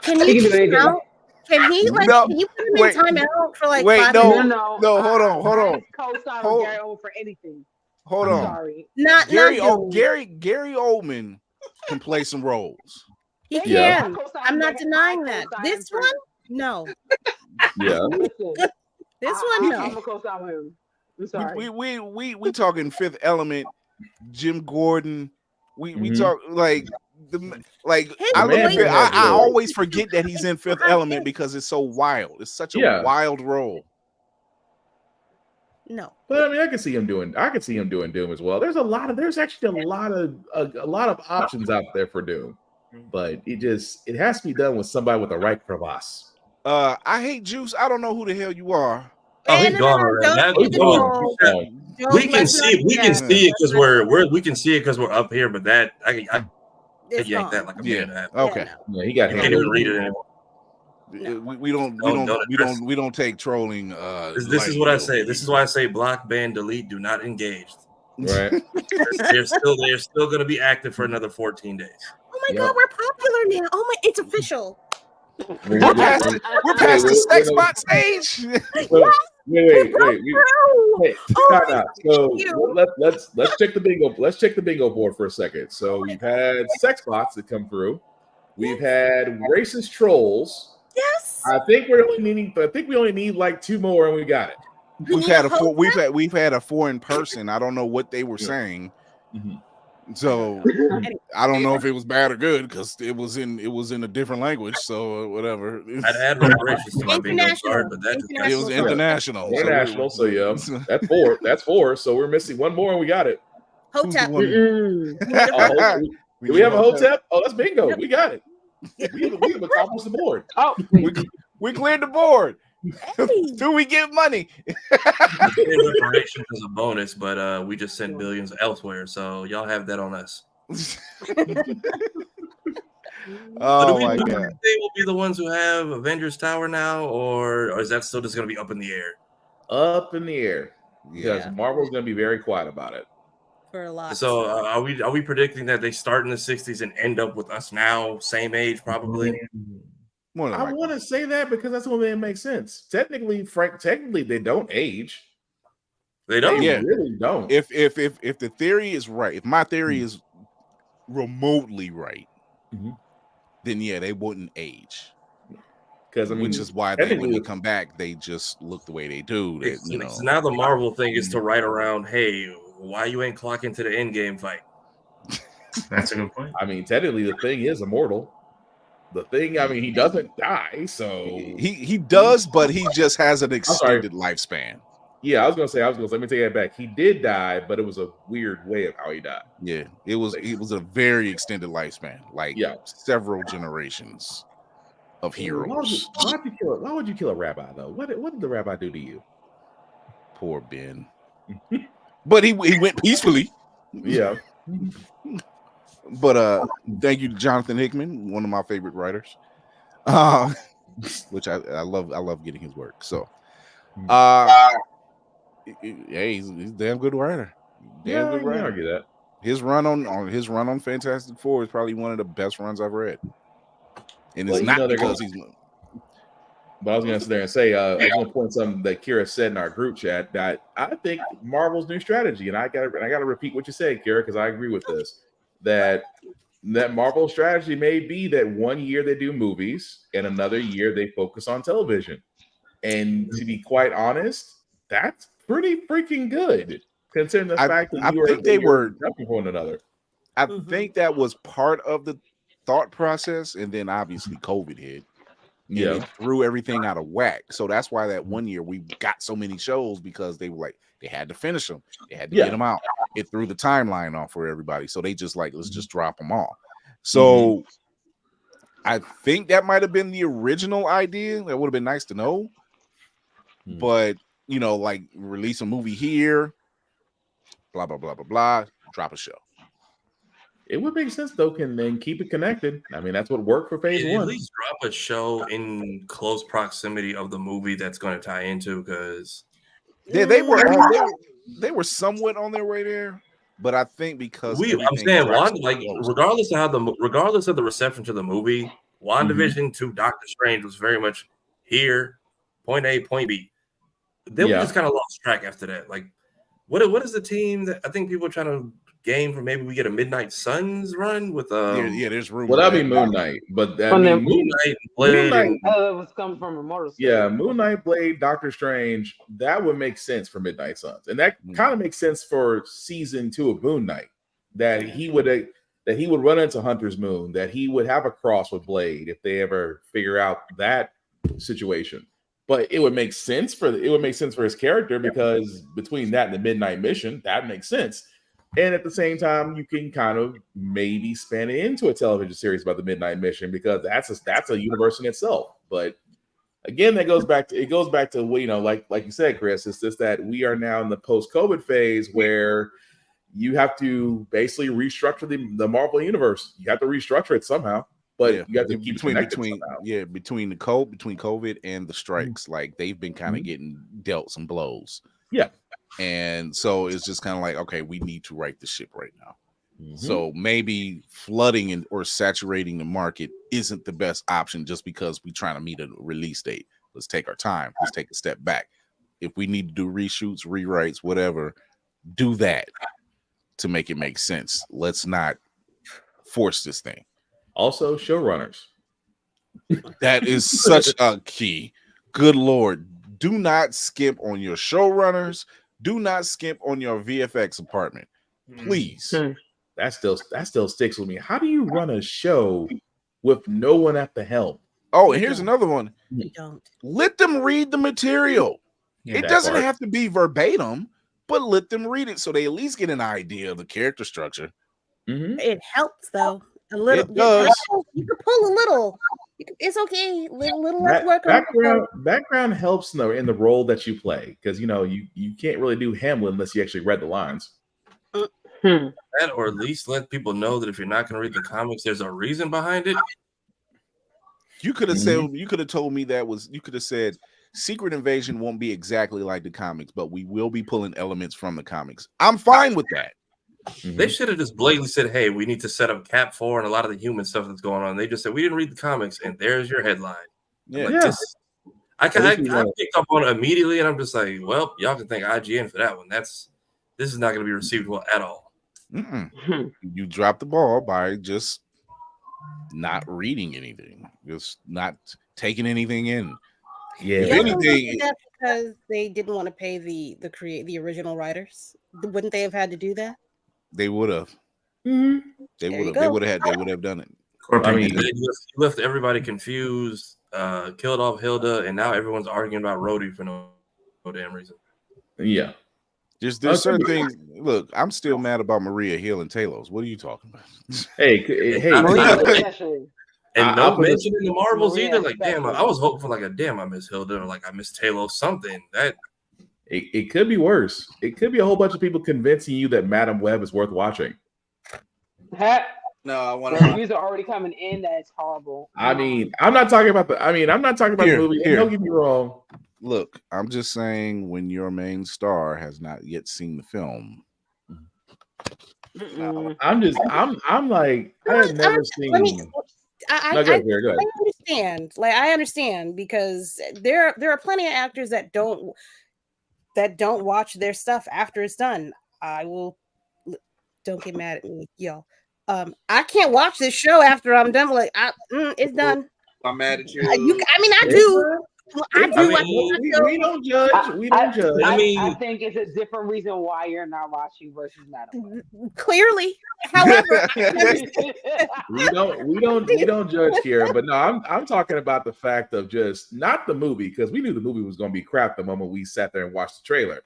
[SPEAKER 7] Can
[SPEAKER 2] He
[SPEAKER 7] you
[SPEAKER 2] can do
[SPEAKER 7] keep him
[SPEAKER 2] anything.
[SPEAKER 7] out? Can he like?
[SPEAKER 1] No,
[SPEAKER 7] Can you put him
[SPEAKER 1] wait,
[SPEAKER 7] in timeout for like
[SPEAKER 1] wait,
[SPEAKER 7] 5
[SPEAKER 1] no,
[SPEAKER 7] minutes?
[SPEAKER 1] no, hold on, hold
[SPEAKER 2] I
[SPEAKER 1] on,
[SPEAKER 2] co-sign
[SPEAKER 1] hold-
[SPEAKER 2] with Gary Oldman for anything.
[SPEAKER 1] hold
[SPEAKER 2] I'm
[SPEAKER 1] on.
[SPEAKER 2] sorry.
[SPEAKER 7] Not
[SPEAKER 1] Gary
[SPEAKER 7] Doom.
[SPEAKER 1] Gary Oldman can play some roles.
[SPEAKER 7] He
[SPEAKER 3] Yeah.
[SPEAKER 7] can. I'm not denying that. This one, no.
[SPEAKER 3] Yeah.
[SPEAKER 2] Listen,
[SPEAKER 7] This one, no.
[SPEAKER 2] I'm gonna co-sign with him. I'm sorry.
[SPEAKER 1] We talking Fifth Element, Jim Gordon. We talk like I look at
[SPEAKER 3] man has
[SPEAKER 1] I
[SPEAKER 3] roles.
[SPEAKER 1] always forget that he's in Fifth Element because it's so wild. It's such a
[SPEAKER 3] Yeah.
[SPEAKER 1] wild role.
[SPEAKER 7] No.
[SPEAKER 3] But I mean, I can see him doing Doom as well. There's actually a lot of options out there for Doom, but it has to be done with somebody with the right crevasse.
[SPEAKER 1] I hate Juice. I don't know who the hell you are.
[SPEAKER 4] Oh, he's gone already. We can see it because we can see it because we're up here, but that I yanked that like a minute and a half.
[SPEAKER 1] Okay.
[SPEAKER 3] Yeah, he got
[SPEAKER 4] You can't even read it anymore.
[SPEAKER 1] We don't take trolling.
[SPEAKER 4] This is what I say. This is why I say block, ban, delete, do not engage.
[SPEAKER 3] Right.
[SPEAKER 4] they're still going to be active for another 14 days.
[SPEAKER 7] Oh my God, we're popular now. Oh my, it's official.
[SPEAKER 1] We're past the sex bot stage.
[SPEAKER 3] Wait. Time out. So let's check the bingo. Let's check the bingo board for a second. So we've had sex bots that come through. We've had racist trolls.
[SPEAKER 7] Yes.
[SPEAKER 3] I think we only need like 2 more, and we got it.
[SPEAKER 1] We've had a 4 in person. I don't know what they were saying.
[SPEAKER 3] Mm-hmm.
[SPEAKER 1] So I don't know if it was bad or good because it was in a different language. So whatever.
[SPEAKER 4] I'd add reparations to my bingo card, but
[SPEAKER 1] it was international.
[SPEAKER 3] International. So yeah, that's 4. That's 4. So we're missing 1 more, and we got it.
[SPEAKER 7] Hotep.
[SPEAKER 3] Do we have a Hotep? Oh, that's bingo. We got it. We have accomplished the board.
[SPEAKER 2] Oh,
[SPEAKER 1] we cleared the board. Do we get money?
[SPEAKER 4] Reparations is a bonus, but we just sent billions elsewhere, so y'all have that on us.
[SPEAKER 1] Oh my God!
[SPEAKER 4] They will be the ones who have Avengers Tower now, or is that still just going to be up in the air?
[SPEAKER 3] Up in the air, because Marvel's going to be very quiet about it.
[SPEAKER 7] For a lot.
[SPEAKER 4] So are we predicting that they start in the 60s and end up with us now, same age probably?
[SPEAKER 3] I want to say that because that's what it makes sense. Technically, they don't age.
[SPEAKER 4] They don't.
[SPEAKER 1] Yeah.
[SPEAKER 3] Really don't.
[SPEAKER 1] If the theory is right, if my theory is remotely right, then yeah, they wouldn't age.
[SPEAKER 3] Because
[SPEAKER 1] which is why when they come back, they just look the way they do.
[SPEAKER 4] So now the Marvel thing is to write around, hey, why you ain't clocking to the end game fight?
[SPEAKER 6] That's a good point.
[SPEAKER 3] I mean, technically, the Thing is immortal. The Thing, I mean, he doesn't die, so
[SPEAKER 1] he does, but he just has an extended lifespan.
[SPEAKER 3] Yeah, I was gonna let me take that back. He did die, but it was a weird way of how he died.
[SPEAKER 1] Yeah, it was a very extended lifespan, like several generations of heroes.
[SPEAKER 3] Why would you kill a rabbi though? What did the rabbi do to you?
[SPEAKER 1] Poor Ben. But he went peacefully.
[SPEAKER 3] Yeah.
[SPEAKER 1] But thank you to Jonathan Hickman, one of my favorite writers. Which I love getting his work. So he's a damn good writer. Damn good writer.
[SPEAKER 3] Argue that.
[SPEAKER 1] His run on Fantastic Four is probably one of the best runs I've read. And it's not because he's.
[SPEAKER 3] But I was going to sit there and say, I was going to point something that Kira said in our group chat that I think Marvel's new strategy, and I got to repeat what you said, Kira, because I agree with this, that Marvel's strategy may be that 1 year they do movies and another year they focus on television. And to be quite honest, that's pretty freaking good, considering the fact that they were jumping for one another.
[SPEAKER 1] I think that was part of the thought process, and then obviously COVID hit. And
[SPEAKER 3] Yeah.
[SPEAKER 1] it threw everything out of whack. So that's why that one year we got so many shows, because they were like, they had to finish them, they had to get them out. It threw the timeline off for everybody, so they just like, let's just drop them all. So I think that might have been the original idea. That would have been nice to know. But you know, like, release a movie here, blah blah blah blah blah, drop a show.
[SPEAKER 3] It would make sense though, can then keep it connected. I mean, that's what worked for phase one.
[SPEAKER 4] At least drop a show in close proximity of the movie that's going to tie into, because
[SPEAKER 1] they were somewhat on their way there, but I think because
[SPEAKER 4] I'm saying regardless of the reception to the movie, WandaVision to Doctor Strange was very much here, point A, point B. Then we just kind of lost track after that. Like, what is the team that I think people are trying to game for? Maybe we get a Midnight Suns run with
[SPEAKER 1] there's room.
[SPEAKER 3] Well, that'd be Moon Knight, but
[SPEAKER 2] From
[SPEAKER 3] Moon
[SPEAKER 2] them-
[SPEAKER 3] Knight,
[SPEAKER 2] it was coming from Immortal State.
[SPEAKER 3] yeah, Moon Knight, Blade, Doctor Strange. That would make sense for Midnight Suns, and that kind of makes sense for season 2 of Moon Knight. That he would run into Hunter's Moon. That he would have a cross with Blade if they ever figure out that situation. But it would make sense for his character, because between that and the Midnight Mission, that makes sense. And at the same time, you can kind of maybe span it into a television series about the Midnight Mission, because that's a universe in itself. But again, it goes back to you know, like you said, Chris, it's just that we are now in the post-COVID phase where you have to basically restructure the Marvel universe. You have to restructure it somehow. But you have to keep between
[SPEAKER 1] COVID and the strikes, like they've been kind of getting dealt some blows.
[SPEAKER 3] Yeah.
[SPEAKER 1] And so it's just kind of like, okay, we need to right the ship right now. So maybe flooding or saturating the market isn't the best option just because we're trying to meet a release date. Let's take our time. Let's take a step back. If we need to do reshoots, rewrites, whatever, do that to make it make sense. Let's not force this thing.
[SPEAKER 3] Also, showrunners.
[SPEAKER 1] That is such a key. Good Lord. Do not skimp on your showrunners. Do not skimp on your VFX department. Please.
[SPEAKER 3] That still sticks with me. How do you run a show with no one at the helm?
[SPEAKER 1] Oh, and here's another one.
[SPEAKER 7] You don't.
[SPEAKER 1] Let them read the material.
[SPEAKER 3] Yeah,
[SPEAKER 1] it doesn't have to be verbatim, but let them read it so they at least get an idea of the character structure.
[SPEAKER 7] It helps though. A little.
[SPEAKER 1] It does.
[SPEAKER 7] You can pull a little. It's okay. Little less work.
[SPEAKER 3] Background helps in the role that you play, because you know you can't really do Hamlet unless you actually read the lines.
[SPEAKER 4] That, or at least let people know that if you're not going to read the comics, there's a reason behind it.
[SPEAKER 1] You could have said, you could have told me you could have said Secret Invasion won't be exactly like the comics, but we will be pulling elements from the comics. I'm fine with that.
[SPEAKER 4] They should have just blatantly said, hey, we need to set up Cap 4 and a lot of the human stuff that's going on. They just said, we didn't read the comics, and there's your headline.
[SPEAKER 1] Yeah.
[SPEAKER 4] I picked up on it immediately, and I'm just like, well, y'all can thank IGN for that one. This is not going to be received well at all.
[SPEAKER 1] You dropped the ball by just not reading anything, just not taking anything in.
[SPEAKER 3] Yeah.
[SPEAKER 1] If anything,
[SPEAKER 7] that's because they didn't want to pay the original writers. Wouldn't they have had to do that?
[SPEAKER 1] They would have. They would have done it.
[SPEAKER 4] I mean, you left everybody confused, killed off Hilda, and now everyone's arguing about Rhodey for no damn reason.
[SPEAKER 3] Yeah.
[SPEAKER 1] There's certain things. Look, I'm still mad about Maria Hill and Talos. What are you talking about?
[SPEAKER 3] Hey,
[SPEAKER 4] and no mention in the Marvels either. Like, damn, I was hoping for like I miss Hilda, or like I miss Talos, something. That
[SPEAKER 3] it could be worse. It could be a whole bunch of people convincing you that Madam Web is worth watching.
[SPEAKER 8] No, I want
[SPEAKER 2] to. Reviews are already coming in. That's horrible.
[SPEAKER 3] I mean, I'm not talking about the movie. Don't get me wrong.
[SPEAKER 1] Look, I'm just saying, when your main star has not yet seen the film.
[SPEAKER 3] I'm like, I have never seen.
[SPEAKER 7] I understand. Like, I understand, because there are plenty of actors that don't watch their stuff after it's done. Don't get mad at me, y'all. I can't watch this show after I'm done. Like, it's done.
[SPEAKER 8] I'm mad at you.
[SPEAKER 7] I do. I do.
[SPEAKER 3] We don't judge. We don't judge.
[SPEAKER 2] I think it's a different reason why you're not watching versus Madam Web.
[SPEAKER 7] Clearly, however,
[SPEAKER 3] we don't judge here. But no, I'm talking about the fact of just not the movie, because we knew the movie was going to be crap the moment we sat there and watched the trailer.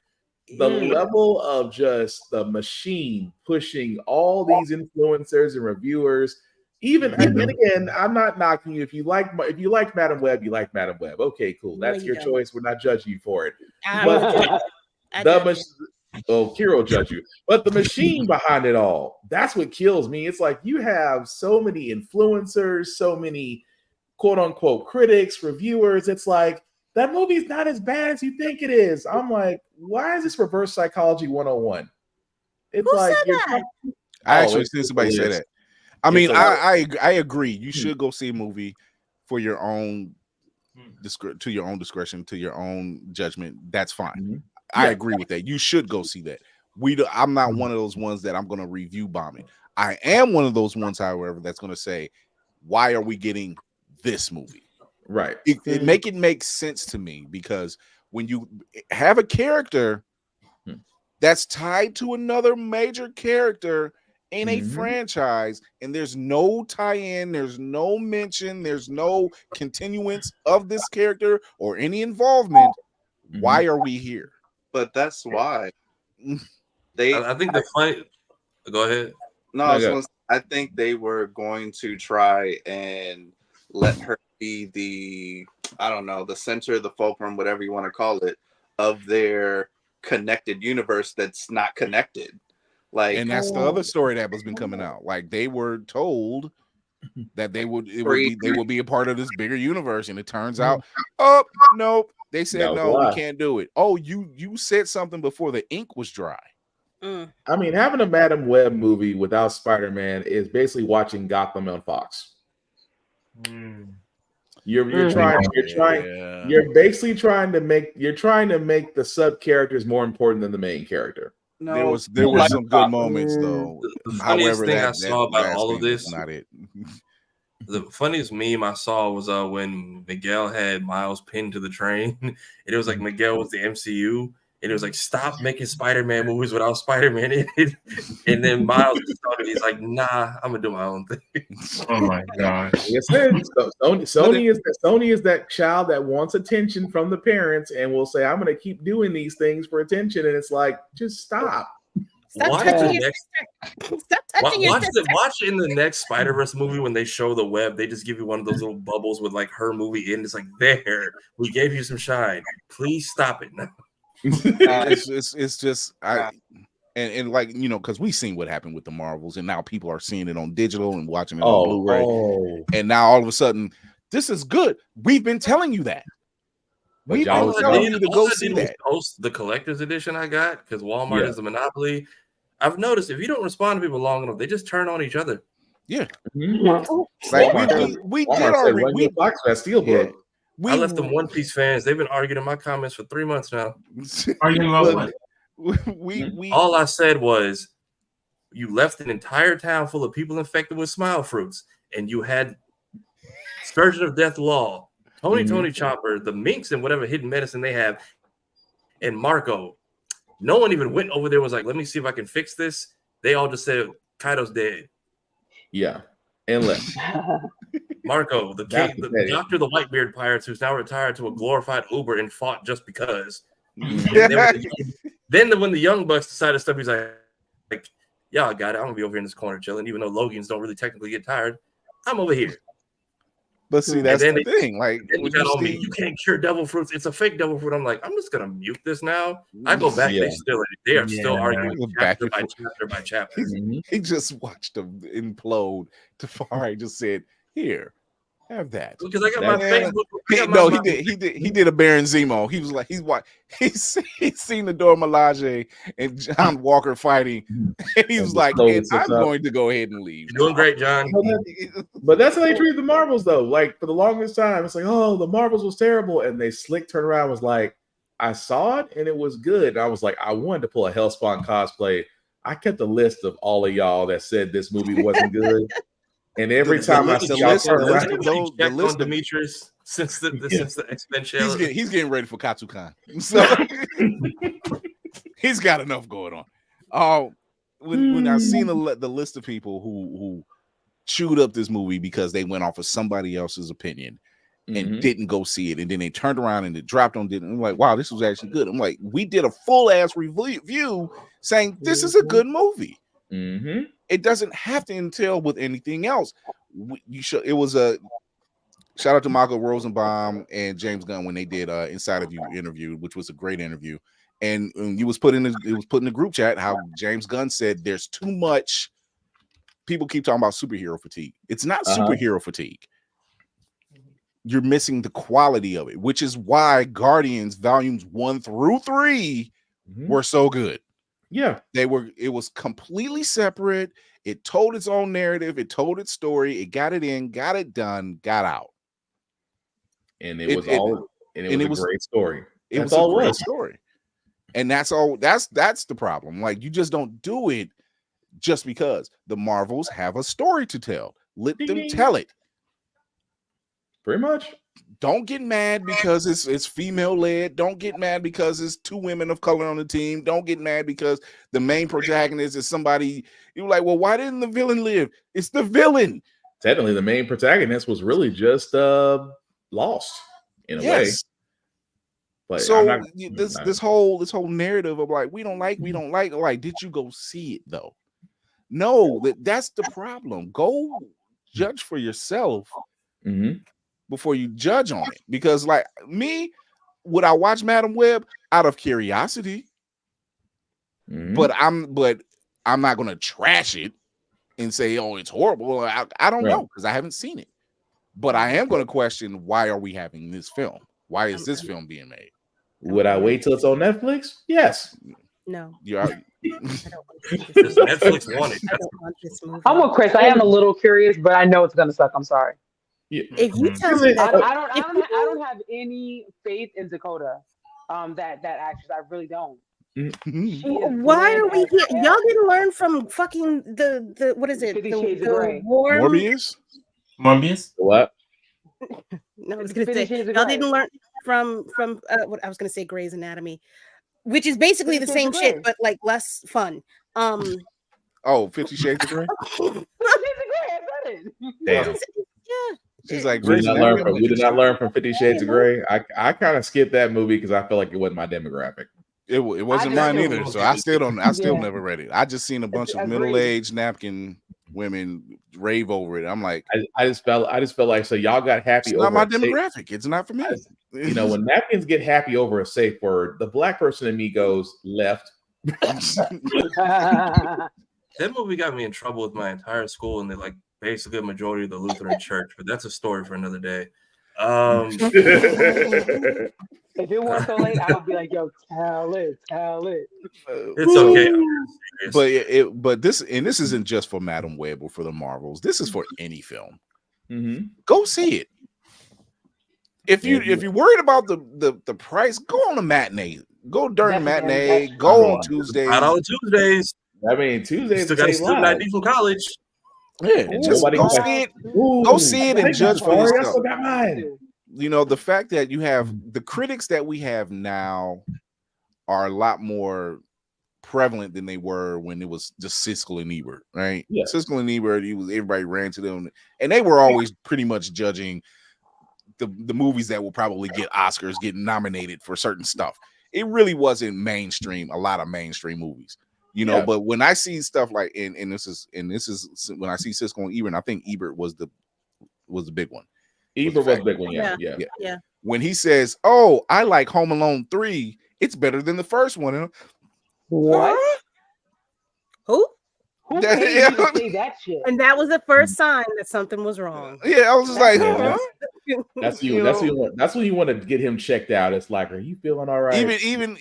[SPEAKER 3] The level of just the machine pushing all these influencers and reviewers. Even and again, I'm not knocking you. If you like Madam Web, you like Madam Web. Okay, cool. That's your choice. We're not judging you for it. But Kiro judge you. But the machine behind it all, that's what kills me. It's like you have so many influencers, so many quote unquote critics, reviewers. It's like that movie's not as bad as you think it is. I'm like, why is this reverse psychology 101? It's
[SPEAKER 7] Who
[SPEAKER 3] like
[SPEAKER 7] said that?
[SPEAKER 1] I actually seen somebody say that. I mean, I agree. You should go see a movie for your own to your own discretion, to your own judgment. That's fine. I agree with that. You should go see that. I'm not one of those ones that I'm going to review bomb it. I am one of those ones, however, that's going to say, why are we getting this movie?
[SPEAKER 3] Right.
[SPEAKER 1] It make sense to me, because when you have a character that's tied to another major character in a franchise, and there's no tie-in, there's no mention, there's no continuance of this character or any involvement, why are we here?
[SPEAKER 8] But that's why
[SPEAKER 4] I think the funny. Go ahead.
[SPEAKER 8] No, I think they were going to try and let her be the, I don't know, the center, the fulcrum, whatever you want to call it, of their connected universe that's not connected. Like,
[SPEAKER 1] and that's the other story that was been coming out. Like, they were told that they would be a part of this bigger universe, and it turns out, oh nope, they said no, we can't do it. Oh, you said something before the ink was dry.
[SPEAKER 3] I mean, having a Madam Web movie without Spider-Man is basically watching Gotham on Fox. You're basically trying to make the sub characters more important than the main character.
[SPEAKER 1] No, there were some good moments though.
[SPEAKER 4] The funniest thing I saw about all of this,
[SPEAKER 1] not it.
[SPEAKER 4] The funniest meme I saw was when Miguel had Miles pinned to the train, and it was like Miguel was the MCU, and it was like, stop making Spider-Man movies without Spider-Man in it. And then Miles started, he's like, nah, I'm gonna do my own thing.
[SPEAKER 6] Oh my god.
[SPEAKER 3] Yes, Sony is that child that wants attention from the parents and will say, I'm gonna keep doing these things for attention, and it's like, just stop.
[SPEAKER 4] Watch in the next Spider-Verse movie when they show the web, they just give you one of those little bubbles with like her movie in. It's like, there, we gave you some shine. Please stop it now.
[SPEAKER 1] It's just and like, you know, because we've seen what happened with the Marvels, and now people are seeing it on digital and watching it on Blu-ray, and now all of a sudden this is good. We've been telling you that. We've been telling you to go see that.
[SPEAKER 4] Post the collector's edition I got, because Walmart is a monopoly. I've noticed if you don't respond to people long enough, they just turn on each other.
[SPEAKER 1] Yeah, like we did already.
[SPEAKER 4] I left them One Piece fans. They've been arguing in my comments for 3 months now.
[SPEAKER 6] Arguing about
[SPEAKER 1] what?
[SPEAKER 4] All I said was, you left an entire town full of people infected with smile fruits, and you had Scourge of Death Law, Tony Chopper, the Minx, and whatever hidden medicine they have, and Marco. No one even went over there, was like, let me see if I can fix this. They all just said, Kaido's dead.
[SPEAKER 3] Yeah, and left.
[SPEAKER 4] Marco, the doctor, the Whitebeard pirates, who's now retired to a glorified Uber and fought just because. Then when the Young Bucks decided to step, he's like, y'all got it. I'm gonna be over here in this corner chilling, even though Logans don't really technically get tired. I'm over here.
[SPEAKER 1] But see, that's the thing. Like,
[SPEAKER 4] you got on me, you can't cure devil fruits. It's a fake devil fruit. I'm like, I'm just gonna mute this now. I go back. They are still arguing chapter by chapter.
[SPEAKER 1] He just watched them implode. Tafari just said, "Here, have that."
[SPEAKER 4] Because I got my Facebook.
[SPEAKER 1] He did a Baron Zemo. He was like, he's seen the Dora Milaje and John Walker fighting, and he was like, "I'm going to go ahead and leave."
[SPEAKER 4] You're doing great, John.
[SPEAKER 3] But that's how they treat the Marvels, though. Like, for the longest time, it's like, oh, the Marvels was terrible, and they slick turn around was like, I saw it and it was good. And I was like, I wanted to pull a Hellspawn cosplay. I kept a list of all of y'all that said this movie wasn't good. And every time I see y'all turn around,
[SPEAKER 4] checked on Demetrius since the X-Men show.
[SPEAKER 1] He's getting ready for Katsukan. So he's got enough going on. When I seen the list of people who chewed up this movie because they went off of somebody else's opinion and didn't go see it, and then they turned around and it dropped on didn't. I'm like, wow, this was actually good. I'm like, we did a full ass review saying this is a good movie. It doesn't have to entail with anything else. It was a shout out to Michael Rosenbaum and James Gunn when they did Inside of You interview, which was a great interview. And it was put in the group chat how James Gunn said there's too much. People keep talking about superhero fatigue. It's not superhero fatigue. You're missing the quality of it, which is why Guardians volumes 1 through 3 were so good.
[SPEAKER 3] Yeah,
[SPEAKER 1] it was completely separate. It told its own narrative, it told its story, it got it in, got it done, got out.
[SPEAKER 3] And it was a great story.
[SPEAKER 1] It was a great story. And that's all. That's the problem. Like, you just don't do it just because. The Marvels have a story to tell. Let them tell it.
[SPEAKER 3] Pretty much.
[SPEAKER 1] Don't get mad because it's female led. Don't get mad because it's 2 women of color on the team. Don't get mad because the main protagonist is somebody. You're like, well, why didn't the villain live? It's the villain.
[SPEAKER 3] Technically, the main protagonist was really just lost in a way. But
[SPEAKER 1] so this whole narrative of like we don't like did you go see it though? No, that's the problem. Go judge for yourself before you judge on it. Because like me, would I watch Madam Web out of curiosity? But I'm not gonna trash it and say, oh, it's horrible. I don't know because I haven't seen it. But I am gonna question, why are we having this film? Why is this film being made?
[SPEAKER 3] Would I wait till it's on Netflix? Yes.
[SPEAKER 7] No.
[SPEAKER 4] Netflix wanted.
[SPEAKER 2] I'm with Chris. I am a little curious, but I know it's gonna suck. I'm sorry.
[SPEAKER 3] Yeah.
[SPEAKER 7] If you tell me that,
[SPEAKER 2] I don't have any faith in Dakota. That actress, I really don't.
[SPEAKER 7] Why are we here? Y'all didn't learn from fucking the what is it?
[SPEAKER 2] 50 Shades of Grey.
[SPEAKER 1] Morbius?
[SPEAKER 3] What?
[SPEAKER 7] No, I was gonna say y'all didn't learn from what I was gonna say, Grey's Anatomy, which is basically the same shit but like less fun.
[SPEAKER 1] 50 Shades of Grey.
[SPEAKER 3] Damn.
[SPEAKER 7] Yeah.
[SPEAKER 1] She's like,
[SPEAKER 3] we did not learn from 50 Shades of Grey. I kind of skipped that movie because I felt like it wasn't my demographic.
[SPEAKER 1] It wasn't mine either, so I still never read it. I just seen a bunch of middle-aged napkin women rave over it. I'm like,
[SPEAKER 3] I just felt like, so y'all got happy.
[SPEAKER 1] It's
[SPEAKER 3] over
[SPEAKER 1] not my demographic. It's not for me.
[SPEAKER 3] You know, when napkins get happy over a safe word, the black person in me goes left.
[SPEAKER 4] That movie got me in trouble with my entire school, and they like basically a majority of the Lutheran church. But that's a story for another day.
[SPEAKER 2] If it weren't so late, I would be like, "Yo, tell it."
[SPEAKER 4] It's okay.
[SPEAKER 1] But this isn't just for Madam Web or for the Marvels. This is for any film. Go see it. If you're worried about the price, go on a matinee. Go during the matinee. Go on Tuesdays.
[SPEAKER 4] Not on Tuesdays.
[SPEAKER 3] I mean, Tuesdays
[SPEAKER 4] still got a student ID from college.
[SPEAKER 1] Yeah, just go see it. Go see it and judge for yourself. I still got mine. You know, the fact that you have the critics that we have now are a lot more prevalent than they were when it was just Siskel and Ebert, right?
[SPEAKER 3] Yeah.
[SPEAKER 1] Siskel and Ebert, everybody ran to them, and they were always pretty much judging the movies that will probably get Oscars, get nominated for certain stuff. It really wasn't mainstream, a lot of mainstream movies. You know, but when I see stuff like and this is when I see Siskel and Ebert, I think Ebert was the big one.
[SPEAKER 3] Ebert was the big one, yeah.
[SPEAKER 1] When he says, "Oh, I like Home Alone 3, it's better than the first one." And
[SPEAKER 2] what?
[SPEAKER 7] Who
[SPEAKER 2] paid you to say that shit?
[SPEAKER 7] And that was the first sign that something was wrong.
[SPEAKER 1] Yeah, I was just like,
[SPEAKER 3] that's when you want to get him checked out. It's like, are you feeling all right?
[SPEAKER 1] Even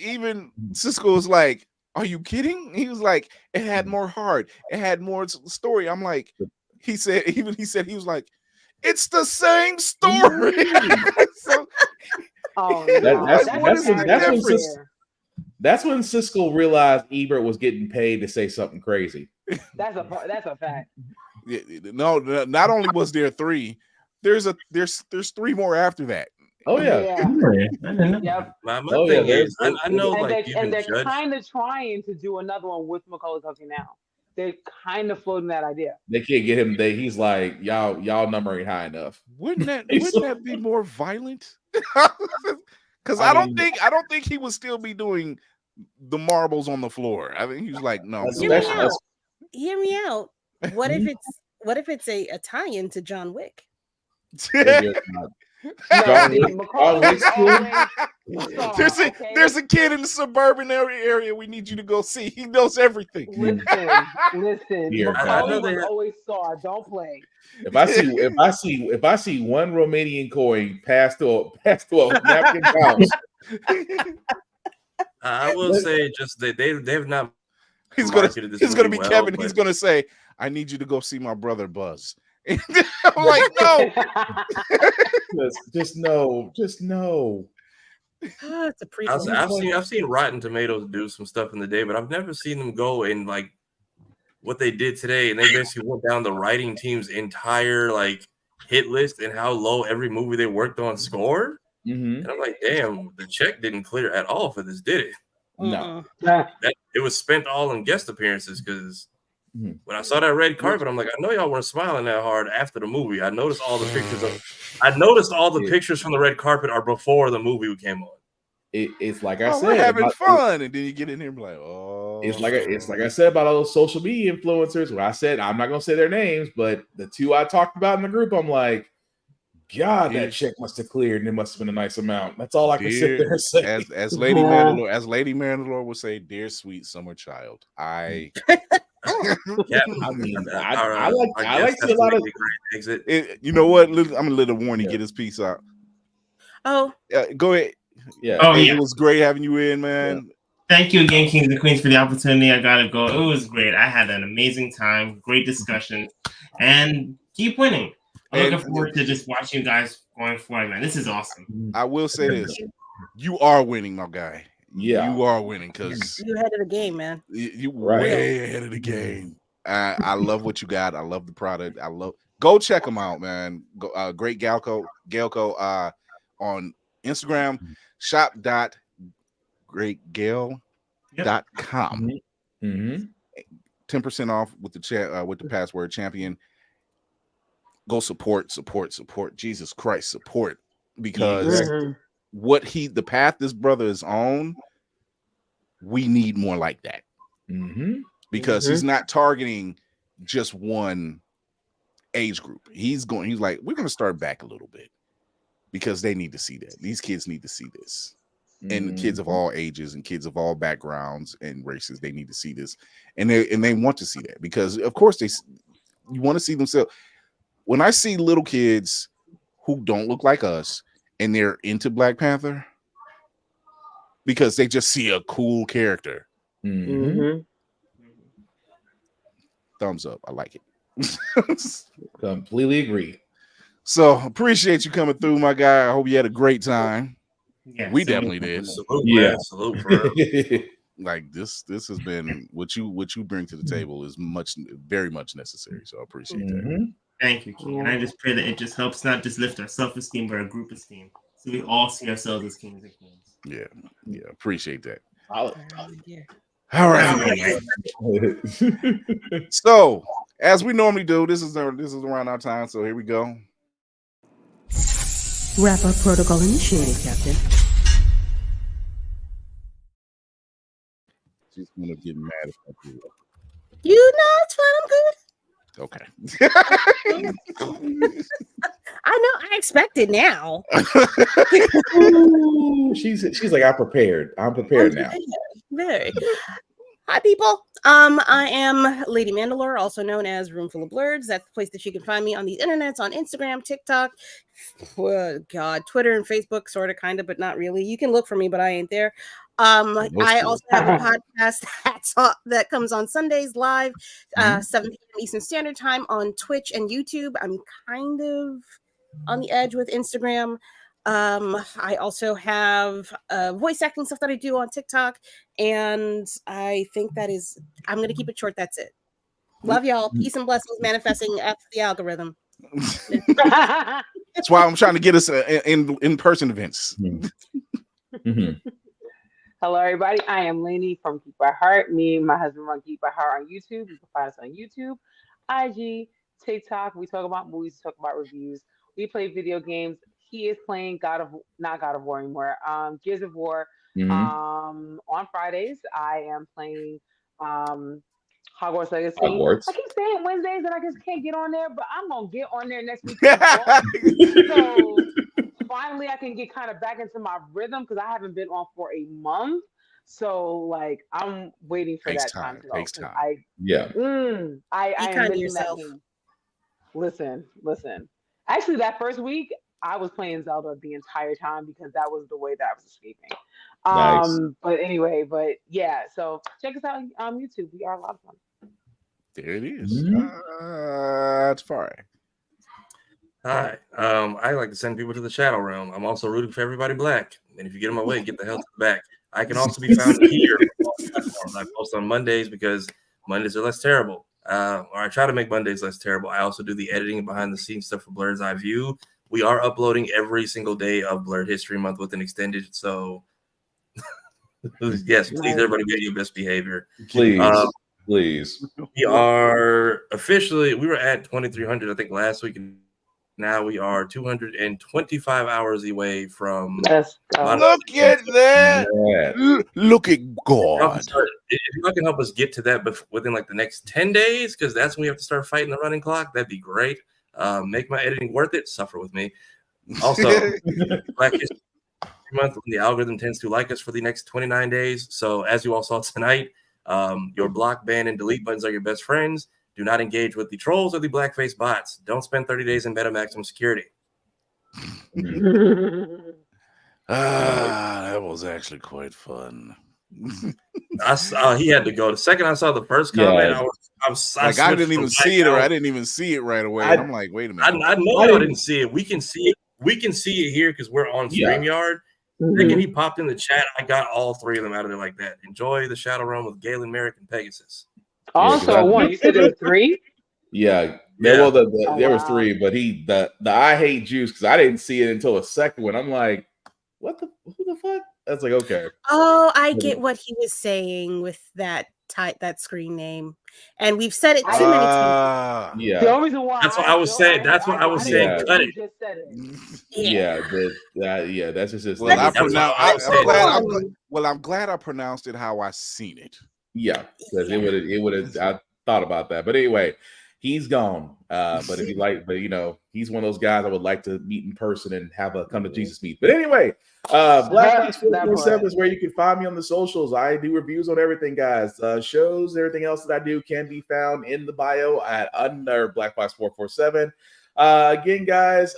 [SPEAKER 1] Siskel was like, "Are you kidding?" He was like, "It had more heart. It had more story." I'm like, he said he was like, "It's the same story."
[SPEAKER 3] That's when Siskel realized Ebert was getting paid to say something crazy.
[SPEAKER 2] That's a fact.
[SPEAKER 1] No, not only was there 3, there's 3 more after that.
[SPEAKER 3] Oh yeah.
[SPEAKER 2] Yep.
[SPEAKER 4] My thing is, I know like
[SPEAKER 2] and they're
[SPEAKER 4] judge.
[SPEAKER 2] kind of trying to do another one with Macaulay Culkin now. They're kind of floating that idea.
[SPEAKER 3] They can't get him. He's like, y'all number ain't high enough.
[SPEAKER 1] Wouldn't that be more violent? Because I don't think he would still be doing the marbles on the floor. I think he's like, no.
[SPEAKER 7] Hear me out. What if it's a tie-in to John Wick?
[SPEAKER 1] There's a kid in the suburban area we need you to go see. He knows everything.
[SPEAKER 2] Listen. Macaulay was always saw. Don't play.
[SPEAKER 3] If I see one Romanian coin passed to a napkin bounce,
[SPEAKER 4] I will say just that they've not.
[SPEAKER 1] He's gonna be well, Kevin. He's gonna say, "I need you to go see my brother Buzz." I'm like, no,
[SPEAKER 3] just no.
[SPEAKER 7] It's a prequel.
[SPEAKER 4] I've seen Rotten Tomatoes do some stuff in the day, but I've never seen them go and like what they did today. And they basically went down the writing team's entire like hit list and how low every movie they worked on scored.
[SPEAKER 3] Mm-hmm.
[SPEAKER 4] And I'm like, damn, the check didn't clear at all for this, did it?
[SPEAKER 3] No.
[SPEAKER 4] It was spent all in guest appearances because when I saw that red carpet, I'm like, I know y'all weren't smiling that hard after the movie. I noticed all the pictures pictures from the red carpet are before the movie came on.
[SPEAKER 3] It's like I said,
[SPEAKER 1] we're having fun, and then you get in here and be like, oh,
[SPEAKER 3] it's like I said about all those social media influencers. Where I said I'm not gonna say their names, but the 2 I talked about in the group, I'm like, God, that check must have cleared, and it must have been a nice amount. That's all I can sit there and say.
[SPEAKER 1] As Lady Mandalore would say, "Dear sweet summer child, I."
[SPEAKER 3] I mean, I like to see a lot of
[SPEAKER 4] exit.
[SPEAKER 1] You know what? I'm gonna let Euwarnii get his piece out.
[SPEAKER 7] Oh,
[SPEAKER 1] go ahead.
[SPEAKER 3] Yeah.
[SPEAKER 6] Oh,
[SPEAKER 1] it was great having you in, man.
[SPEAKER 6] Thank you again, Kings and Queens, for the opportunity. I gotta go. It was great. I had an amazing time. Great discussion, and keep winning. I'm looking forward to just watching you guys going forward, man. This is awesome.
[SPEAKER 1] I will say this: you are winning, my guy.
[SPEAKER 3] Yeah,
[SPEAKER 1] you are winning because
[SPEAKER 7] you ahead of the game, man.
[SPEAKER 1] You way ahead of the game. I love what you got. I love the product. Go check them out, man. Go, Great Galco on Instagram. shop.greatgale.com. 10% off with the password champion. Go support. Jesus Christ, support, because the path this brother is on, we need more like that. Because he's not targeting just one age group. He's like, we're going to start back a little bit because they need to see that. These kids need to see this. And kids of all ages and kids of all backgrounds and races, they need to see this. And they want to see that because, of course, you want to see themselves. When I see little kids who don't look like us and they're into Black Panther because they just see a cool character. Thumbs up. I like it.
[SPEAKER 3] Completely agree.
[SPEAKER 1] So appreciate you coming through, my guy. I hope you had a great time.
[SPEAKER 6] Yeah,
[SPEAKER 1] we definitely did.
[SPEAKER 4] Salute, bro.
[SPEAKER 1] Like this has been what you bring to the table is very much necessary. So I appreciate that.
[SPEAKER 6] Thank you, King. And I just pray that it just helps not just lift our self-esteem, but our group esteem. So we all see ourselves as kings and queens.
[SPEAKER 1] Yeah. Appreciate that.
[SPEAKER 3] All
[SPEAKER 1] right. So as we normally do, this is around our time. So here we go.
[SPEAKER 16] Wrap-up protocol initiated, Captain.
[SPEAKER 1] She's gonna get mad if I do it.
[SPEAKER 7] You know it's fine. I'm good.
[SPEAKER 1] Okay.
[SPEAKER 7] I know. I expect it now.
[SPEAKER 3] She's like, I'm prepared now.
[SPEAKER 7] Very. Hi, people. I am Lady Mandalore, also known as Roomful of Blerds. That's the place that you can find me on the internets, on Instagram, TikTok, Twitter and Facebook, sort of, kind of, but not really. You can look for me, but I ain't there. I also have a podcast that comes on Sundays live, 7 p.m. Eastern Standard Time on Twitch and YouTube. I'm kind of on the edge with Instagram. I also have voice acting stuff that I do on TikTok, and I think I'm going to keep it short. That's it. Love y'all. Peace and blessings manifesting after the algorithm.
[SPEAKER 1] That's why I'm trying to get us in-person events.
[SPEAKER 2] Hello, everybody. I am Lainey from Geek by Heart. Me and my husband run Geek by Heart on YouTube. You can find us on YouTube, IG, TikTok. We talk about movies, talk about reviews. We play video games. He is playing not God of War anymore. Gears of War. On Fridays, I am playing Hogwarts Legacy. I keep saying Wednesdays and I just can't get on there, but I'm gonna get on there next week. So finally I can get kind of back into my rhythm because I haven't been on for a month. So like I'm waiting for that time to go.
[SPEAKER 1] Takes time.
[SPEAKER 2] I am missing that game. Listen. Actually, that first week I was playing Zelda the entire time because that was the way that I was escaping.
[SPEAKER 3] Nice.
[SPEAKER 2] But anyway, yeah. So check us out on YouTube. We are a lot of fun.
[SPEAKER 1] There it is. It's far.
[SPEAKER 4] Hi. I like to send people to the shadow realm. I'm also rooting for everybody black. And if you get in my way, get the hell to the back. I can also be found here on all platforms. I post on Mondays because Mondays are less terrible. Or I try to make Mondays less terrible. I also do the editing and behind the scenes stuff for Blerd's Eye View. We are uploading every single day of Blerd History Month with an extended. So yes, please, everybody be your best behavior.
[SPEAKER 3] Please.
[SPEAKER 4] We are officially, we were at 2,300, I think, last week. And now we are 225 hours away from.
[SPEAKER 1] Look at that. Look at God.
[SPEAKER 4] If you can help us get to that within like the next 10 days, because that's when we have to start fighting the running clock, that'd be great. Make my editing worth it. Suffer with me. Also, Black History Month, the algorithm tends to like us for the next 29 days. So as you all saw tonight, your block, ban, and delete buttons are your best friends. Do not engage with the trolls or the blackface bots. Don't spend 30 days in meta maximum security.
[SPEAKER 1] That was actually quite fun.
[SPEAKER 4] He had to go. The second I saw the first comment,
[SPEAKER 1] I didn't even see it, or I didn't even see it right away. I'm like, wait a minute.
[SPEAKER 4] I know I didn't see it. We can see it. We can see it here because we're on StreamYard. Second he popped in the chat, I got all three of them out of there like that. Enjoy the Shadow Realm with Galen, Merrick, and Pegasus.
[SPEAKER 2] Also, one. You said there were three?
[SPEAKER 3] Yeah. Well, there was three, but the I hate Juice because I didn't see it until a second one. I'm like, who the fuck? That's like, okay.
[SPEAKER 7] Oh, I get what he was saying with that screen name, and we've said it too many times.
[SPEAKER 3] Yeah,
[SPEAKER 2] the only reason why
[SPEAKER 4] that's what I was saying. That's what I was saying. Cut it.
[SPEAKER 2] Just said it.
[SPEAKER 3] Yeah, that's just.
[SPEAKER 1] I'm glad I pronounced it how I seen it.
[SPEAKER 3] Yeah, because it would have. I thought about that, but anyway, he's gone. But if you like, he's one of those guys I would like to meet in person and have a come to Jesus meet. But anyway, Black 447 is where you can find me on the socials. I do reviews on everything, guys. Shows, everything else that I do can be found in the bio at under Black Box 447. Again, guys,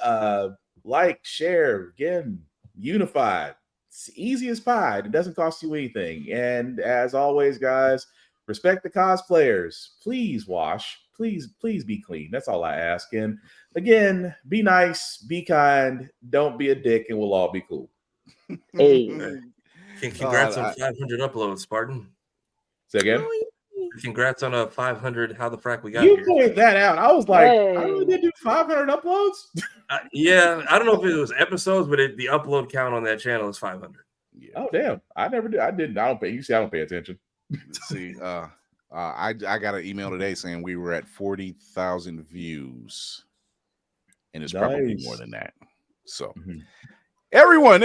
[SPEAKER 3] like, share, again, unified. It's easy as pie. It doesn't cost you anything. And as always, guys, respect the cosplayers. Please wash. Please be clean. That's all I ask. And again, be nice, be kind, don't be a dick, and we'll all be cool.
[SPEAKER 2] Hey.
[SPEAKER 4] Congrats on 500 uploads, Spartan.
[SPEAKER 3] Say again?
[SPEAKER 4] Congrats on a 500. How the frack we got
[SPEAKER 3] You
[SPEAKER 4] here.
[SPEAKER 3] pointed that out. I was like, I really did do 500 uploads?
[SPEAKER 4] Yeah, I don't know if it was episodes, but the upload count on that channel is 500.
[SPEAKER 3] Yeah. Oh, damn. I never did. I didn't. I don't pay. You see, I don't pay attention.
[SPEAKER 1] See, I got an email today saying we were at 40,000 views, and it's probably more than that. So, everyone,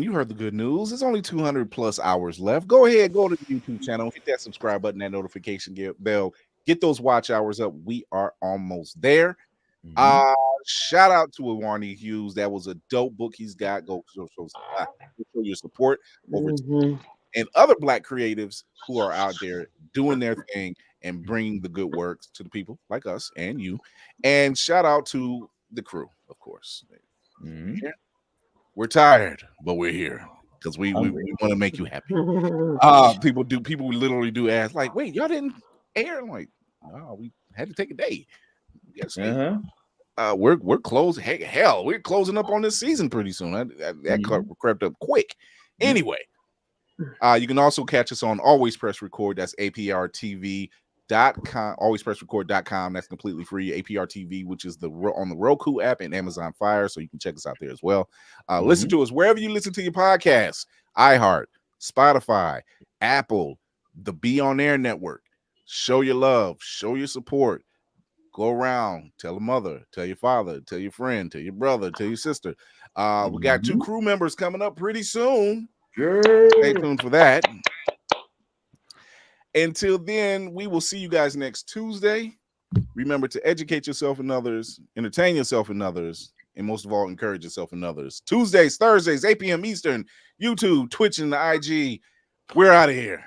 [SPEAKER 1] you heard the good news. There's only 200 plus hours left. Go ahead, go to the YouTube channel, hit that subscribe button, that notification bell, get those watch hours up. We are almost there. Shout out to Euwarnii Hughes. That was a dope book he's got. Go show your support over and other Black creatives who are out there doing their thing and bringing the good works to the people like us and you. And shout out to the crew, of course. We're tired, but we're here because we want to make you happy. People literally do ask, like, wait, y'all didn't air? I'm like, no, we had to take a day. Yes, we're closed. Hell, we're closing up on this season pretty soon. That crept up quick. Anyway, you can also catch us on Always Press Record. That's aprtv.com/. alwayspressrecord.com. That's completely free. APR TV, which is on the Roku app and Amazon Fire, so you can check us out there as well. Listen to us wherever you listen to your podcasts: iHeart, Spotify, Apple, the Be On Air Network. Show your love, show your support. Go around, tell a mother, tell your father, tell your friend, tell your brother, tell your sister. We got 2 crew members coming up pretty soon. Stay tuned for that. Until then, we will see you guys next Tuesday. Remember to educate yourself and others, entertain yourself and others, and most of all, encourage yourself and others. Tuesdays, Thursdays, 8 p.m. Eastern, YouTube, Twitch, and the IG. We're out of here.